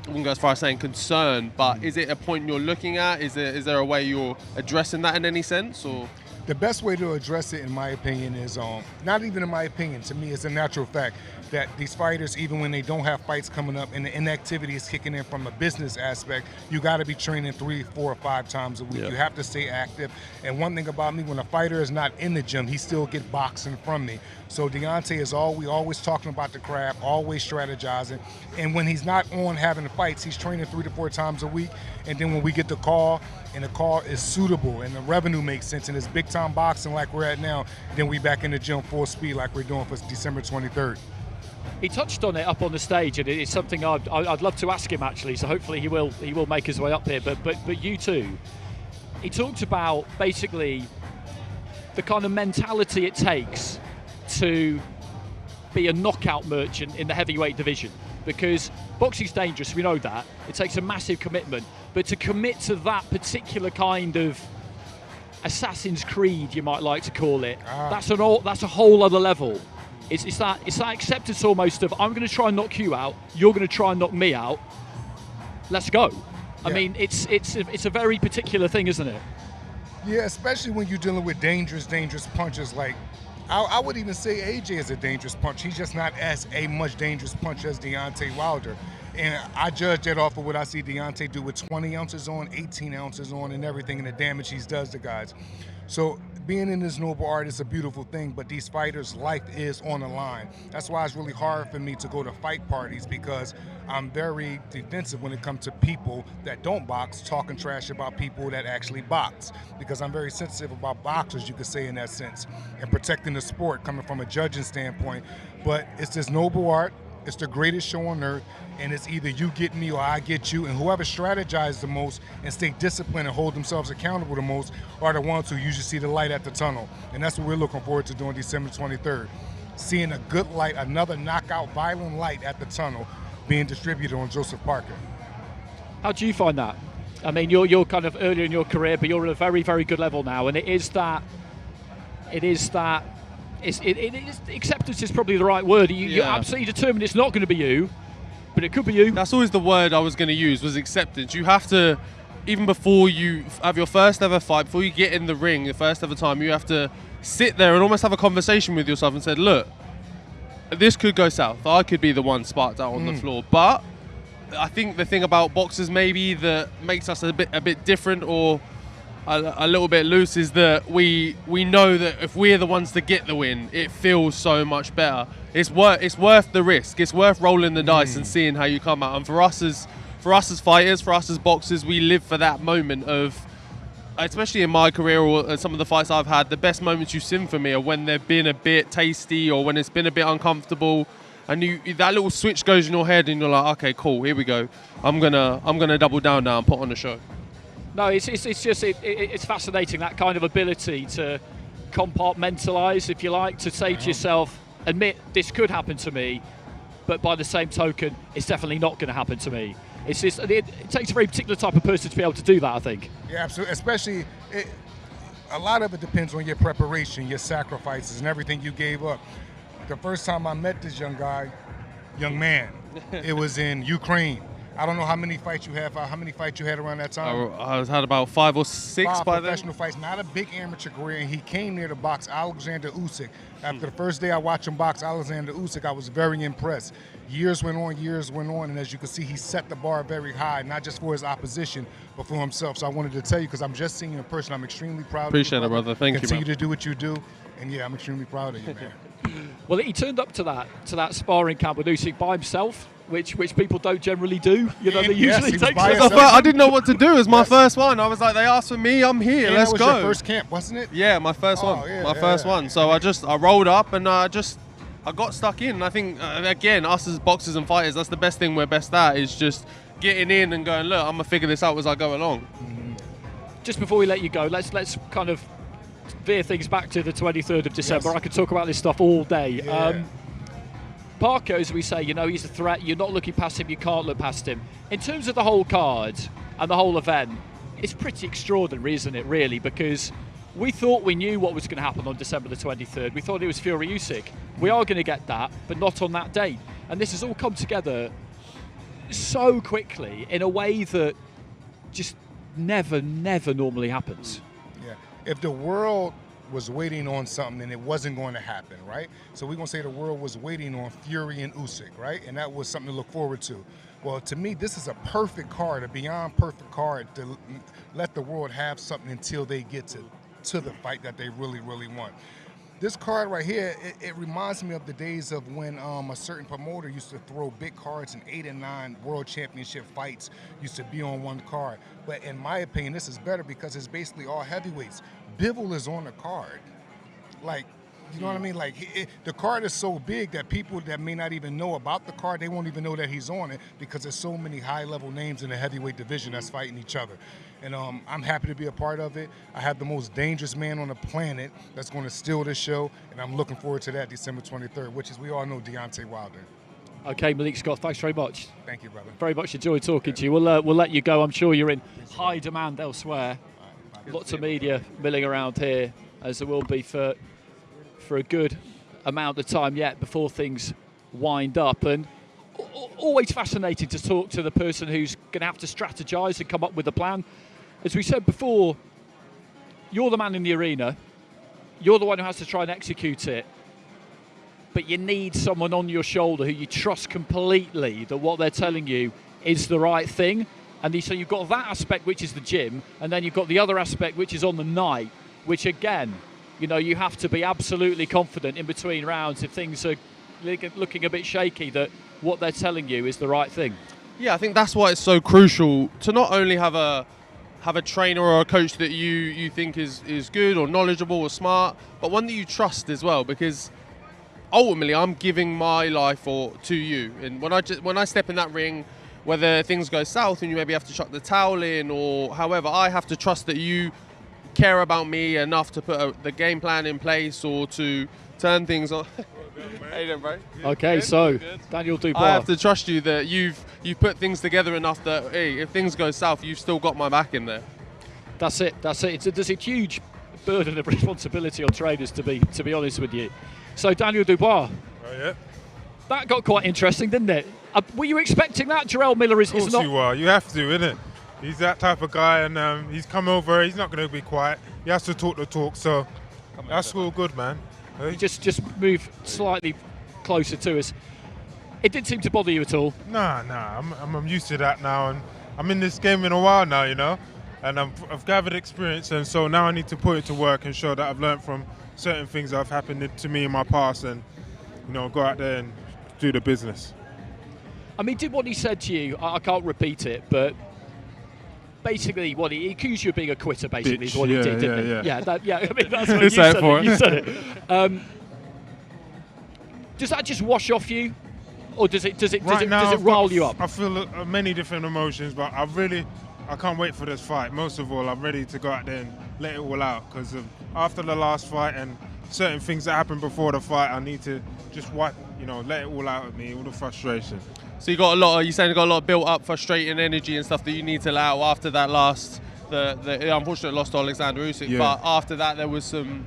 I wouldn't go as far as saying concern, but is it a point you're looking at? Is there a way you're addressing that in any sense, or? The best way to address it, in my opinion, is not even in my opinion. To me, it's a natural fact that these fighters, even when they don't have fights coming up and the inactivity is kicking in from a business aspect, you got to be training 3, 4, or 5 times a week. Yeah. You have to stay active. And one thing about me, when a fighter is not in the gym, he still get boxing from me. So Deontay is always talking about the craft, always strategizing. And when he's not on having fights, he's training 3 to 4 times a week. And then when we get the call, and the call is suitable and the revenue makes sense and it's big time boxing like we're at now, then we back in the gym full speed like we're doing for December 23rd. He touched on it up on the stage, and it's something I'd love to ask him actually. So hopefully he will make his way up here. But you too, he talked about basically the kind of mentality it takes to be a knockout merchant in the heavyweight division, because boxing's dangerous. We know that it takes a massive commitment, but to commit to that particular kind of Assassin's Creed, you might like to call it, that's a whole other level. It's that acceptance almost of, I'm going to try and knock you out, you're going to try and knock me out, let's go. I mean, it's a very particular thing, isn't it? Yeah, especially when you're dealing with dangerous punches. Like, I would even say AJ is a dangerous punch. He's just not as a much dangerous punch as Deontay Wilder. And I judge that off of what I see Deontay do with 20 ounces on, 18 ounces on, and everything, and the damage he does to guys. So being in this noble art is a beautiful thing, but these fighters' life is on the line. That's why it's really hard for me to go to fight parties, because I'm very defensive when it comes to people that don't box, talking trash about people that actually box, because I'm very sensitive about boxers, you could say, in that sense, and protecting the sport coming from a judging standpoint. But it's this noble art. It's the greatest show on earth, and it's either you get me or I get you, and whoever strategizes the most and stay disciplined and hold themselves accountable the most are the ones who usually see the light at the tunnel. And that's what we're looking forward to doing December 23rd. Seeing a good light, another knockout, violent light at the tunnel being distributed on Joseph Parker. How do you find that? I mean, you're kind of earlier in your career, but you're at a very, very good level now, and it is acceptance is probably the right word. You're absolutely determined it's not going to be you, but it could be you. That's always the word I was going to use, was acceptance. You have to, even before you have your first ever fight, before you get in the ring the first ever time, you have to sit there and almost have a conversation with yourself and say, look, this could go south. I could be the one sparked out on the floor. But I think the thing about boxers maybe that makes us a bit different, or a little bit loose, is that we know that if we're the ones to get the win, it feels so much better. It's worth the risk. It's worth rolling the dice and seeing how you come out. And for us as fighters, for us as boxers, we live for that moment of, especially in my career or some of the fights I've had, the best moments you've seen for me are when they've been a bit tasty or when it's been a bit uncomfortable, and that little switch goes in your head and you're like, okay, cool, here we go. I'm gonna double down now and put on a show. No, it's fascinating, that kind of ability to compartmentalise, if you like, to say to yourself, admit this could happen to me, but by the same token, it's definitely not going to happen to me. It takes a very particular type of person to be able to do that, I think. Yeah, absolutely. Especially, a lot of it depends on your preparation, your sacrifices, and everything you gave up. The first time I met this young man, it was in Ukraine. I don't know how many fights you have. How many fights you had around that time? I had about 5 or 6 5 by then. professional fights, not a big amateur career, and he came there to box Alexander Usyk. After the first day I watched him box Alexander Usyk, I was very impressed. Years went on, and as you can see, he set the bar very high, not just for his opposition, but for himself. So I wanted to tell you, because I'm just seeing you in person, I'm extremely proud Appreciate of you, it, brother. Thank you, Continue bro. to do what you do, and yeah, I'm extremely proud of you, man. Well, he turned up to that sparring camp with Usyk by himself, which people don't generally do. You know, they usually take. I didn't know what to do. It was my first one. I was like, they asked for me, I'm here. And Let's that was go. your first camp, wasn't it? Yeah, my first one. My first one. So I rolled up and I got stuck in. I think again, us as boxers and fighters, that's the best thing we're best at, is just getting in and going, look, I'm gonna figure this out as I go along. Just before we let you go, let's kind of veer things back to the 23rd of December. I could talk about this stuff all day. Yeah. Parker, as we say, you know, he's a threat. You're not looking past him. You can't look past him. In terms of the whole card and the whole event, it's pretty extraordinary, isn't it, really? Because we thought we knew what was going to happen on December the 23rd. We thought it was Fury Usyk. We are going to get that, but not on that date. And this has all come together so quickly in a way that just never normally happens. Yeah. If the world was waiting on something and it wasn't going to happen, right? So we're going to say the world was waiting on Fury and Usyk, right? And that was something to look forward to. Well, to me, this is a perfect card, a beyond perfect card to let the world have something until they get to the fight that they really want. This card right here, it reminds me of the days of when a certain promoter used to throw big cards and 8 and 9 world championship fights used to be on one card. But in my opinion, this is better because it's basically all heavyweights. Bivol is on the card. Like, you know what I mean? Like, the card is so big that people that may not even know about the card, they won't even know that he's on it because there's so many high-level names in the heavyweight division that's fighting each other. And I'm happy to be a part of it. I have the most dangerous man on the planet that's going to steal this show, and I'm looking forward to that December 23rd, which is, we all know, Deontay Wilder. Okay, Malik Scott, thanks very much. Thank you, brother. Very much enjoyed talking to you. We'll let you go. I'm sure you're in high demand elsewhere. Lots of media milling around here, as there will be for a good amount of time yet before things wind up. And always fascinating to talk to the person who's going to have to strategize and come up with a plan. As we said before, you're the man in the arena. You're the one who has to try and execute it. But you need someone on your shoulder who you trust completely that what they're telling you is the right thing. And so you've got that aspect, which is the gym, and then you've got the other aspect, which is on the night, which again, you know, you have to be absolutely confident in between rounds if things are looking a bit shaky that what they're telling you is the right thing. Yeah, I think that's why it's so crucial to not only have a trainer or a coach that you think is good or knowledgeable or smart, but one that you trust as well, because ultimately I'm giving my life to you. And when I step in that ring, whether things go south and you maybe have to chuck the towel in or however, I have to trust that you care about me enough to put the game plan in place or to turn things on. How you doing, bro? Okay, so Daniel Dubois. I have to trust you that you've put things together enough that, hey, if things go south, you've still got my back in there. That's it. There's a huge burden of responsibility on trainers, to be honest with you. So Daniel Dubois. Oh, yeah. That got quite interesting, didn't it? Were you expecting that? Jarrell Miller is not. Of course you are. You have to, innit? He's that type of guy, and he's come over. He's not going to be quiet. He has to talk the talk. So that's all good, man. Hey? You just move slightly closer to us. It didn't seem to bother you at all. Nah. I'm used to that now, and I'm in this game in a while now, you know, and I've gathered experience, and so now I need to put it to work and show that I've learned from certain things that have happened to me in my past, and you know, go out there and do the business. I mean, did what he said to you? I can't repeat it, but basically, what he accused you of being a quitter. Basically, is what he did, didn't he? Yeah. I mean, that's what you said. You said it. Does that just wash off you, or does it rile you up? I feel many different emotions, but I can't wait for this fight. Most of all, I'm ready to go out there and let it all out, because after the last fight and certain things that happened before the fight, I need to just let it all out of me, all the frustration. So you got you saying you got a lot of built up frustrating energy and stuff that you need to allow after that the unfortunate loss to Alexander Usyk. Yeah. But after that there was some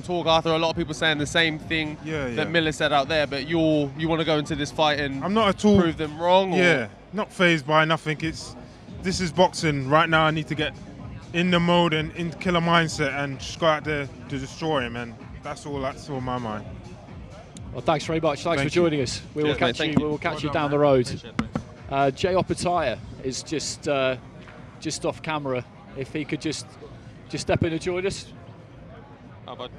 talk after, a lot of people saying the same thing that Miller said out there, but you want to go into this fight and I'm not at all prove them wrong? Yeah. not phased by nothing. This is boxing. Right now I need to get in the mode and in killer mindset and just go out there to destroy him, and that's all on my mind. Well, thanks very much. Thanks for joining us. We will catch you. We will catch you down the road. Jay Opataya is just off camera. If he could just step in and join us. How about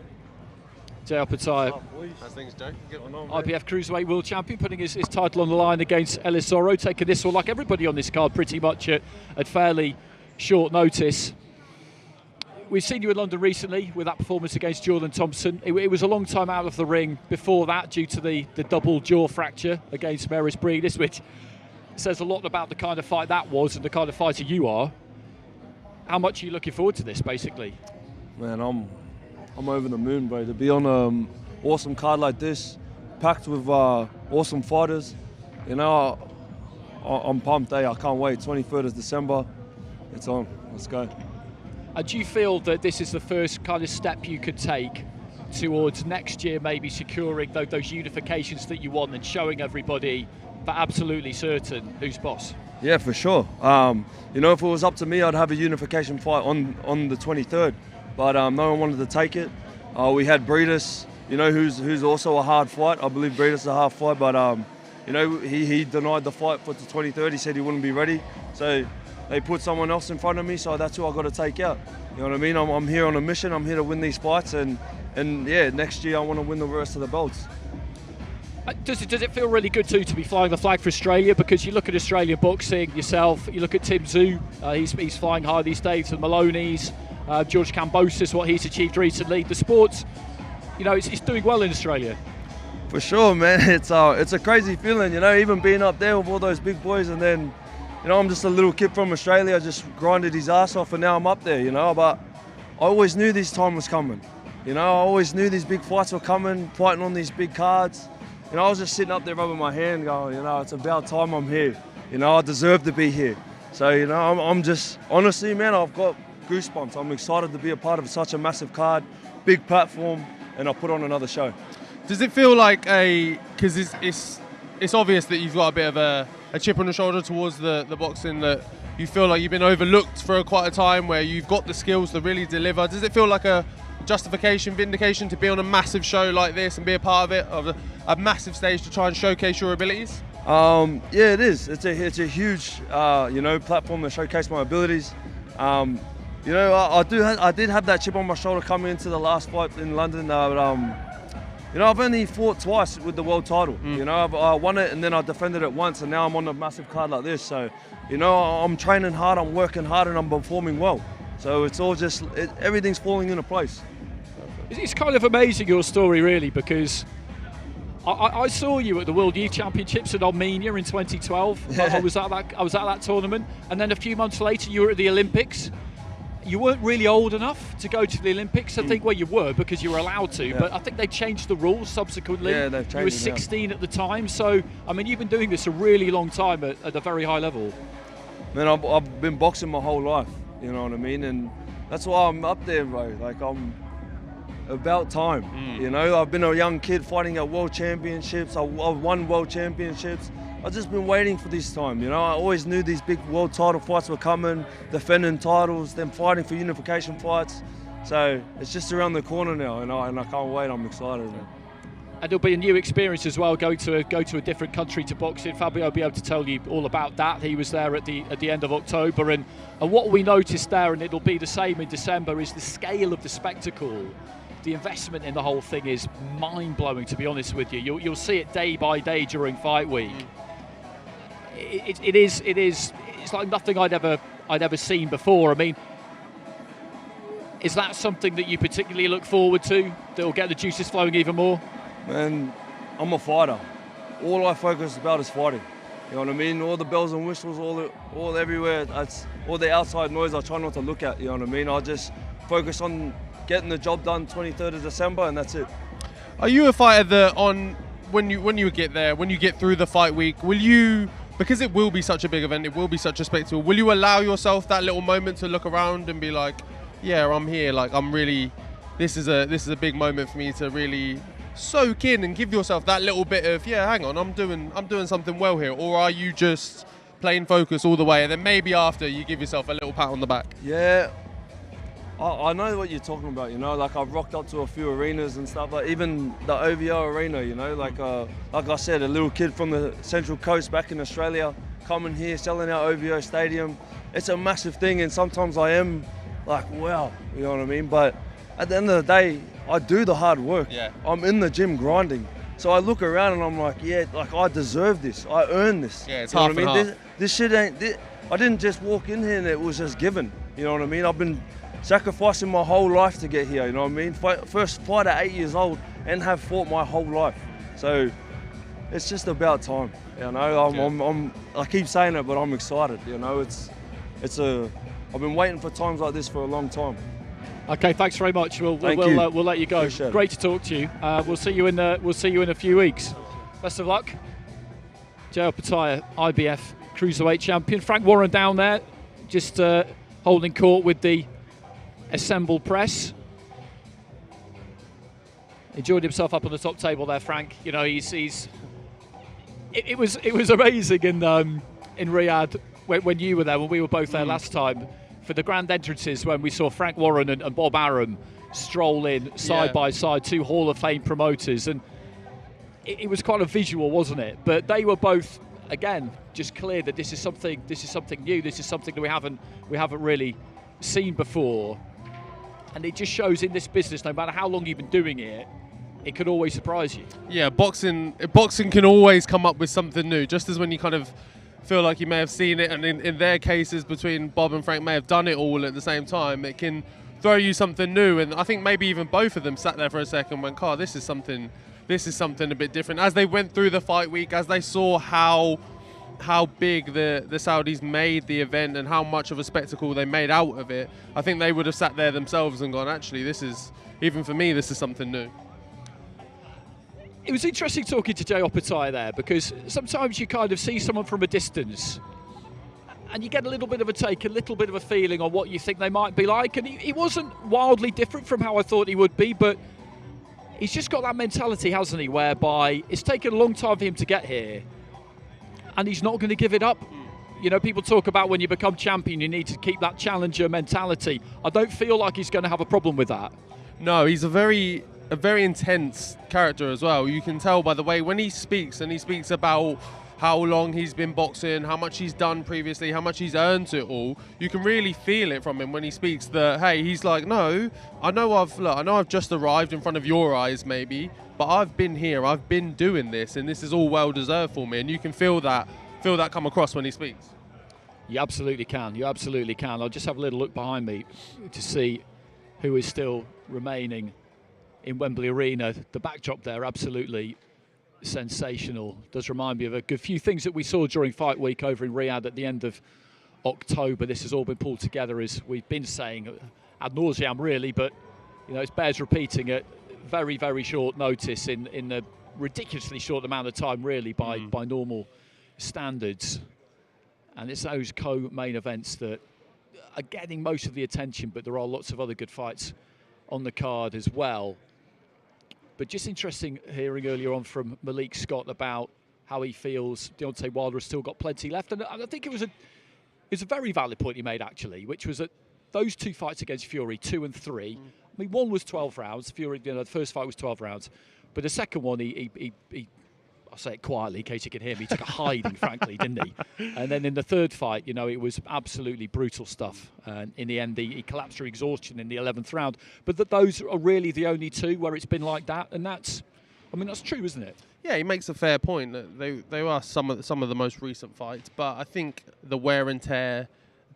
Jay Opataya, how's things, Joe? Get on, IBF Cruiserweight World Champion, putting his title on the line against Ellis Oro, taking this one like everybody on this card pretty much at fairly short notice. We've seen you in London recently with that performance against Jordan Thompson. It was a long time out of the ring before that due to the double jaw fracture against Maris Breedis, which says a lot about the kind of fight that was and the kind of fighter you are. How much are you looking forward to this, basically? Man, I'm over the moon, bro. To be on an awesome card like this, packed with awesome fighters, you know, I'm pumped. I can't wait. 23rd of December, it's on. Let's go. And do you feel that this is the first kind of step you could take towards next year maybe securing those unifications that you want and showing everybody for absolutely certain who's boss? Yeah, for sure. You know, if it was up to me, I'd have a unification fight on the 23rd. But no one wanted to take it. We had Breedis, you know, who's also a hard fight. I believe Breedis is a hard fight, but you know, he denied the fight for the 23rd. He said he wouldn't be ready. So they put someone else in front of me, so that's who I got to take out. You know what I mean? I'm here on a mission. I'm here to win these fights, and yeah, next year I want to win the rest of the belts. Does it feel really good too to be flying the flag for Australia? Because you look at Australian boxing yourself, you look at Tim Tszyu, he's flying high these days, the Maloney's, George Kambosos, what he's achieved recently. The sport's, you know, it's doing well in Australia. For sure, man. It's a crazy feeling, you know, even being up there with all those big boys, and then, you know, I'm just a little kid from Australia. I just grinded his ass off, and now I'm up there, you know. But I always knew this time was coming. You know, I always knew these big fights were coming, fighting on these big cards. You know, I was just sitting up there rubbing my hand going, you know, it's about time I'm here. You know, I deserve to be here. So, you know, I'm just, honestly, man, I've got goosebumps. I'm excited to be a part of such a massive card, big platform, and I'll put on another show. Does it feel like because it's obvious that you've got a bit of a chip on the shoulder towards the boxing, that you feel like you've been overlooked for quite a time, where you've got the skills to really deliver? Does it feel like a justification, vindication to be on a massive show like this and be a part of it, of a massive stage to try and showcase your abilities? Yeah, it is. It's a huge, you know, platform to showcase my abilities. You know, I did have that chip on my shoulder coming into the last fight in London, but you know, I've only fought twice with the world title. You know, I won it and then I defended it once, and now I'm on a massive card like this. So, you know, I'm training hard, I'm working hard, and I'm performing well. So it's all just, everything's falling into place. It's kind of amazing, your story, really, because I saw you at the World Youth Championships in Armenia in 2012. Yeah. I was at that tournament, and then a few months later you were at the Olympics. You weren't really old enough to go to the Olympics. I think, well, you were because you were allowed to, but I think they changed the rules subsequently. Yeah, they've changed. You were 16 at the time, so I mean, you've been doing this a really long time at a very high level. Man, I've been boxing my whole life. You know what I mean, and that's why I'm up there, bro. Like, I'm about time. You know, I've been a young kid fighting at world championships. I've won world championships. I've just been waiting for this time, you know. I always knew these big world title fights were coming, defending titles, then fighting for unification fights. So it's just around the corner now, and I can't wait. I'm excited, man. And it'll be a new experience as well, go to a different country to box in. Fabio will be able to tell you all about that. He was there at the end of October, and what we noticed there, and it'll be the same in December, is the scale of the spectacle. The investment in the whole thing is mind-blowing, to be honest with you. You'll see it day by day during fight week. It's like nothing I'd ever seen before. I mean, is that something that you particularly look forward to, that will get the juices flowing even more? Man, I'm a fighter. All I focus about is fighting. You know what I mean? All the bells and whistles, all everywhere, all the outside noise I try not to look at, you know what I mean? I just focus on getting the job done 23rd of December, and that's it. Are you a fighter that when you get there, when you get through the fight week, will you, because it will be such a big event, it will be such a spectacle, will you allow yourself that little moment to look around and be like, yeah, I'm here, like I'm really, this is a big moment for me to really soak in and give yourself that little bit of, yeah, hang on, I'm doing something well here? Or are you just plain focus all the way, and then maybe after you give yourself a little pat on the back? Yeah, I know what you're talking about, you know, like I've rocked up to a few arenas and stuff, like even the OVO arena, you know, like I said, a little kid from the Central Coast back in Australia, coming here, selling out OVO Stadium. It's a massive thing, and sometimes I am like, wow, you know what I mean? But at the end of the day, I do the hard work. Yeah. I'm in the gym grinding. So I look around and I'm like, yeah, like I deserve this. I earn this. Yeah, it's you know half what I and mean? half. This shit ain't, I didn't just walk in here and it was just given. You know what I mean? I've been sacrificing my whole life to get here, you know what I mean? First fight at 8 years old and have fought my whole life. So it's just about time, you know? I keep saying it, but I'm excited, you know? I've been waiting for times like this for a long time. Okay, thanks very much. We'll let you go. Appreciate it. Great to talk to you. We'll see you in a few weeks. Best of luck. Joe Pataya, IBF Cruiserweight champion. Frank Warren down there, just holding court with the assembled press. Enjoyed himself up on the top table there, Frank. You know, it was amazing in Riyadh when you were there, when we were both there last time, for the grand entrances when we saw Frank Warren and Bob Arum stroll in side by side, two Hall of Fame promoters, and it was quite a visual, wasn't it? But they were both, again, just clear that this is something new. This is something that we haven't really seen before, and it just shows in this business, no matter how long you've been doing it, it could always surprise you. Yeah, boxing can always come up with something new, just as when you kind of feel like you may have seen it, and in their cases between Bob and Frank may have done it all at the same time, it can throw you something new. And I think maybe even both of them sat there for a second and went, "God, this is something a bit different." As they went through the fight week, as they saw how big the Saudis made the event and how much of a spectacle they made out of it, I think they would have sat there themselves and gone, actually, even for me, this is something new. It was interesting talking to Jay Opataya there, because sometimes you kind of see someone from a distance and you get a little bit of a take, a little bit of a feeling on what you think they might be like, and he wasn't wildly different from how I thought he would be, but he's just got that mentality, hasn't he, whereby it's taken a long time for him to get here and he's not going to give it up. You know, people talk about when you become champion, you need to keep that challenger mentality. I don't feel like he's going to have a problem with that. No, he's a very intense character as well. You can tell by the way when he speaks, and he speaks about how long he's been boxing, how much he's done previously, how much he's earned it all. You can really feel it from him when he speaks that, hey, he's like, no, I know I've just arrived in front of your eyes maybe, but I've been here, I've been doing this, and this is all well deserved for me. And you can feel that come across when he speaks. You absolutely can. I'll just have a little look behind me to see who is still remaining in Wembley Arena. The backdrop there, absolutely sensational. Does remind me of a good few things that we saw during fight week over in Riyadh at the end of October. This has all been pulled together, as we've been saying, ad nauseam really, but you know, it bears repeating at very, very short notice in a ridiculously short amount of time really by normal standards. And it's those co-main events that are getting most of the attention, but there are lots of other good fights on the card as well. But just interesting hearing earlier on from Malik Scott about how he feels Deontay Wilder has still got plenty left. And I think it was a very valid point he made, actually, which was that those two fights against Fury, 2 and 3, I mean, one was 12 rounds. Fury, you know, the first fight was 12 rounds. But the second one, he I'll say it quietly in case you can hear me, he took a hiding, frankly, didn't he? And then in the third fight, you know, it was absolutely brutal stuff. And in the end, he collapsed through exhaustion in the 11th round. But those are really the only two where it's been like that. And that's true, isn't it? Yeah, he makes a fair point. They are some of the most recent fights. But I think the wear and tear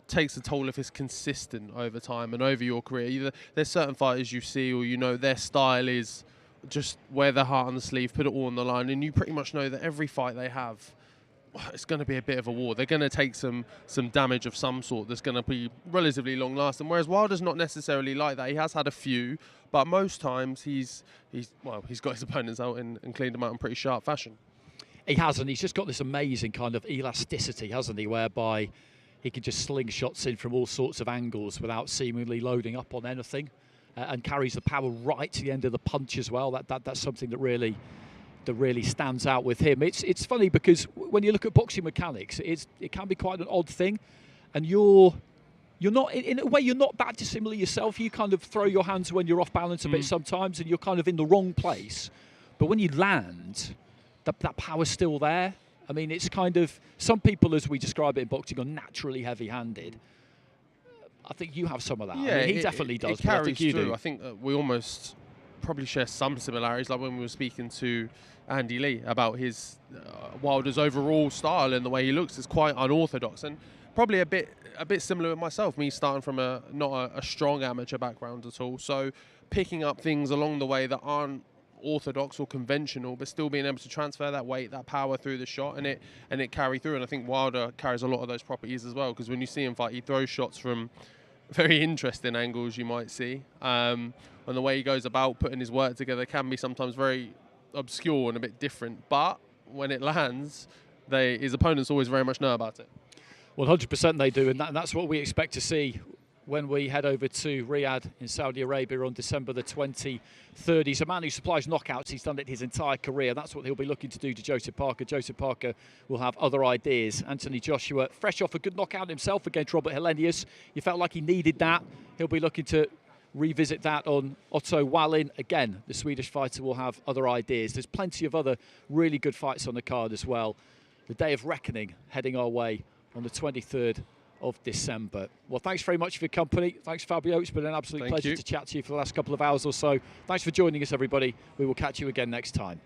takes a toll if it's consistent over time and over your career. Either there's certain fighters you see, or you know their style is just wear their heart on the sleeve, put it all on the line, and you pretty much know that every fight they have, it's going to be a bit of a war. They're going to take some damage of some sort that's going to be relatively long lasting. Whereas Wilder's not necessarily like that. He has had a few, but most times he's got his opponents out and cleaned them out in pretty sharp fashion. He has, and he's just got this amazing kind of elasticity, hasn't he, whereby he can just sling shots in from all sorts of angles without seemingly loading up on anything. And carries the power right to the end of the punch as well. That's something that really that really stands out with him. It's funny because when you look at boxing mechanics, it can be quite an odd thing, and you're not, in a way, you're not that dissimilar yourself. You kind of throw your hands when you're off balance a bit sometimes, and you're kind of in the wrong place. But when you land, that power's still there. I mean, it's kind of, some people, as we describe it in boxing, are naturally heavy-handed. I think you have some of that. Yeah, I mean, he definitely does. It carries I think you through. do. I think we almost probably share some similarities, like when we were speaking to Andy Lee about his Wilder's overall style and the way he looks is quite unorthodox, and probably a bit similar with myself. Me starting from not a strong amateur background at all, so picking up things along the way that aren't orthodox or conventional, but still being able to transfer that weight, that power through the shot, and it carry through. And I think Wilder carries a lot of those properties as well, because when you see him fight, he throws shots from very interesting angles, you might see. And the way he goes about putting his work together can be sometimes very obscure and a bit different. But when it lands, his opponents always very much know about it. 100% they do, and that's what we expect to see when we head over to Riyadh in Saudi Arabia on December the 23rd. He's a man who supplies knockouts. He's done it his entire career. That's what he'll be looking to do to Joseph Parker. Joseph Parker will have other ideas. Anthony Joshua, fresh off a good knockout himself against Robert Helenius. You felt like he needed that. He'll be looking to revisit that on Otto Wallin. Again, the Swedish fighter will have other ideas. There's plenty of other really good fights on the card as well. The day of reckoning heading our way on the 23rd of December. Well, thanks very much for your company. Thanks, Fabio. It's been an absolute pleasure to chat to you for the last couple of hours or so. Thanks for joining us, everybody. We will catch you again next time.